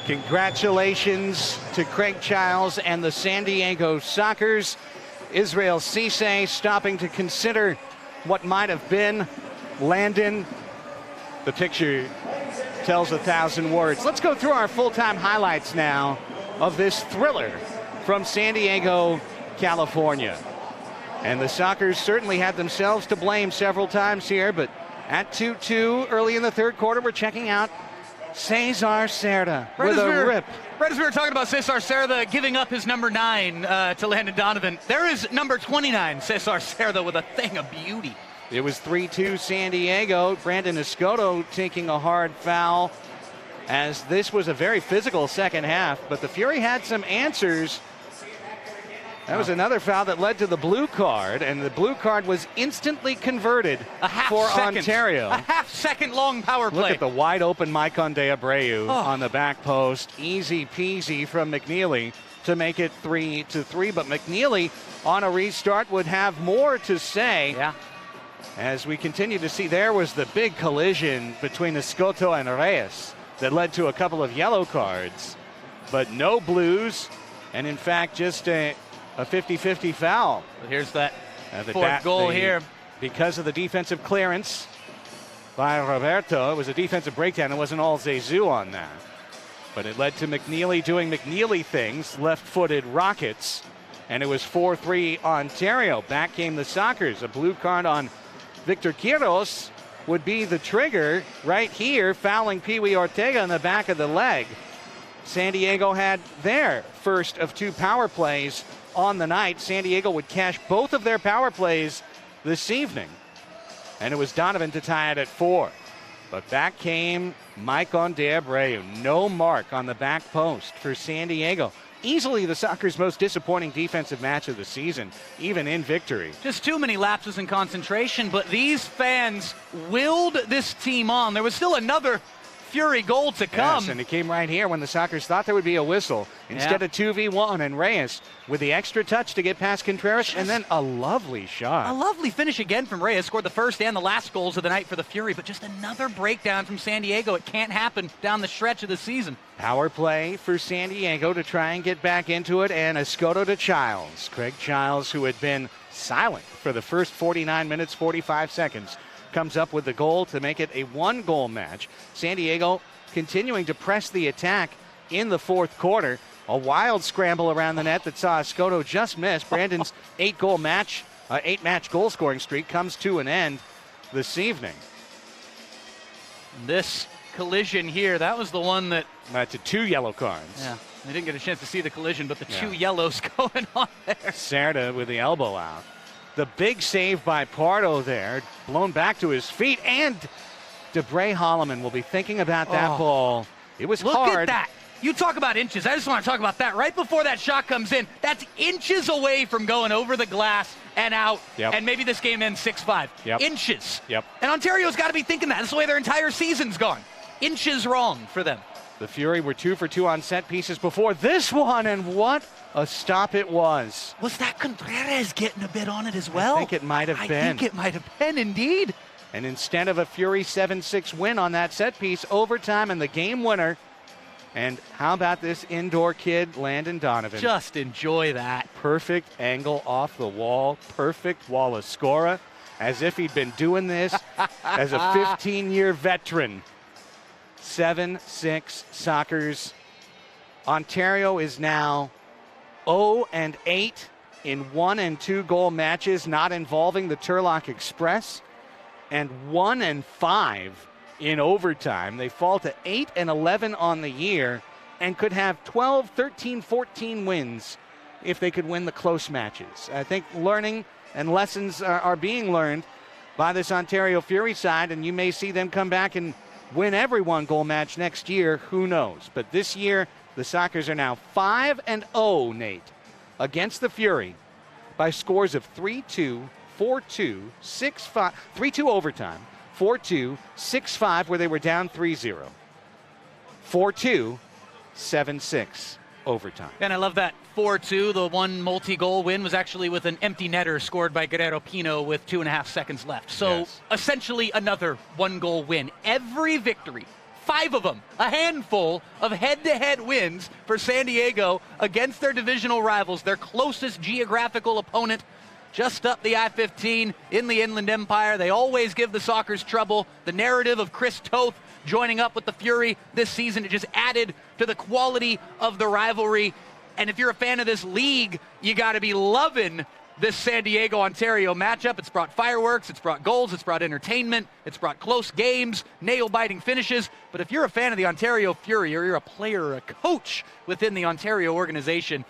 Congratulations to Craig Childs and the San Diego Sockers. Israel Cisse stopping to consider what might have been. Landon, the picture tells 1,000 words. Let's go through our full-time highlights now of this thriller from San Diego, California. And the Sockers certainly had themselves to blame several times here, but at 2-2 early in the third quarter, we're checking out Cesar Cerda with a rip. Right as we were talking about Cesar Cerda giving up his number 9 to Landon Donovan, there is number 29, Cesar Cerda, with a thing of beauty. It was 3-2 San Diego. Brandon Escoto taking a hard foul, as this was a very physical second half, but the Fury had some answers. That was another foul that led to the blue card, and the blue card was instantly converted for Ontario. A half-second long power play. Look at the wide-open Maicon de Abreu on the back post. Easy peasy from McNeely to make it 3-3, but McNeely on a restart would have more to say. Yeah. As we continue to see, there was the big collision between Escoto and Reyes that led to a couple of yellow cards, but no blues, and in fact just a 50-50 foul. But here's that fourth goal here. Because of the defensive clearance by Roberto, it was a defensive breakdown. It wasn't all Zezou on that. But it led to McNeely doing McNeely things, left-footed rockets, and it was 4-3 Ontario. Back came the Sockers. A blue card on Victor Quiros would be the trigger right here, fouling Pee Wee Ortega in the back of the leg. San Diego had their first of 2 power plays on the night. San Diego would cash both of their power plays this evening, and it was Donovan to tie it at 4. But back came Maicon de Abreu. No mark on the back post for San Diego. Easily the Sockers' most disappointing defensive match of the season, even in victory. Just too many lapses in concentration, but these fans willed this team on. There was still another Fury goal to come. Yes, and it came right here when the Sockers thought there would be a whistle. Instead of 2v1, and Reyes with the extra touch to get past Contreras, and then a lovely shot. A lovely finish again from Reyes. Scored the first and the last goals of the night for the Fury, but just another breakdown from San Diego. It can't happen down the stretch of the season. Power play for San Diego to try and get back into it, and Escoto to Childs. Craig Childs, who had been silent for the first 49 minutes, 45 seconds, comes up with the goal to make it a 1-goal match. San Diego continuing to press the attack in the fourth quarter. A wild scramble around the net that saw Escoto just miss. Brandon's 8-match goal scoring streak comes to an end this evening. This collision here, that was the one that led to 2 yellow cards. Yeah, they didn't get a chance to see the collision, but the 2 yellows going on there. Cerda with the elbow out. The big save by Pardo there, blown back to his feet, and DeBray Holloman will be thinking about that ball. It was hard. Look at that. You talk about inches. I just want to talk about that. Right before that shot comes in, that's inches away from going over the glass and out, and maybe this game ends 6-5. Inches. And Ontario's got to be thinking that. That's the way their entire season's gone. Inches wrong for them. The Fury were 2 for 2 on set pieces before this one, and what a stop it was. Was that Contreras getting a bit on it as well? I think it might have been. I think it might have been, indeed. And instead of a Fury 7-6 win on that set piece, overtime and the game winner. And how about this indoor kid, Landon Donovan? Just enjoy that. Perfect angle off the wall, perfect Wallace scorer, as if he'd been doing this as a 15-year veteran. 7-6 Sockers. Ontario is now 0-8 in 1- and 2-goal matches not involving the Turlock Express, and 1-5 in overtime. They fall to 8-11 on the year and could have 12, 13, 14 wins if they could win the close matches. I think learning and lessons are being learned by this Ontario Fury side, and you may see them come back and win every 1-goal match next year. Who knows? But this year, the Sockers are now 5-0, Nate, against the Fury by scores of 3-2, 4-2, 6-5, 3-2 overtime, 4-2, 6-5 where they were down 3-0, 4-2, 7-6 overtime. And I love that 4-2. The one multi-goal win was actually with an empty netter scored by Guerrero Pino with 2.5 seconds left. So essentially another 1-goal win. Every victory, 5 of them, a handful of head-to-head wins for San Diego against their divisional rivals, their closest geographical opponent, just up the I-15 in the Inland Empire. They always give the Sockers trouble. The narrative of Chris Toth joining up with the Fury this season, it just added to the quality of the rivalry. And if you're a fan of this league, you got to be loving this San Diego-Ontario matchup. It's brought fireworks, it's brought goals, it's brought entertainment, it's brought close games, nail-biting finishes. But if you're a fan of the Ontario Fury, or you're a player or a coach within the Ontario organization,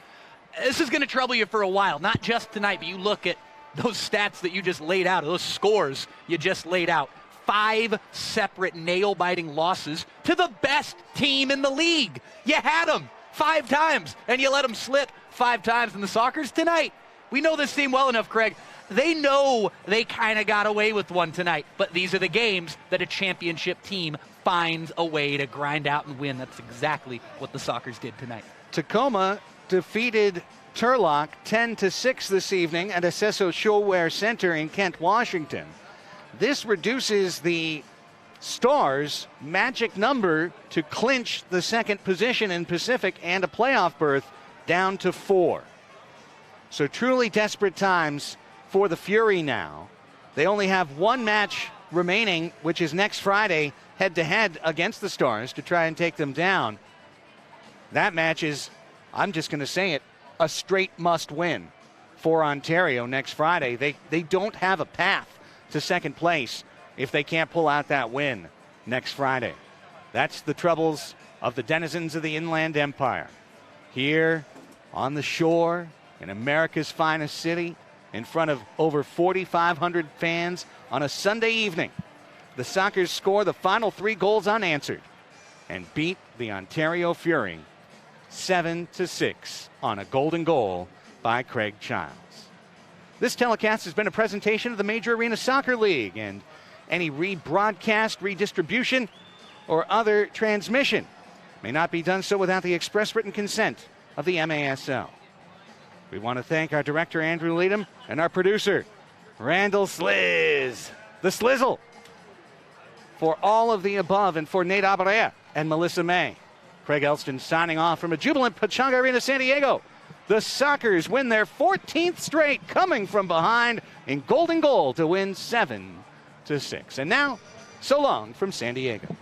this is going to trouble you for a while. Not just tonight, but you look at those stats that you just laid out, those scores you just laid out. 5 separate nail-biting losses to the best team in the league. You had them 5 times, and you let them slip 5 times in the Sockers tonight. We know this team well enough, Craig. They know they kind of got away with one tonight, but these are the games that a championship team finds a way to grind out and win. That's exactly what the Sockers did tonight. Tacoma defeated Turlock 10-6 this evening at Acesso Showwear Center in Kent, Washington. This reduces the Stars' magic number to clinch the second position in Pacific and a playoff berth down to 4. So truly desperate times for the Fury now. They only have one match remaining, which is next Friday, head-to-head against the Stars to try and take them down. That match is, I'm just going to say it, a straight must-win for Ontario next Friday. They don't have a path to second place if they can't pull out that win next Friday. That's the troubles of the denizens of the Inland Empire. Here on the shore, in America's finest city, in front of over 4,500 fans on a Sunday evening, the Sockers score the final 3 goals unanswered and beat the Ontario Fury 7-6 on a golden goal by Craig Childs. This telecast has been a presentation of the Major Arena Soccer League, and any rebroadcast, redistribution, or other transmission may not be done so without the express written consent of the MASL. We want to thank our director, Andrew Leadham, and our producer, Randall Sliz, the Slizzle, for all of the above, and for Nate Abarea and Melissa May. Craig Elston signing off from a jubilant Pechanga Arena, San Diego. The Sockers win their 14th straight, coming from behind in golden goal to win 7-6. And now, so long from San Diego.